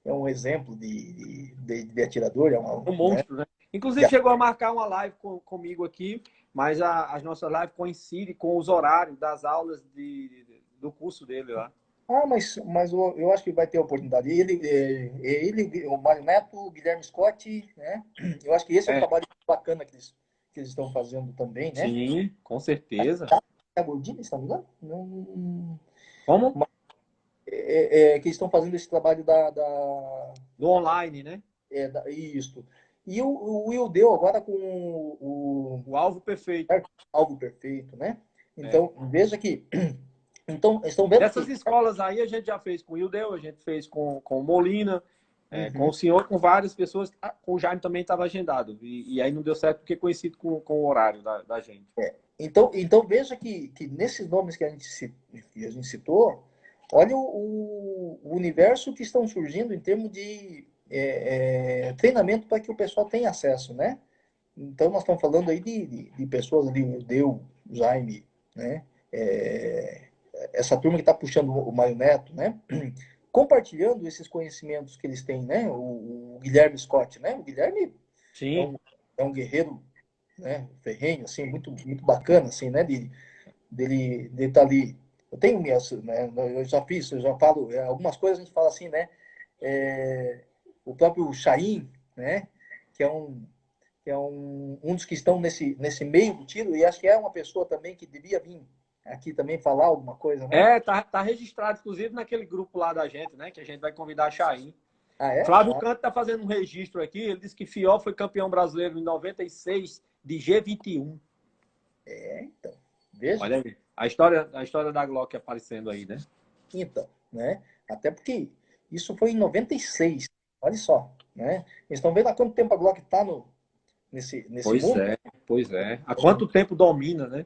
é um exemplo de atirador, Um né? monstro, né? Inclusive chegou a marcar uma live comigo aqui, mas as nossas lives coincidem com os horários das aulas do curso dele lá. Mas eu acho que vai ter oportunidade. Ele, o Mário Neto, o Guilherme Scott, né? Eu acho que esse é um É, trabalho bacana que eles estão fazendo também, né? sim, com certeza. É a Gordini, se não me engano? Não, Como? que eles estão fazendo esse trabalho Do online, né? isso. E o Will deu agora com o O alvo perfeito. algo perfeito, né? É. Então, veja que. Então, estão vendo Dessas que. escolas aí, a gente já fez com o Ildeu, a gente fez com o Molina, com Uhum. o senhor, com várias pessoas. Com o Jaime também estava agendado. E aí não deu certo porque coincide com o horário da gente. Então veja que nesses nomes que a gente citou, olha o universo que estão surgindo em termos de treinamento para que o pessoal tenha acesso, né? Então nós estamos falando aí de pessoas ali, o Deu, o Jaime, né? É, essa turma que está puxando o Mário Neto, né? Compartilhando esses conhecimentos que eles têm, né? O Guilherme Scott, né? O Guilherme é Sim, um, é um guerreiro, né? Ferrenho, assim, muito, muito bacana, assim, né? Dele estar ali. Eu tenho minhas, né? Eu já falo, algumas coisas a gente fala assim, né? O próprio Chaim, né? Que é um dos que estão nesse meio do tiro, e acho que é uma pessoa também que devia vir aqui também falar alguma coisa, né? tá registrado, inclusive, naquele grupo lá da gente, né? Que a gente vai convidar a Chain. Ah, é? Flávio Ah, Canto está fazendo um registro aqui. Ele disse que Fiol foi campeão brasileiro em 96 de G21. então. Veja. Olha aí. A história da Glock aparecendo aí, né? Então, né? Até porque isso foi em 96. Olha só, né? Eles estão vendo há quanto tempo a Glock está nesse Pois mundo. é, pois é. Há quanto tempo domina, né?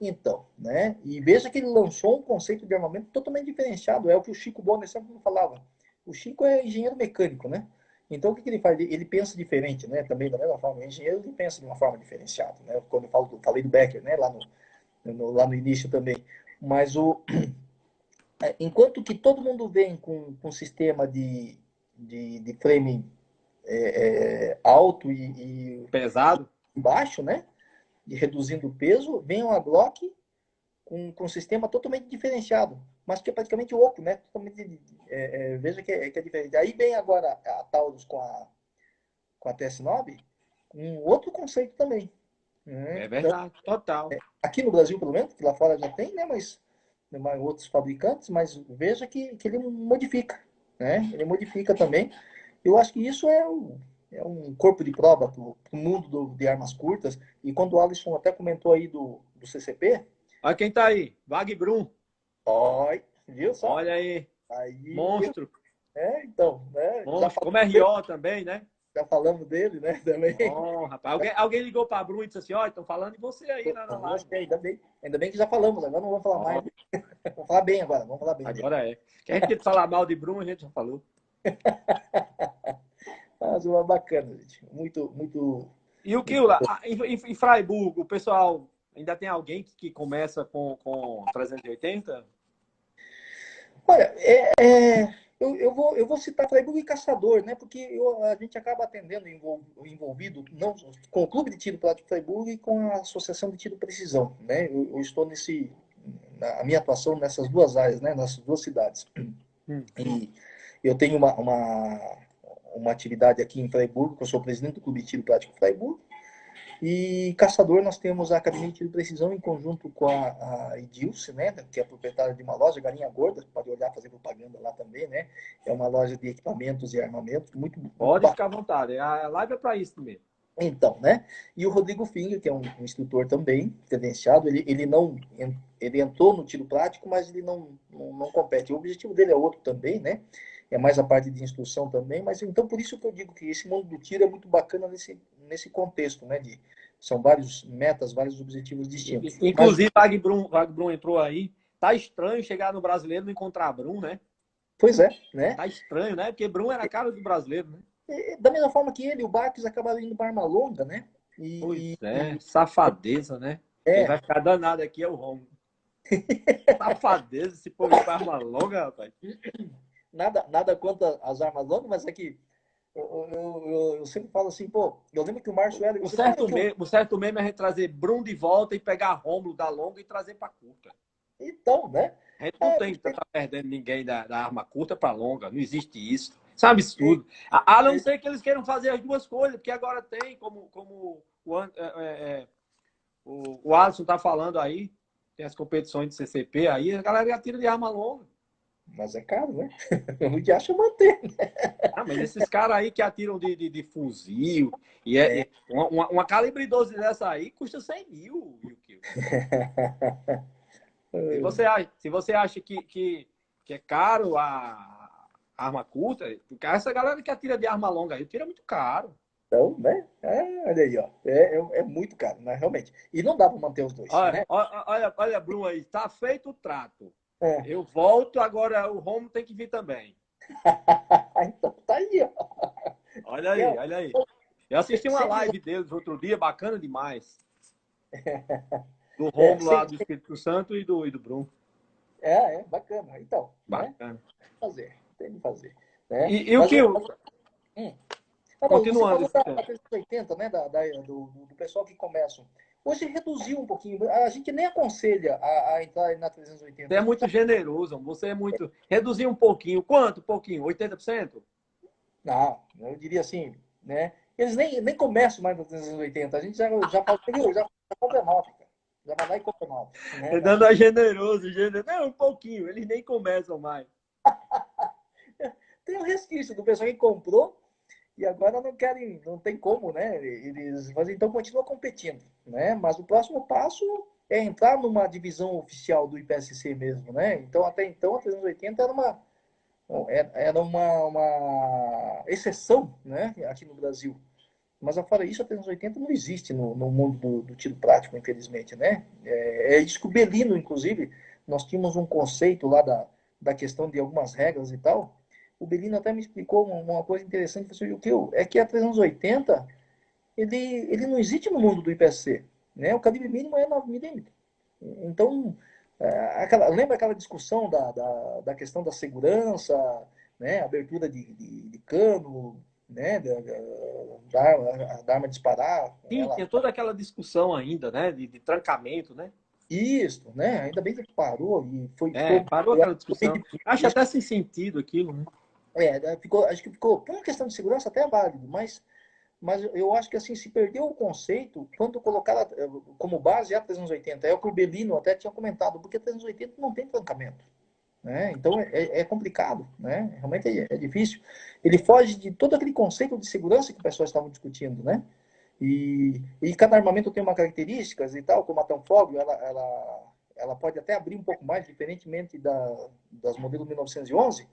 Então, né? E veja que ele lançou um conceito de armamento totalmente diferenciado. É o que o Chico Bonner sempre falava. O Chico é engenheiro mecânico, né? Então, o que ele faz? Ele pensa diferente, né? Também da mesma forma. O engenheiro ele pensa de uma forma diferenciada, né? Quando falei do Becker, né? Lá no início também. Mas enquanto que todo mundo vem com sistema de frame alto e Pesado? baixo, né? De reduzindo o peso, vem uma Glock com um sistema totalmente diferenciado, mas que é praticamente oco, né? Totalmente, veja que é diferente. Aí vem agora a Taurus com a TS9, um outro conceito também. Né? É verdade, total. Aqui no Brasil, pelo menos, que lá fora já tem, né? Mas outros fabricantes, mas veja que ele modifica, né? Ele modifica também. Eu acho que isso é um corpo de prova para o mundo de armas curtas. E quando o Alisson até comentou aí do CCP, Olha quem tá aí, Vagbrum. oi, viu só? Olha aí, Aí, monstro, então, né? monstro. Como é RO também, né? Já falamos dele, né? Também. Oh, rapaz. Alguém ligou pra Brum e disse assim: ó, estão falando de você aí na live. Ainda bem que já falamos, agora não vamos falar mais. Oh, Vamos falar bem agora, vamos falar bem dele. agora é. Que a gente quer falar mal de Brum, a gente já falou. Mas uma bacana, gente. Muito, muito. E o que lá? Em Freiburg, o pessoal ainda tem alguém que começa com 380? Olha, eu vou citar Freiburg e Caçador, né? Porque a gente acaba atendendo envolvido não, com o Clube de Tiro Prático Freiburg e com a Associação de Tiro Precisão, né? Eu estou a minha atuação nessas duas áreas, né? Nessas duas cidades. E eu tenho uma atividade aqui em Freiburg, que eu sou presidente do Clube de Tiro Prático Freiburg. E Caçador, nós temos a Academia de Tiro e Precisão em conjunto com a Edilce, né, que é proprietária de uma loja, Galinha Gorda, pode olhar, fazer propaganda lá também, né? É uma loja de equipamentos e armamentos, muito Pode ficar à vontade. A live é para isso mesmo. então, né? E o Rodrigo Finger, que é um instrutor também, credenciado, ele entrou no tiro prático, mas ele não compete. O objetivo dele é outro também, né? É mais a parte de instrução também, mas então por isso que eu digo que esse mundo do tiro é muito bacana nesse contexto, né? São vários metas, vários objetivos distintos. Inclusive, Vagbrum entrou aí. Tá estranho chegar no brasileiro e não encontrar Brum, né? Pois é, né? Tá estranho, né? Porque Brum era a cara do brasileiro, né? Da mesma forma que ele, o Barques acabaram indo para arma longa, né? Pois é, safadeza, né? Quem É, vai ficar danado aqui é o Romulo. Safadeza, esse povo de arma longa, rapaz. nada contra as armas longas, mas é que eu sempre falo assim, pô, eu lembro que o Márcio Hélio... O certo mesmo é a gente trazer Brum de volta e pegar Rômulo da longa e trazer para curta. Então, né? A gente não tem que estar perdendo ninguém da arma curta para longa. Não existe isso. Isso é um absurdo. A não ser que eles queiram fazer as duas coisas, porque agora tem, como o Alisson está falando aí, tem as competições de CCP aí, a galera atira de arma longa. Mas é caro, né? O que acha manter. Ah, mas esses caras aí que atiram de fuzil, uma calibre 12 dessa aí custa 100 mil. Se você acha que é caro a arma curta, essa galera que atira de arma longa aí, tira muito caro. Então, né? Olha aí, ó. É muito caro, né? Realmente. E não dá para manter os dois, né? Olha, Bruno aí, tá feito o trato. É. Eu volto, agora o Romo tem que vir também. Então, tá aí, ó. Olha aí, olha aí. Eu assisti uma live deles outro dia, bacana demais. Do Romo lá do Espírito Santo e do Bruno. Bacana. Então, bacana. Né? Tem que fazer. Né? E o que... Continuando. Você falou da 380, né? Do pessoal que começa. Hoje reduziu um pouquinho. A gente nem aconselha a entrar na 380. Você é muito generoso, você é muito... Reduzir um pouquinho. Quanto? Um pouquinho? 80%? Não, eu diria assim, né? Eles nem começam mais no 380. A gente já fala, já compra 9, cara. Já vai lá e compra 9. Né? Dando a generoso. Não, um pouquinho. Eles nem começam mais. Tem um resquício do pessoal que comprou e agora não querem, não tem como, né? Mas então continua competindo, né? Mas o próximo passo é entrar numa divisão oficial do IPSC mesmo, né? Então até então a 380 era uma exceção, né? Aqui no Brasil. Mas fora isso, a 380 não existe no mundo do tiro prático, infelizmente, né? É isso que o Belino, inclusive, nós tínhamos um conceito lá da questão de algumas regras e tal. O Belino até me explicou uma coisa interessante. O que é que a 380 ele não existe no mundo do IPSC, né? O calibre mínimo é 9 milímetros. Então, Lembra aquela discussão da questão da segurança, né? Abertura de cano, né? Da arma disparar. Sim, tinha toda aquela discussão ainda, né? De trancamento, né? Isso, né? Ainda bem que parou e É, ficou. parou aquela discussão. Acho até sem sentido aquilo, né? Acho que ficou, por uma questão de segurança até é válido, mas eu acho que assim se perdeu o conceito quando colocaram como base a 380. É o que o Belino até tinha comentado, porque a 380 não tem trancamento, né? Então é complicado, né? Realmente é difícil. Ele foge de todo aquele conceito de segurança que o pessoal estava discutindo, né? E cada armamento tem uma características e tal, como a Tanfoglio, ela pode até abrir um pouco mais, diferentemente das modelos 1911.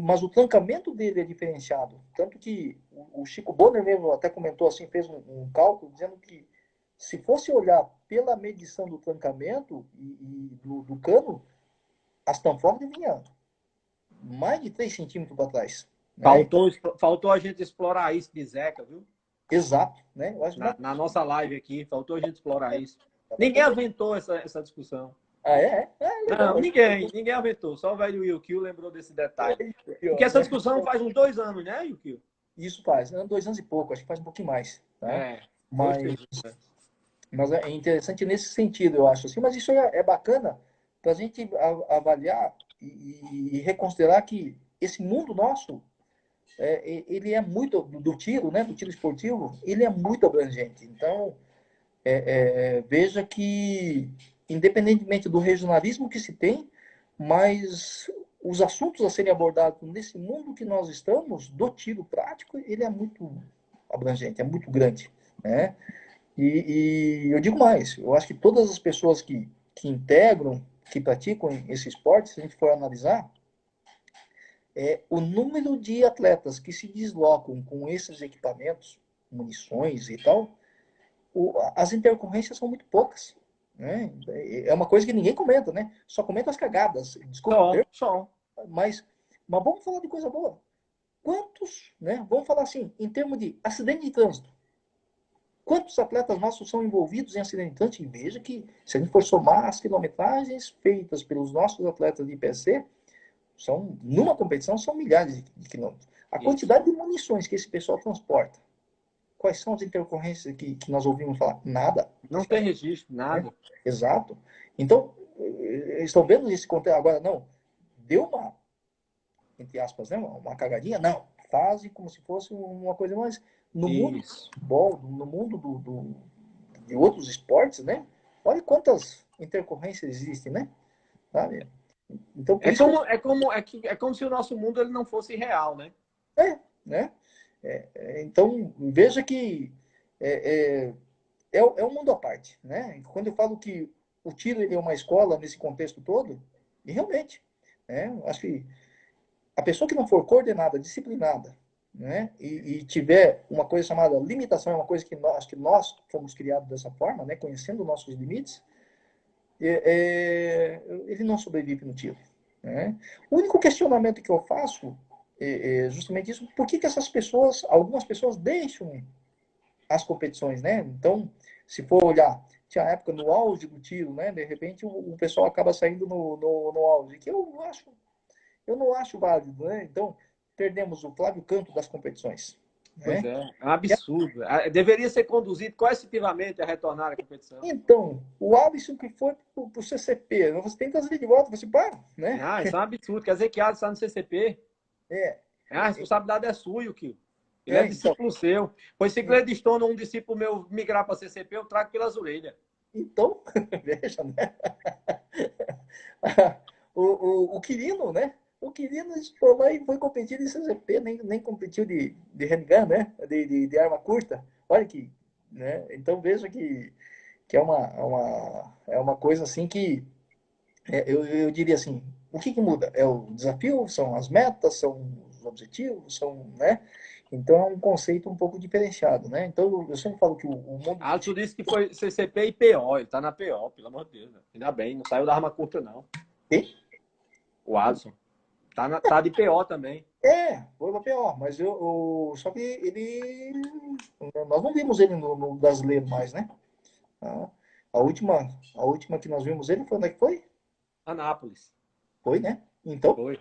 Mas o trancamento dele é diferenciado. Tanto que o Chico Bonner mesmo até comentou assim, fez um cálculo dizendo que se fosse olhar pela medição do trancamento e do cano, as Tanfoglio vinha mais de 3 centímetros para trás. Né? Faltou a gente explorar isso de Zeca, viu? Exato. Né? Eu acho Na nossa live aqui, faltou a gente explorar isso. Ninguém também. aventou essa discussão. Ah, é? É Não, legal. ninguém aventou. Só o velho Yukio lembrou desse detalhe. Porque essa discussão faz uns 2 anos, né, Yukio? Isso faz, 2 anos e pouco, acho que faz um pouquinho mais. Tá? É, dois, Mas, 3 anos. mas é interessante nesse sentido, eu acho. Assim, mas isso é bacana para a gente avaliar e reconsiderar que esse mundo nosso, ele é muito, do tiro, né, do tiro esportivo, ele é muito abrangente. Então, veja que, independentemente do regionalismo que se tem, mas os assuntos a serem abordados nesse mundo que nós estamos, do tiro prático, ele é muito abrangente, é muito grande. Né? E eu digo mais, eu acho que todas as pessoas que integram, que praticam esse esporte, se a gente for analisar, o número de atletas que se deslocam com esses equipamentos, munições e tal, as intercorrências são muito poucas. Né? É uma coisa que ninguém comenta, né? Só comenta as cagadas. Desculpa o termo, Só. mas vamos falar de coisa boa. Quantos, né? Vamos falar assim, em termos de acidente de trânsito. Quantos atletas nossos são envolvidos em acidente de trânsito? E veja que, se a gente for somar as quilometragens feitas pelos nossos atletas de IPC, numa competição, são milhares de quilômetros. A Isso. quantidade de munições que esse pessoal transporta, quais são as intercorrências que nós ouvimos falar? Nada. Não tem registro, Né? nada. Exato. Então, estão vendo esse conteúdo agora? Não. Deu entre aspas, né? Uma cagadinha? Não. Fazem como se fosse uma coisa mais. No mundo do Isso. futebol, no mundo de outros esportes, né? Olha quantas intercorrências existem, né? Sabe? Então, por É isso que como, é como, é como se o nosso mundo ele não fosse real, né? né? Então, veja que é um mundo à parte, né? Quando eu falo que o tiro é uma escola nesse contexto todo, e realmente, né? Acho que a pessoa que não for coordenada, disciplinada, né? E tiver uma coisa chamada limitação, é uma coisa que acho que nós fomos criados dessa forma, né? Conhecendo nossos limites, ele não sobrevive no tiro. Né? O único questionamento que eu faço é justamente isso: por que essas pessoas, algumas pessoas deixam as competições, né? Então, se for olhar, tinha época no auge do tiro, né? De repente o pessoal acaba saindo no auge, que eu não acho válido, né? Então, perdemos o Flávio Canto das competições, Pois né? é, é um absurdo. Deveria ser conduzido coercitivamente a retornar à competição. Então, o Alisson que foi para o CCP, você tem que trazer ele de volta, você para, né? Ah, isso é um absurdo. Quer dizer que Alisson está no CCP? É, A responsabilidade é sua, Yukio. Ele é então, discípulo seu. Pois se Gledstone, um discípulo meu, migrar para CCP, eu trago pelas orelhas. então, veja, né? O Quirino, né? O Quirino foi lá e foi competir em CCP, nem competiu de handgun, né? De arma curta. Olha que, né? Então veja que é uma coisa assim que eu diria assim, o que muda? É o desafio, são as metas, são os objetivos, né? Então é um conceito um pouco diferenciado, né? Então eu sempre falo que o mundo do Alisson tiro, disse que foi CCP e PO. Ele tá na PO, pelo amor de Deus. Né? Ainda bem, não saiu da arma curta, não. O Alisson. Tá de PO também. foi o pior, mas só que ele, nós não vimos ele no brasileiro mais, né? Tá? A última que nós vimos ele foi onde é que foi? Anápolis. Foi, né? Então, Foi.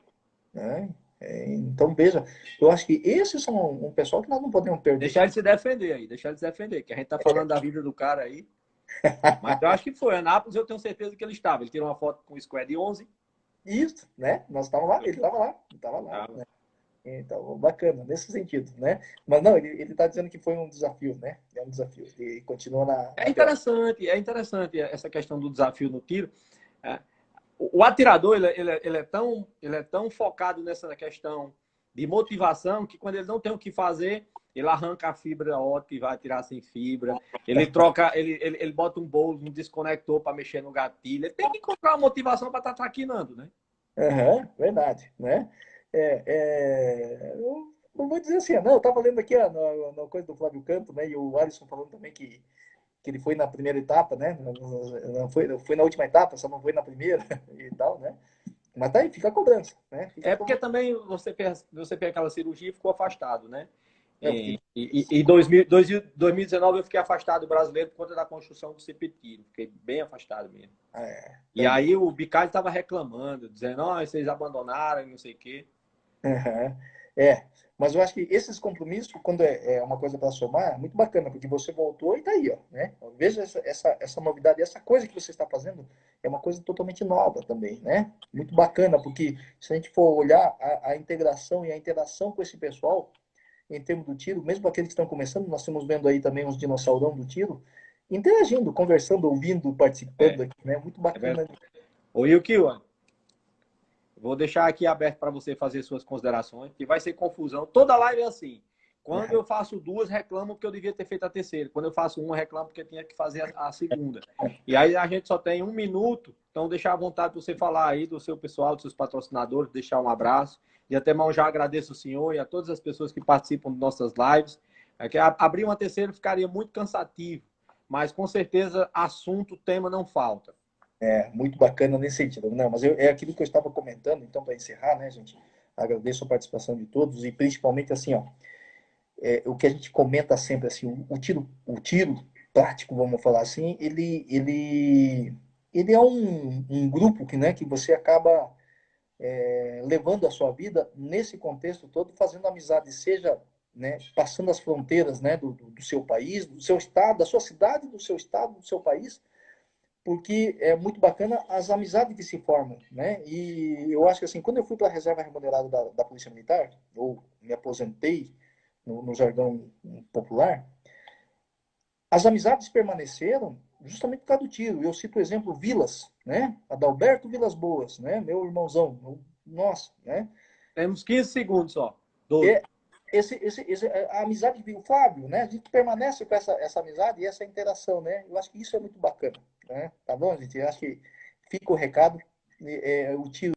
né? Então veja, eu acho que esses são um pessoal que nós não podemos perder. Deixar ele se defender aí, deixar ele se defender, que a gente tá falando da vida do cara aí. Mas eu acho que foi. Anápolis, eu tenho certeza que ele estava. Ele tirou uma foto com o Squad 11. Isso, né? Nós estávamos lá, ele estava lá, Tá. né? Então, bacana, nesse sentido, né? Mas não, ele está dizendo que foi um desafio, né? É um desafio. E continua na pele. É interessante essa questão do desafio no tiro. É, o atirador, ele é tão focado nessa questão de motivação que quando ele não tem o que fazer, ele arranca a fibra ótica e vai atirar sem fibra. Ele troca, ele bota um bolo, um desconector para mexer no gatilho. Ele tem que encontrar uma motivação para estar traquinando, né? Aham, verdade, né? Eu não vou dizer assim, não, eu estava lendo aqui na coisa do Flávio Canto, né? E o Alisson falando também que ele foi na primeira etapa, né? Não foi na última etapa, só não foi na primeira e tal, né? Mas tá aí, fica a cobrança, né? Fica a É porque cobrança. também você fez aquela cirurgia e ficou afastado, né? Eu fiquei. Em 2019 eu fiquei afastado do brasileiro por conta da construção do CPT. Fiquei bem afastado mesmo. E Também. aí o Bicalho estava reclamando, dizendo, ó, vocês abandonaram, não sei o quê. Uhum. Mas eu acho que esses compromissos, quando é uma coisa para somar, é muito bacana, porque você voltou e tá aí, ó, né? Veja essa novidade, essa coisa que você está fazendo é uma coisa totalmente nova também, né? Muito bacana, porque se a gente for olhar a integração e a interação com esse pessoal, em termos do tiro, mesmo aqueles que estão começando, nós estamos vendo aí também uns dinossaurão do tiro, interagindo, conversando, ouvindo, participando É, aqui, né? Muito é verdade. bacana. Ô, Yukio, vou deixar aqui aberto para você fazer suas considerações, que vai ser confusão. Toda live é assim. Quando eu faço duas, reclamo porque eu devia ter feito a terceira. Quando eu faço uma, reclamo porque eu tinha que fazer a segunda. E aí a gente só tem 1 minuto, então deixar à vontade para você falar aí do seu pessoal, dos seus patrocinadores, deixar um abraço. De antemão já agradeço o senhor e a todas as pessoas que participam de nossas lives. É que abrir uma terceira ficaria muito cansativo, mas com certeza assunto, tema não falta. Muito bacana nesse sentido. Não, mas é aquilo que eu estava comentando, então, para encerrar, né, gente? Agradeço a participação de todos e principalmente assim, ó, o que a gente comenta sempre, assim, o tiro prático, vamos falar assim, ele é um grupo que você acaba levando a sua vida nesse contexto todo, fazendo amizade, seja, né, passando as fronteiras, né, do seu país, do seu estado, da sua cidade, do seu estado, do seu país, porque é muito bacana as amizades que se formam, né? E eu acho que assim, quando eu fui para a reserva remunerada da Polícia Militar, ou me aposentei no jargão popular, as amizades permaneceram justamente por causa do tiro. Eu cito o exemplo Vilas, né? Adalberto Vilas Boas, né? Meu irmãozão, nossa, né? Temos 15 segundos só. 12. E a amizade o Flávio, né? A gente permanece com essa amizade e essa interação, né? Eu acho que isso é muito bacana, né? Tá bom, gente? Eu acho que fica o recado. O tiro